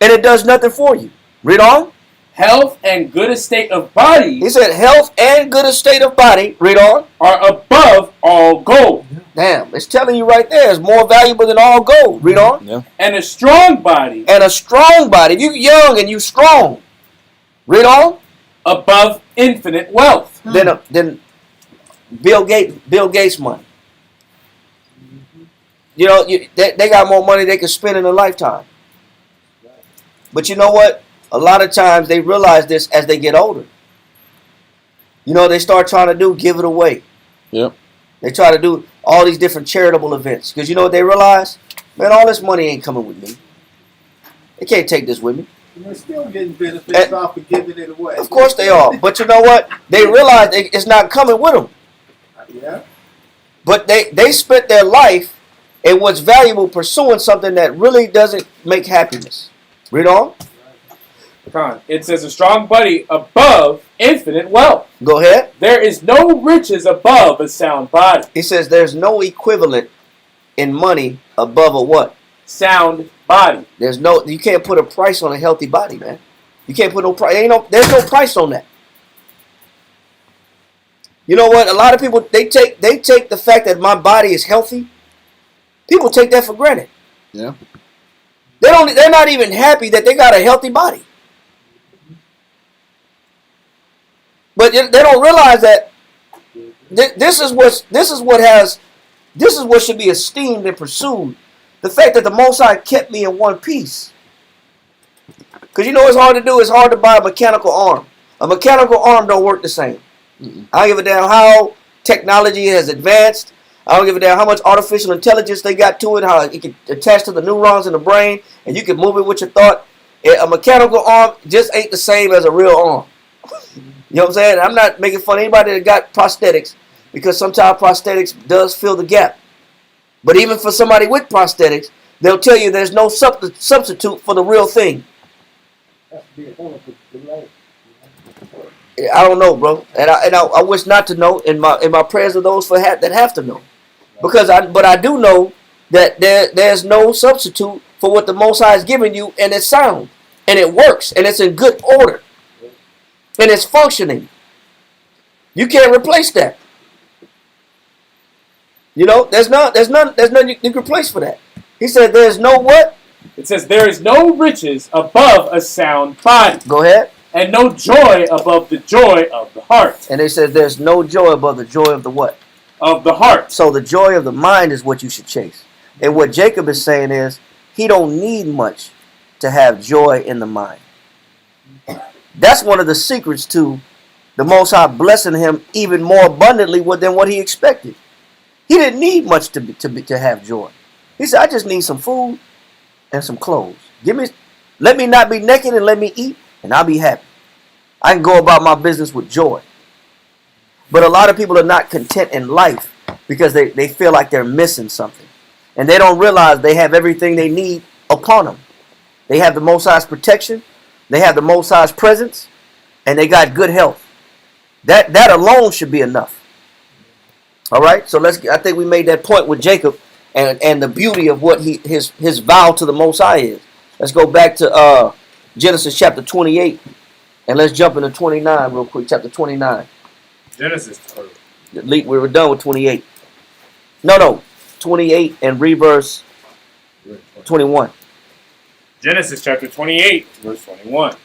And it does nothing for you. Read on. Health and good estate of body. He said health and good estate of body. Read on. Are above all gold. Damn, it's telling you right there. It's more valuable than all gold. Read on. Yeah. And a strong body. And a strong body. If you're young and you strong. Read on. Above infinite wealth. Then Bill Gates money. You know, they got more money they can spend in a lifetime. But you know what? A lot of times they realize this as they get older. You know, they start trying to give it away. Yep. They try to do all these different charitable events. Because you know what they realize? Man, all this money ain't coming with me. They can't take this with me. And they're still getting benefits off of giving it away. Of course they are. But you know what? They realize it's not coming with them. Yeah. But they spent their life in what's valuable pursuing something that really doesn't make happiness. Read on. It says a strong body above infinite wealth. Go ahead. There is no riches above a sound body. He says there's no equivalent in money above a what? Sound body. You can't put a price on a healthy body, man. You can't put no price. There's no price on that. You know what? A lot of people they take the fact that my body is healthy. People take that for granted. Yeah. They're not even happy that they got a healthy body. But they don't realize that this is what should be esteemed and pursued. The fact that the Most High kept me in one piece. Because you know what's hard to do? It's hard to buy a mechanical arm. A mechanical arm don't work the same. I don't give a damn how technology has advanced. I don't give a damn how much artificial intelligence they got to it, how it can attach to the neurons in the brain, and you can move it with your thought. A mechanical arm just ain't the same as a real arm. You know what I'm saying? I'm not making fun of anybody that got prosthetics, because sometimes prosthetics does fill the gap. But even for somebody with prosthetics, they'll tell you there's no substitute for the real thing. I don't know, bro, and I wish not to know. In my prayers of those that have to know, but I do know that there's no substitute for what the Most High has given you, and it's sound, and it works, and it's in good order, and it's functioning. You can't replace that. You know, there's none you can replace for that. He said there's no what? It says there is no riches above a sound body. Go ahead. And no joy above the joy of the heart. And they said there's no joy above the joy of the what? Of the heart. So the joy of the mind is what you should chase. And what Jacob is saying is he don't need much to have joy in the mind. That's one of the secrets to the Most High blessing him even more abundantly than what he expected. He didn't need much to have joy. He said, I just need some food and some clothes. Let me not be naked and let me eat, and I'll be happy. I can go about my business with joy. But a lot of people are not content in life because they feel like they're missing something. And they don't realize they have everything they need upon them. They have the Most High's protection. They have the Most High's presence. And they got good health. That alone should be enough. All right? So I think we made that point with Jacob and the beauty of what his vow to the Most High is. Let's go back to Genesis chapter 28. And let's jump into 29 real quick. Chapter 29. Genesis. We were done with 28. No. 28 and read verse 21. Genesis chapter 28, verse 21.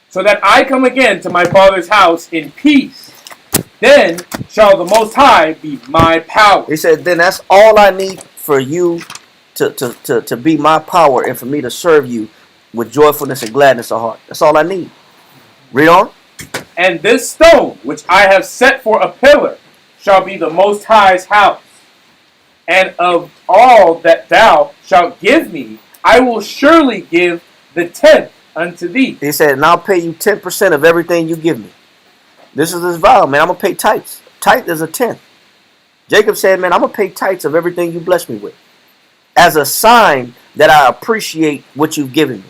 So that I come again to my father's house in peace, then shall the Most High be my power. He said, then that's all I need for you to be my power and for me to serve you with joyfulness and gladness of heart. That's all I need. Read on. And this stone, which I have set for a pillar, shall be the Most High's house. And of all that thou shalt give me, I will surely give the 10th unto thee. He said, and I'll pay you 10% of everything you give me. This is his vow, man. I'm going to pay tithes. Tithe is a 10th. Jacob said, man, I'm going to pay tithes of everything you bless me with, as a sign that I appreciate what you've given me.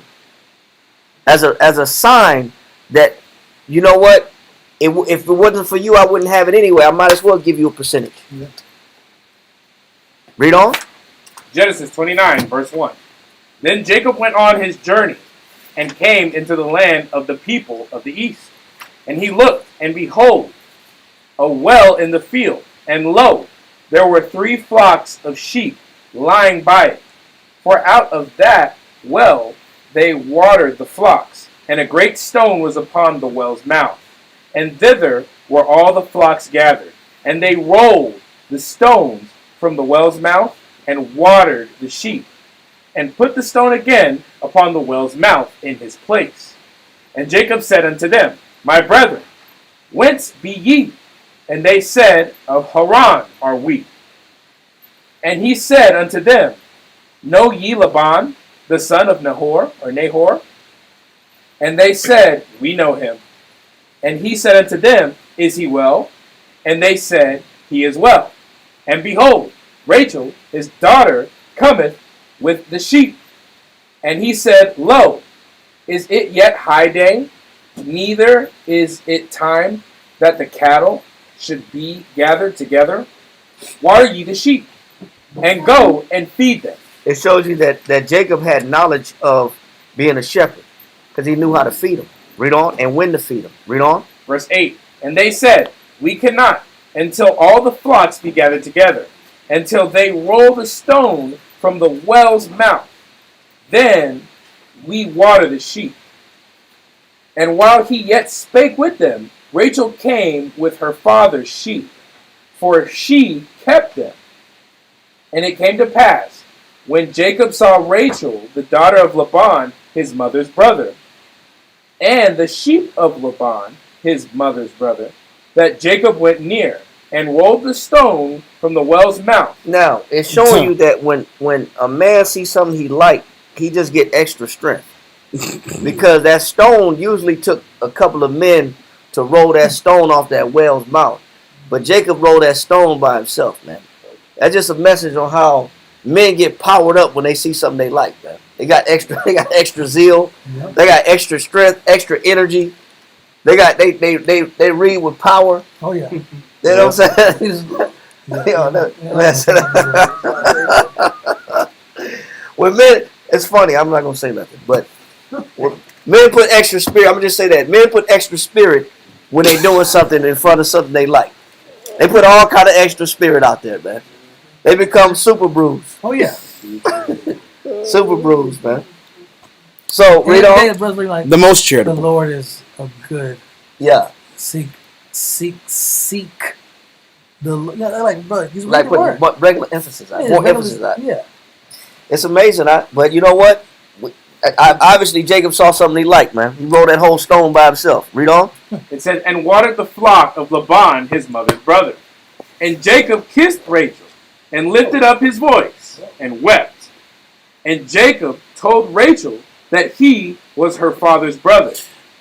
As a sign that, you know what, if it wasn't for you, I wouldn't have it anyway. I might as well give you a percentage. Yeah. Read on. Genesis 29, verse 1. Then Jacob went on his journey and came into the land of the people of the east. And he looked, and behold, a well in the field. And lo, there were 3 flocks of sheep lying by it. For out of that well they watered the flocks. And a great stone was upon the well's mouth. And thither were all the flocks gathered. And they rolled the stones from the well's mouth, and watered the sheep, and put the stone again upon the well's mouth in his place. And Jacob said unto them, my brethren, whence be ye? And they said, of Haran are we. And he said unto them, know ye Laban, the son of Nahor? And they said, we know him. And he said unto them, is he well? And they said, he is well. And behold, Rachel, his daughter, cometh with the sheep. And he said, lo, Is it yet high day? Neither is it time that the cattle should be gathered together. Water ye the sheep, and go and feed them. It shows you that Jacob had knowledge of being a shepherd because he knew how to feed them. Read on, and when to feed them. Read on. Verse 8. And they said, we cannot, until all the flocks be gathered together, until they roll the stone from the well's mouth. Then we water the sheep. And while he yet spake with them, Rachel came with her father's sheep, for she kept them. And it came to pass, when Jacob saw Rachel, the daughter of Laban, his mother's brother, and the sheep of Laban, his mother's brother, that Jacob went near and rolled the stone from the well's mouth. Now, it's showing you that when a man sees something he liked, he just get extra strength. Because that stone usually took a couple of men to roll that stone off that well's mouth. But Jacob rolled that stone by himself, man. That's just a message on how men get powered up when they see something they like, man. They got extra zeal, Yep. they got extra strength, extra energy. They read with power. Oh yeah. You know what I'm saying? When men, it's funny, I'm not gonna say nothing, but when men put extra spirit, I'm gonna just say that. Men put extra spirit when they doing something in front of something they like. They put all kind of extra spirit out there, man. They become super brews. Oh yeah. Super brews, man. So read on. Like, The most the charitable. Lord is a good. Yeah. Seek. The like, bro, he's Like word. put regular emphasis on it. Yeah, More emphasis on it. Yeah. It's amazing, but you know what? Obviously, Jacob saw something he liked, man. He rolled that whole stone by himself. Read on. It says, and watered the flock of Laban, his mother's brother. And Jacob kissed Rachel, and lifted up his voice, and wept. And Jacob told Rachel that he was her father's brother.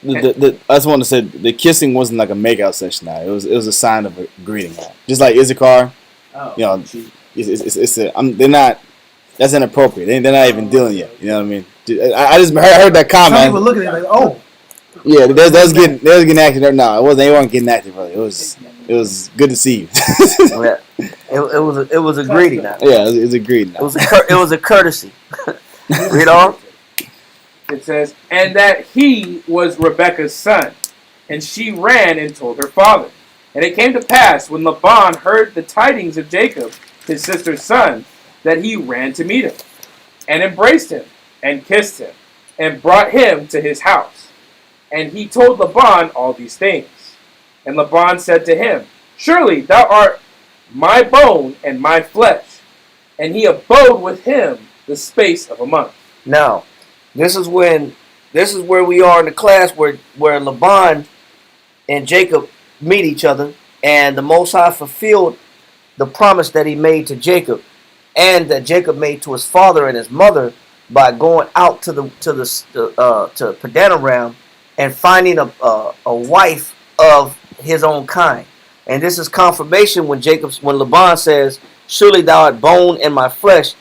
I just want to say the kissing wasn't like a makeout session. Now it was a sign of a greeting. Just like Issachar, you know, they're not. That's inappropriate. They're not even dealing yet. You know what I mean? I just heard that comment. Some people look at it like, oh. Yeah, they was getting active. No, it wasn't. They weren't getting active. Really. It was good to see you. It was a greeting. Now. Yeah, it was a greeting. It was a courtesy. Read on. It says, and that he was Rebekah's son. And she ran and told her father. And it came to pass, when Laban heard the tidings of Jacob, his sister's son, that he ran to meet him, and embraced him, and kissed him, and brought him to his house. And he told Laban all these things. And Laban said to him, surely thou art my bone and my flesh. And he abode with him the space of a month. Now, this is where we are in the class where Laban and Jacob meet each other, and the Most High fulfilled the promise that he made to Jacob, and that Jacob made to his father and his mother by going out to Padanaram and finding a wife of his own kind. And this is confirmation when Laban says, surely thou art bone and my flesh,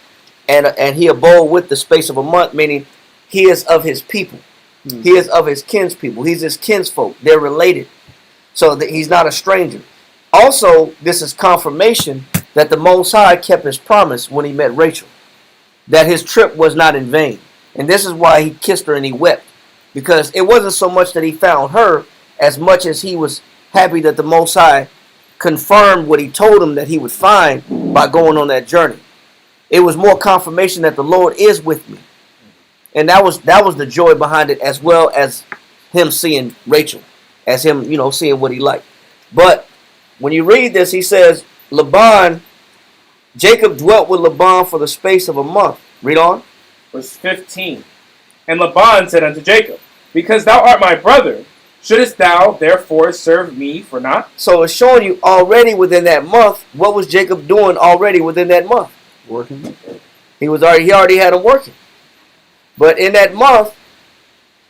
and he abode with the space of a month, meaning he is of his people. He is of his kinspeople. He's his kinsfolk. They're related. So that he's not a stranger. Also, this is confirmation that the Most High kept his promise when he met Rachel. That his trip was not in vain. And this is why he kissed her and he wept. Because it wasn't so much that he found her as much as he was happy that the Most High confirmed what he told him that he would find by going on that journey. It was more confirmation that the Lord is with me. And that was the joy behind it, as well as him seeing Rachel, as him, seeing what he liked. But when you read this, he says, Jacob dwelt with Laban for the space of a month. Read on. Verse 15. And Laban said unto Jacob, because thou art my brother, shouldest thou therefore serve me for naught? So it's showing you already within that month, what was Jacob doing already within that month? Working. He already had him working. But in that month,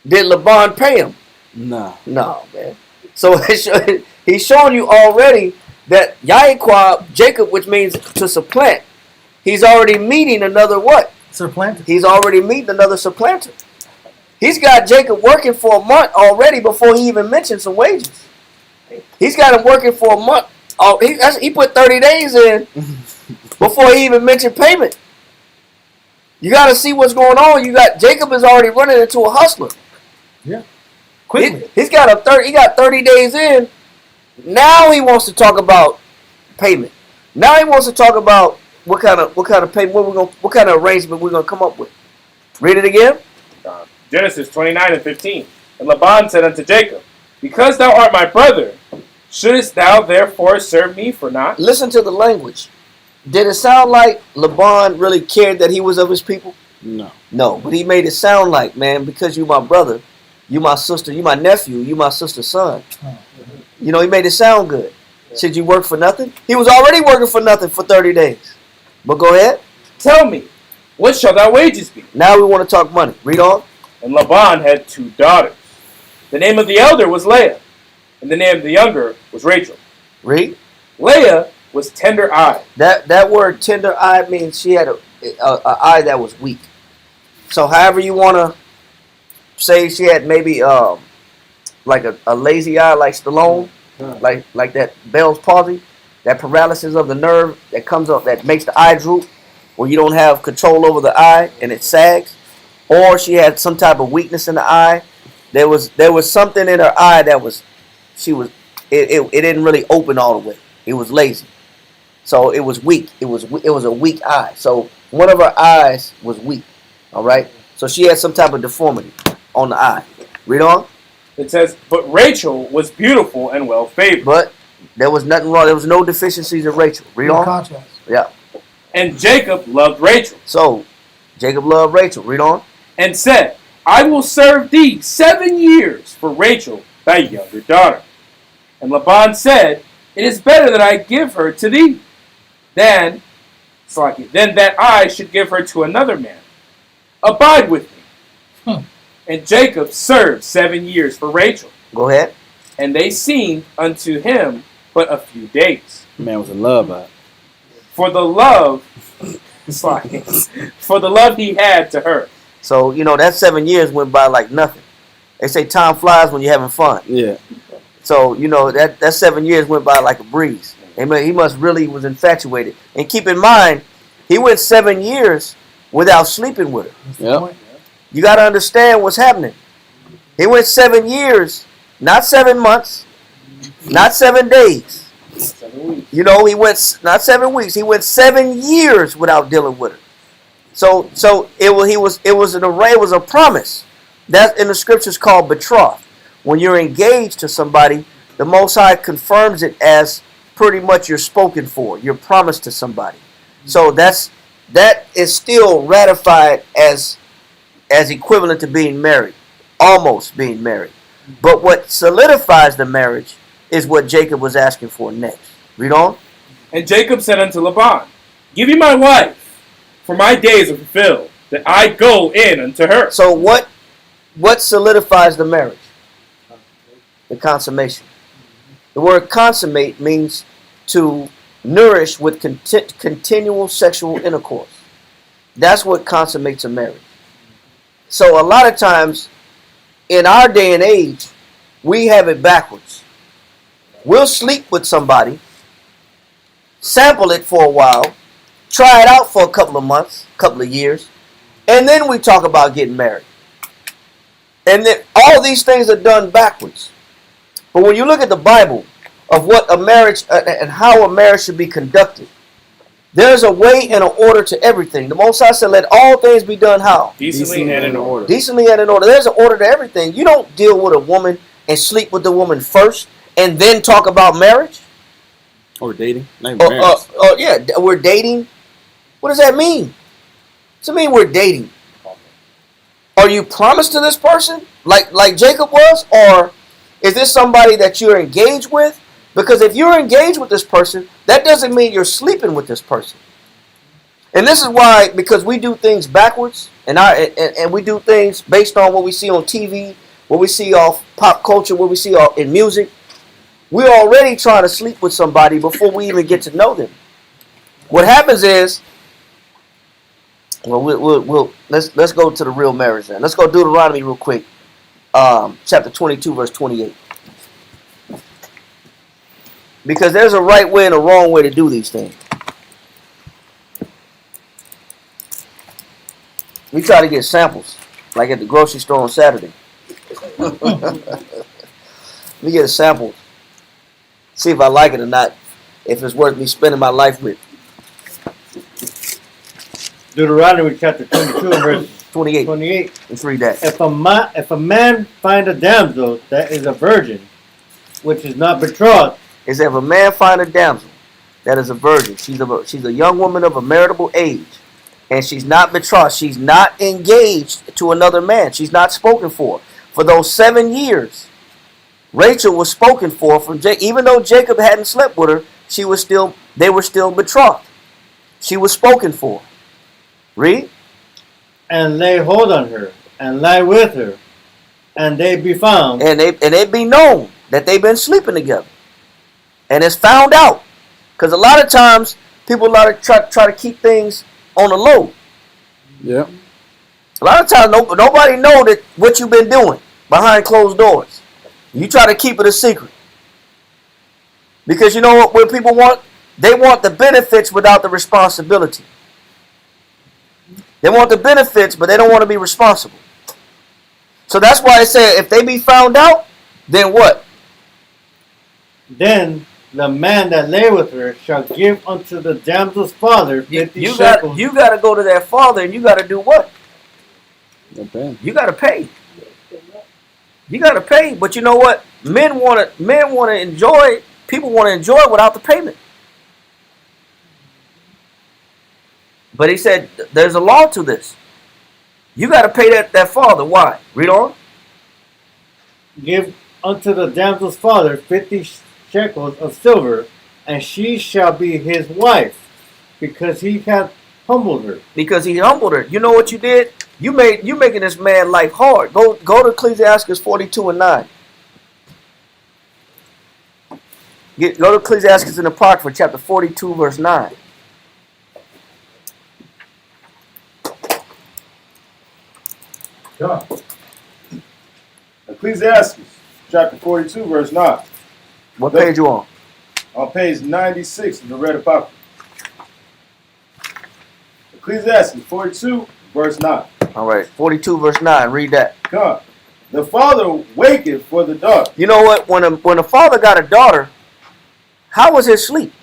did Laban pay him? No, man. So he's showing you already that Yaquab, Jacob, which means to supplant, he's already meeting another what? Supplanter. He's already meeting another supplanter. He's got Jacob working for a month already before he even mentioned some wages. He's got him working for a month. Oh, he put 30 days in before he even mentioned payment. You got to see what's going on. You got Jacob is already running into a hustler. Yeah, quickly. He got 30 days in. Now he wants to talk about payment. Now he wants to talk about what kind of payment, what kind of arrangement we're gonna come up with. Read it again. Genesis 29:15. And Laban said unto Jacob, Because thou art my brother, shouldest thou therefore serve me for naught? Listen to the language. Did it sound like Laban really cared that he was of his people? No. No, but he made it sound like, man, because you my brother, you my sister, you my nephew, you my sister's son. You know, he made it sound good. Should you work for nothing? He was already working for nothing for 30 days. But go ahead. Tell me, what shall thy wages be? Now we want to talk money. Read on. And Laban had 2 daughters. The name of the elder was Leah, and the name of the younger was Rachel. Read. Leah was tender-eyed. That word tender-eyed means she had a eye that was weak. So however you want to say she had maybe like a lazy eye like Stallone, like that Bell's palsy, that paralysis of the nerve that comes up, that makes the eye droop, where you don't have control over the eye and it sags, or she had some type of weakness in the eye. There was something in her eye that it didn't really open all the way. It was lazy, so it was weak. It was a weak eye. So one of her eyes was weak. All right, so she had some type of deformity on the eye. Read on. It says, But Rachel was beautiful and well favored. But there was nothing wrong. There was no deficiencies in Rachel. Read on. Contrast. Yeah. And Jacob loved Rachel. So Jacob loved Rachel. Read on. And said, I will serve thee 7 years for Rachel, thy younger daughter. And Laban said, It is better that I give her to thee than that I should give her to another man. Abide with me. And Jacob served 7 years for Rachel. Go ahead. And they seemed unto him but a few days. Man was in love by it. For the love, for the love he had to her. So that 7 years went by like nothing. They say time flies when you're having fun. Yeah. So that 7 years went by like a breeze. Amen. He must really was infatuated. And keep in mind, he went 7 years without sleeping with her. Yep. You got to understand what's happening. He went 7 years, not 7 months, not 7 days. 7 weeks. He went not 7 weeks. He went 7 years without dealing with her. So it was an array. It was a promise. That in the scriptures called betrothed. When you're engaged to somebody, the Most High confirms it as pretty much you're spoken for. You're promised to somebody. So that is still ratified as equivalent to being married, almost being married. But what solidifies the marriage is what Jacob was asking for next. Read on. And Jacob said unto Laban, Give me my wife, for my days are fulfilled, that I go in unto her. So what solidifies the marriage? The consummation. The word consummate means to nourish with continual sexual intercourse. That's what consummates a marriage. So a lot of times, in our day and age, we have it backwards. We'll sleep with somebody, sample it for a while, try it out for a couple of months, couple of years, and then we talk about getting married. And then all these things are done backwards. But when you look at the Bible of what a marriage and how a marriage should be conducted, there's a way and an order to everything. The Most High said, let all things be done how? Decently and in order. Decently and in order. There's an order to everything. You don't deal with a woman and sleep with the woman first and then talk about marriage. Or dating. Not even marriage. Yeah, we're dating. What does that mean? Does it mean we're dating? Are you promised to this person like Jacob was? Or is this somebody that you're engaged with? Because if you're engaged with this person, that doesn't mean you're sleeping with this person. And this is why, because we do things backwards, and we do things based on what we see on TV, what we see off pop culture, what we see in music. We're already trying to sleep with somebody before we even get to know them. What happens is, Well, we'll let's go to the real marriage then. Let's go Deuteronomy real quick. Chapter 22, verse 28. Because there's a right way and a wrong way to do these things. We try to get samples, like at the grocery store on Saturday. Let me get a sample. See if I like it or not. If it's worth me spending my life with. Deuteronomy chapter 22 verse 28. 28. Let's read that. If a man find a damsel that is a virgin, which is not betrothed, It says, if a man find a damsel that is a virgin, she's a young woman of a marriageable age, and she's not betrothed, she's not engaged to another man, she's not spoken for. For those 7 years, Rachel was spoken for from Jacob. Even though Jacob hadn't slept with her, they were still betrothed. She was spoken for. Read. and lay hold on her, and lie with her, and they be found, And it be known that they've been sleeping together. And it's found out. Because a lot of times, people try to keep things on the low. Yeah. A lot of times, nobody know that what you've been doing behind closed doors. You try to keep it a secret. Because you know what people want? They want the benefits without the responsibility. They want the benefits, but they don't want to be responsible. So that's why I say if they be found out, then what? then the man that lay with her shall give unto the damsel's father 50 You shekels. got to go to their father and you got to do what? Okay. You got to pay. You got to pay, but you know what? Men want to enjoy. People want to enjoy it without the payment. But he said there's a law to this. You got to pay that father. Why? Read on. Give unto the damsel's father 50 shekels of silver, and she shall be his wife, because he hath humbled her. Because he humbled her. You know what you did? You making this man life hard. Go to Ecclesiastes 42 and 9. Go to Ecclesiastes in the Apocrypha, chapter 42, verse 9. Yeah. Ecclesiastes chapter 42, verse 9. What page you on? On page 96 of the Red Apocrypha. Ecclesiastes 42, verse 9. All right, 42, verse 9. Read that. Come. The father waketh for the daughter. You know what? When a father got a daughter, how was his sleep?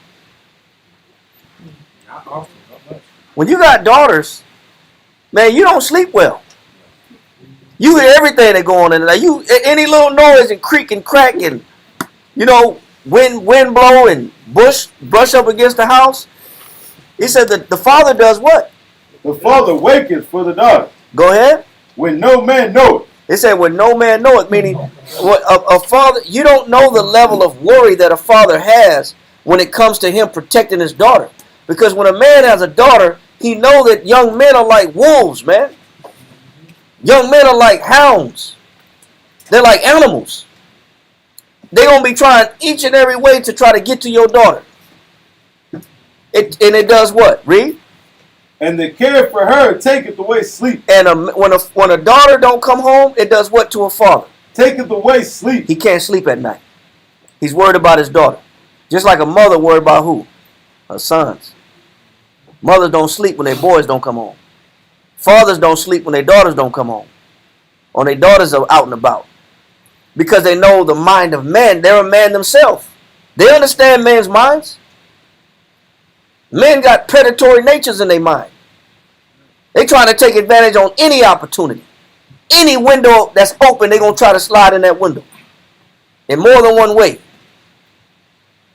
Not often, not much. When you got daughters, man, you don't sleep well. You hear everything that go on in there. You any little noise and creak and crack and wind blow and brush up against the house. He said that the father does what? The father waketh for the daughter. Go ahead. When no man knoweth. It said when no man knoweth, meaning what a father, you don't know the level of worry that a father has when it comes to him protecting his daughter. Because when a man has a daughter, he know that young men are like wolves, man. Young men are like hounds. They're like animals. They're going to be trying each and every way to try to get to your daughter. And it does what? Read. And the care for her taketh away sleep. And when a daughter don't come home, it does what to a father? Taketh away sleep. He can't sleep at night. He's worried about his daughter. Just like a mother worried about who? Her sons. Mothers don't sleep when their boys don't come home. Fathers don't sleep when their daughters don't come home. Or their daughters are out and about. Because they know the mind of men. They're a man themselves. They understand men's minds. Men got predatory natures in their mind. They trying to take advantage on any opportunity. Any window that's open, they're going to try to slide in that window. In more than one way.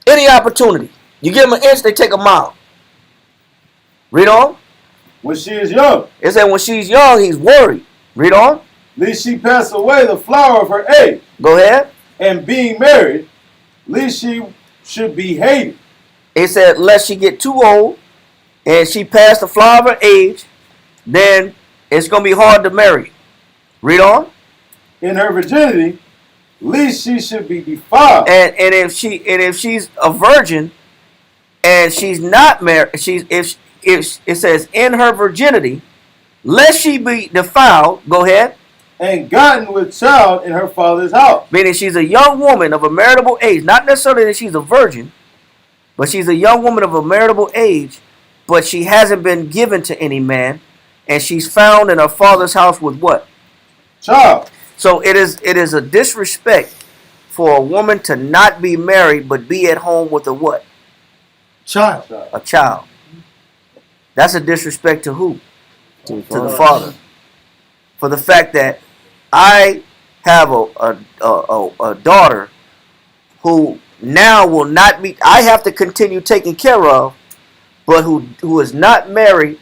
Any opportunity. You give them an inch, they take a mile. Read on. When she is young. It said when she's young, he's worried. Read on. Lest she pass away the flower of her age. Go ahead. And being married, lest she should be hated. It said lest she get too old and she passed the flower of her age, then it's going to be hard to marry. Read on. In her virginity, lest she should be defiled. And if she's a virgin and she's not married, if it says in her virginity, lest she be defiled. Go ahead. And gotten with child in her father's house. Meaning she's a young woman of a marriageable age. Not necessarily that she's a virgin, but she's a young woman of a marriageable age, but she hasn't been given to any man, and she's found in her father's house with what? Child. So it is a disrespect for a woman to not be married but be at home with a what? Child. A child. That's a disrespect to who? To the father. For the fact that I have a daughter who now will not be, I have to continue taking care of, but who is not married,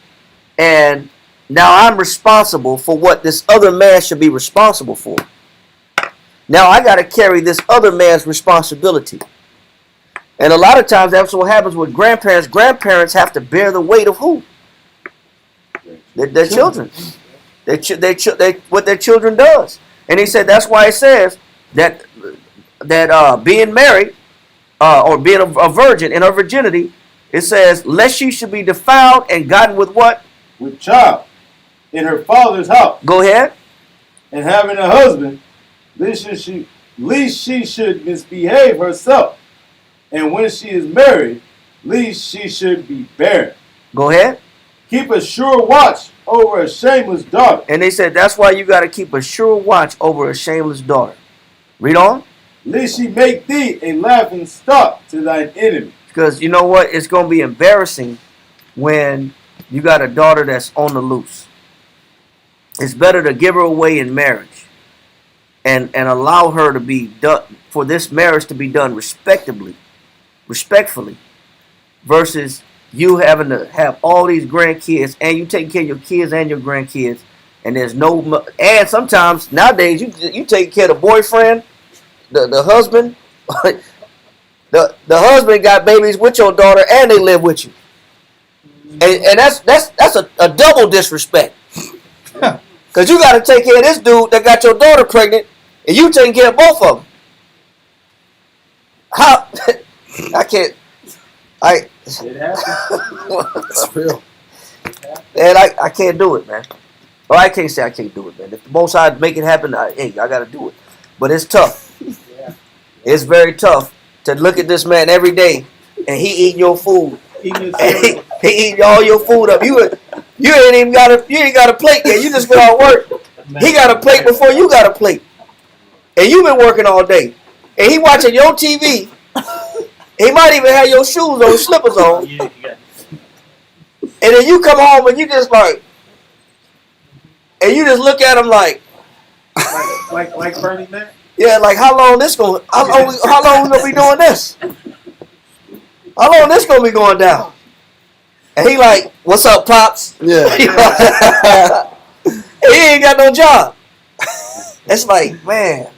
and now I'm responsible for what this other man should be responsible for. Now I got to carry this other man's responsibility. And a lot of times that's what happens with grandparents. Grandparents have to bear the weight of who? Their children. What their children does. And he said that's why it says that being married or being a virgin in her virginity, it says lest she should be defiled and gotten with what? With child in her father's house. Go ahead. And having a husband, least she should misbehave herself. And when she is married, least she should be barren. Go ahead. Keep a sure watch over a shameless daughter. And they said that's why you got to keep a sure watch over a shameless daughter. Read on. Lest she make thee a laughing stock to thine enemy. Because you know what? It's going to be embarrassing when you got a daughter that's on the loose. It's better to give her away in marriage and allow her to be done, for this marriage to be done respectfully, versus you having to have all these grandkids and you taking care of your kids and your grandkids, and there's no, and sometimes nowadays you take care of the boyfriend, the husband, the husband got babies with your daughter and they live with you, and that's a double disrespect. Because you got to take care of this dude that got your daughter pregnant, and you taking care of both of them. How? I can't. It happens. It's real. And I can't do it, man. Or I can't say I can't do it, man. If the Most High make it happen, I got to do it. But it's tough. Yeah. It's very tough to look at this man every day, and he eating your food. Eating He eating all your food up. You ain't got a plate yet. You just got out work. He got a plate before you got a plate, and you been working all day, and he watching your TV. He might even have your shoes or slippers on, and then you come home and you just like, and you just look at him like Bernie Mac. yeah, like how long we gonna be doing this? How long this gonna be going down? And he like, what's up, pops? Yeah. He ain't got no job. It's like, man.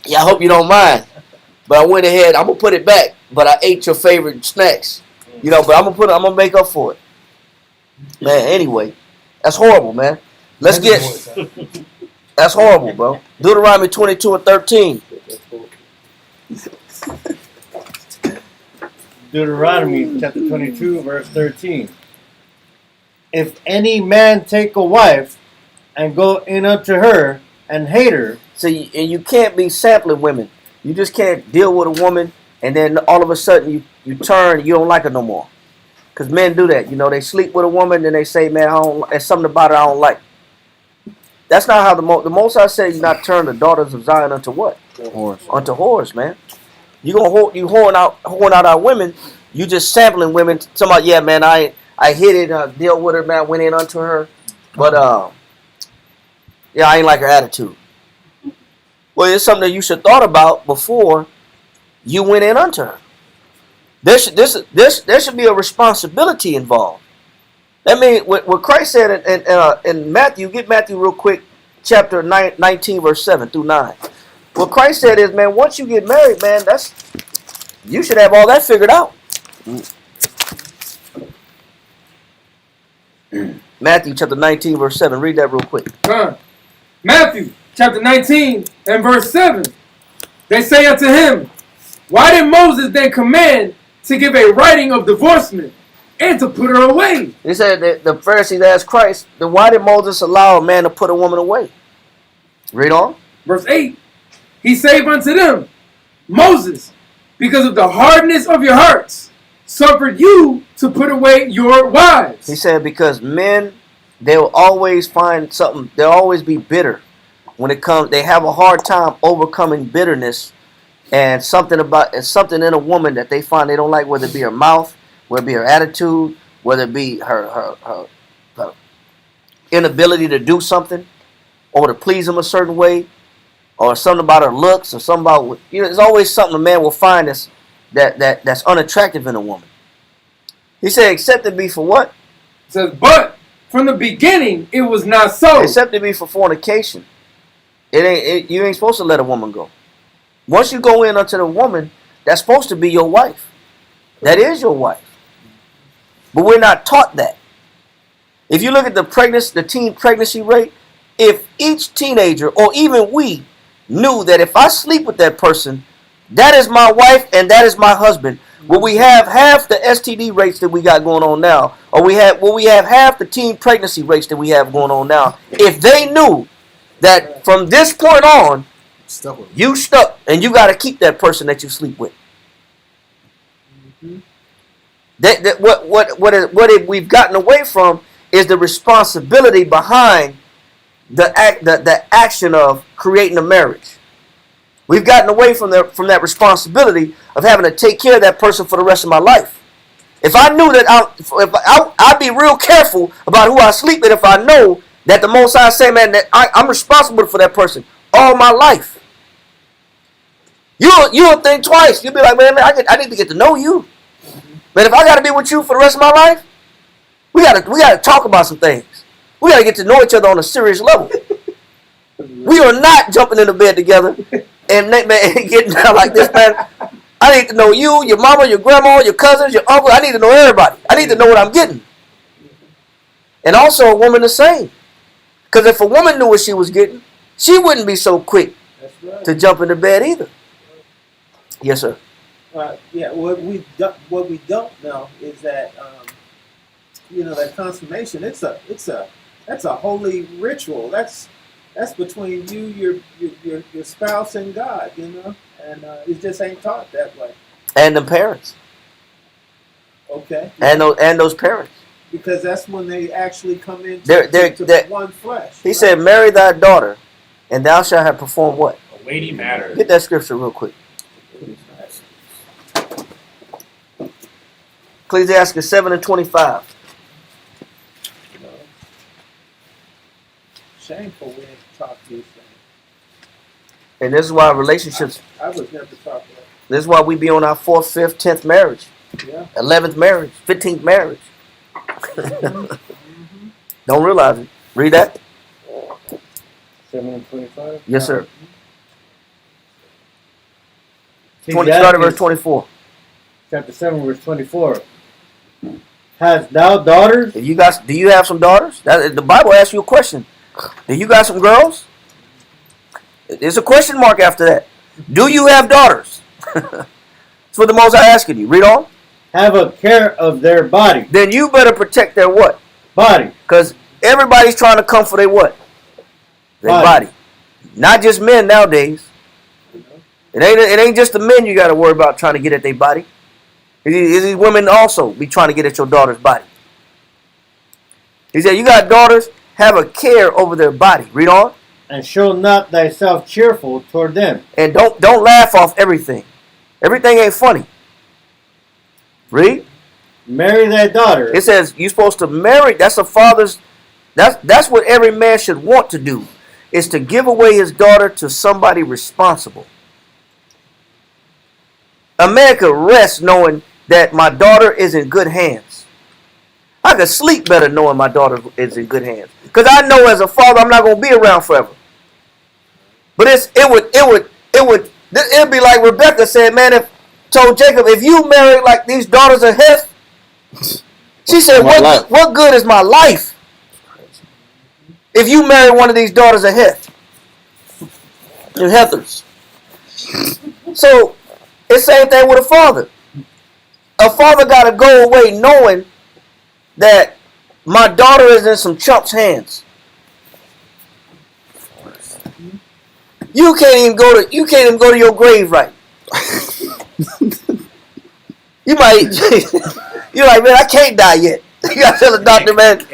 Yeah, I hope you don't mind. But I went ahead. I'm gonna put it back. But I ate your favorite snacks. But I'm gonna make up for it. Man, anyway, that's horrible, man. That's horrible, bro. Deuteronomy 22:13. Deuteronomy chapter 22, verse 13. If any man take a wife and go in unto her and hate her. So you can't be sampling women. You just can't deal with a woman and then all of a sudden you turn, you don't like her no more. Because men do that. They sleep with a woman and they say, man, there's something about her I don't like. That's not how the Most High said you not turn the daughters of Zion unto what? Whores. Unto whores, man. You whoring out our women. You just sampling women. Somebody, yeah, man, I hit it, deal with her, man, went in unto her, but yeah, I ain't like her attitude. Well, it's something that you should thought about before you went in unto her. There should be a responsibility involved. That means what Christ said in Matthew. Get Matthew real quick, chapter 19, verse 7 through 9. What Christ said is, man, once you get married, man, you should have all that figured out. Matthew chapter 19, verse 7. Read that real quick. Matthew chapter 19 and verse 7. They say unto him, why did Moses then command to give a writing of divorcement and to put her away. He said that the Pharisees asked Christ, then why did Moses allow a man to put a woman away? Read on. Verse 8, he said unto them, Moses, because of the hardness of your hearts, suffered you to put away your wives. He said because men, they'll always find something, they'll always be bitter. When it comes, they have a hard time overcoming bitterness and something in a woman that they find they don't like, whether it be her mouth, whether it be her attitude, whether it be her inability to do something or to please them a certain way, or something about her looks, or something about, there's always something a man will find that's unattractive in a woman. He said, except it be for what? It says, but from the beginning it was not so. Except it be for fornication. You ain't supposed to let a woman go. Once you go in unto the woman, that's supposed to be your wife. That is your wife. But we're not taught that. If you look at the teen pregnancy rate, if each teenager or even we knew that if I sleep with that person, that is my wife and that is my husband, will we have half the STD rates that we got going on now, or will we have half the teen pregnancy rates that we have going on now, if they knew that from this point on, you stuck and you got to keep that person that you sleep with. What we've gotten away from is the responsibility behind the action of creating a marriage. We've gotten away from that responsibility of having to take care of that person for the rest of my life. If I knew that, I'd be real careful about who I sleep with if I know that the Most High say, man, that I'm responsible for that person all my life. You'll think twice. You'll be like, man, I need to get to know you. Man, if I got to be with you for the rest of my life, we gotta talk about some things. We got to get to know each other on a serious level. We are not jumping into bed together and getting down like this, man. I need to know you, your mama, your grandma, your cousins, your uncle. I need to know everybody. I need to know what I'm getting. And also a woman the same. Because if a woman knew what she was getting, she wouldn't be so quick to jump into bed either. Yes, sir. Yeah, what we don't know is that that consummation. That's a holy ritual. That's between you, your spouse, and God. And it just ain't taught that way. And the parents. Okay. And those parents. Because that's when they actually come into one flesh. He said, "Marry thy daughter, and thou shalt have performed what? A weighty matter." Get that scripture real quick. Ecclesiastes 7:25. Shameful we ain't taught these things. And this is why relationships. I was never taught that. This is why we be on our 4th, 5th, 10th marriage, Yeah. 11th marriage, 15th marriage. Don't realize it. Read that. 7:25. Yes, sir. Start at verse 24. Chapter 7, verse 24. Hast thou daughters? Do you have some daughters? The Bible asks you a question. Do you got some girls? There's a question mark after that. Do you have daughters? That's what the Most High asking you. Read on. Have a care of their body. Then you better protect their what? Body. Because everybody's trying to come for their what? Their body. Not just men nowadays. It ain't just the men you got to worry about trying to get at their body. These women also be trying to get at your daughter's body. He said, you got daughters, have a care over their body. Read on. And show not thyself cheerful toward them. And don't laugh off everything. Everything ain't funny. Read. Marry thy daughter. It says you're supposed to marry. That's a father's. That's what every man should want to do, is to give away his daughter to somebody responsible. A man could rest knowing that my daughter is in good hands. I could sleep better knowing my daughter is in good hands, because I know as a father I'm not going to be around forever. But it'd be like Rebecca said, man, told Jacob, if you marry like these daughters of Heth, she said, what good is my life if you marry one of these daughters of Heth and Hethers? So it's the same thing with a father. A father got to go away knowing that my daughter is in some chump's hands. You can't even go to your grave right. You might you're like, man, I can't die yet. You gotta tell the doctor, man,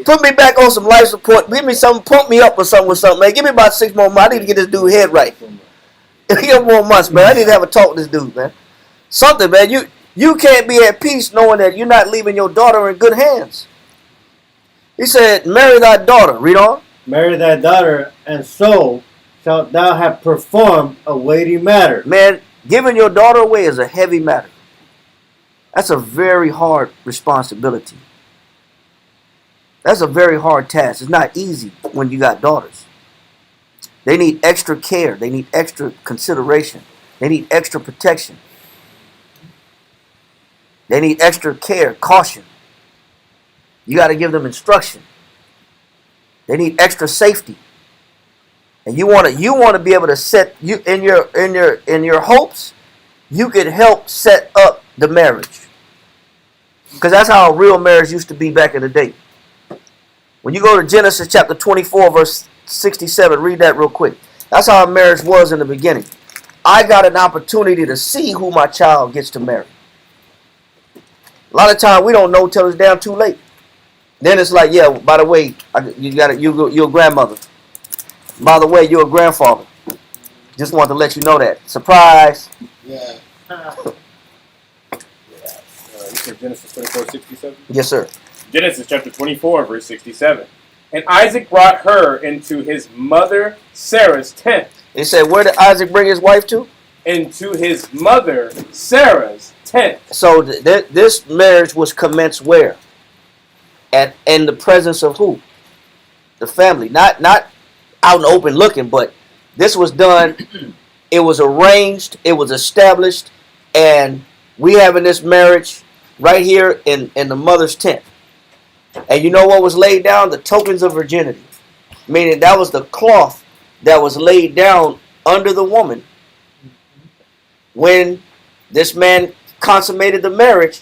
put me back on some life support. Give me something, pump me up or something with something, man. Give me about 6 more months. I need to get this dude head right. 6 more months, man. I need to have a talk with this dude, man. Something, man. You can't be at peace knowing that you're not leaving your daughter in good hands. He said, marry thy daughter. Read on. Marry thy daughter, and so shalt thou have performed a weighty matter. Man, giving your daughter away is a heavy matter. That's a very hard responsibility. That's a very hard task. It's not easy when you got daughters. They need extra care. They need extra consideration. They need extra protection. They need extra care, caution. You got to give them instruction. They need extra safety. And you want to be able to set you in your hopes. You could help set up the marriage, because that's how a real marriage used to be back in the day. When you go to Genesis chapter 24 verse 67, read that real quick. That's how a marriage was in the beginning. I got an opportunity to see who my child gets to marry. A lot of time we don't know till it's down too late. Then it's like, yeah, by the way, you're a grandmother. By the way, you're a grandfather. Just want to let you know that. Surprise. Yeah. Genesis 24:67? Yes, sir. Genesis chapter 24, verse 67. And Isaac brought her into his mother Sarah's tent. It said, where did Isaac bring his wife to? Into his mother Sarah's tent. So this marriage was commenced where? In the presence of who? The family. Not out in the open looking, but this was done. It was arranged. It was established. And we having this marriage right here in the mother's tent. And you know what was laid down? The tokens of virginity. Meaning that was the cloth that was laid down under the woman when this man consummated the marriage,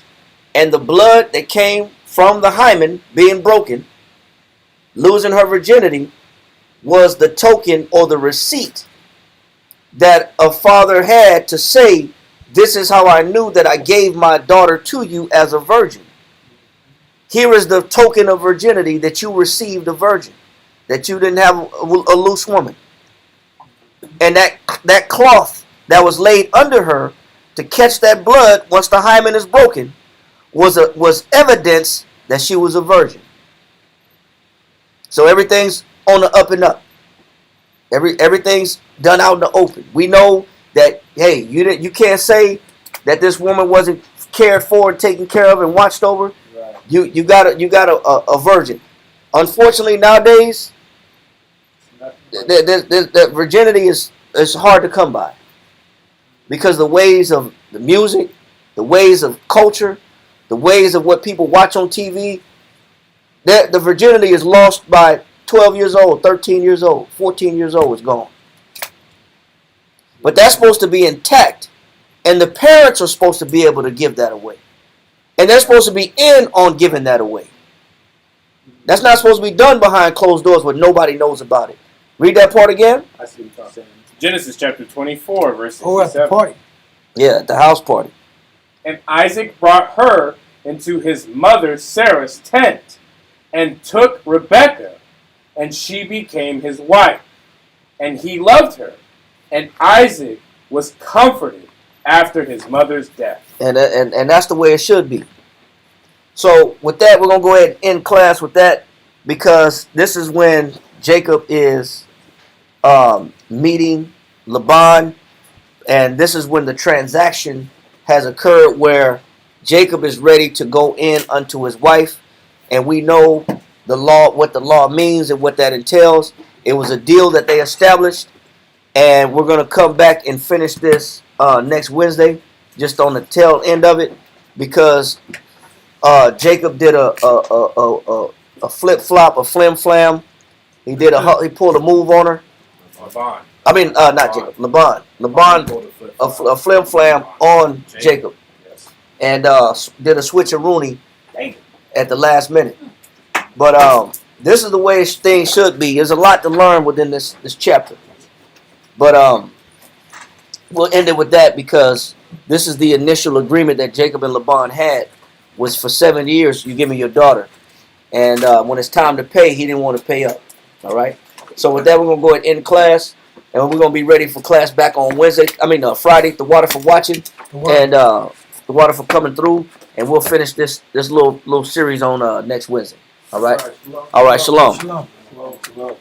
and the blood that came from the hymen being broken, losing her virginity, was the token or the receipt that a father had to say, this is how I knew that I gave my daughter to you as a virgin. Here is the token of virginity that you received a virgin, that you didn't have a loose woman. And that cloth that was laid under her to catch that blood once the hymen is broken was evidence that she was a virgin. So everything's on the up and up. Everything's done out in the open. We know that, hey, you can't say that this woman wasn't cared for and taken care of and watched over. Right. You got a virgin. Unfortunately, nowadays, the virginity is hard to come by, because the ways of the music, the ways of culture, the ways of what people watch on TV, the virginity is lost by 12 years old, 13 years old, 14 years old, is gone. But that's supposed to be intact. And the parents are supposed to be able to give that away. And they're supposed to be in on giving that away. That's not supposed to be done behind closed doors where nobody knows about it. Read that part again. I see what you're saying. Genesis chapter 24, verse 67. Oh, at the party. Yeah, at the house party. And Isaac brought her into his mother Sarah's tent, and took Rebekah, and she became his wife. And he loved her. And Isaac was comforted after his mother's death. And that's the way it should be. So with that, we're going to go ahead and end class with that, because this is when Jacob is meeting Laban, and this is when the transaction has occurred where Jacob is ready to go in unto his wife, and we know the law, what the law means and what that entails. It was a deal that they established, and we're going to come back and finish this next Wednesday, just on the tail end of it, because Jacob did a flip flop, a flim flam. He pulled a move on her. Laban. I mean, not Jacob, Laban. Laban, a flim flam on Jacob, Yes. and did a switcheroonie at the last minute. But this is the way things should be. There's a lot to learn within this chapter. But we'll end it with that because this is the initial agreement that Jacob and Laban had, was for 7 years you give me your daughter. And when it's time to pay, he didn't want to pay up. All right? So with that, we're going to go ahead and end class. And we're going to be ready for class back on Friday. The water for watching and the water for coming through. And we'll finish this little series on next Wednesday. All right? All right, shalom. Shalom. Shalom.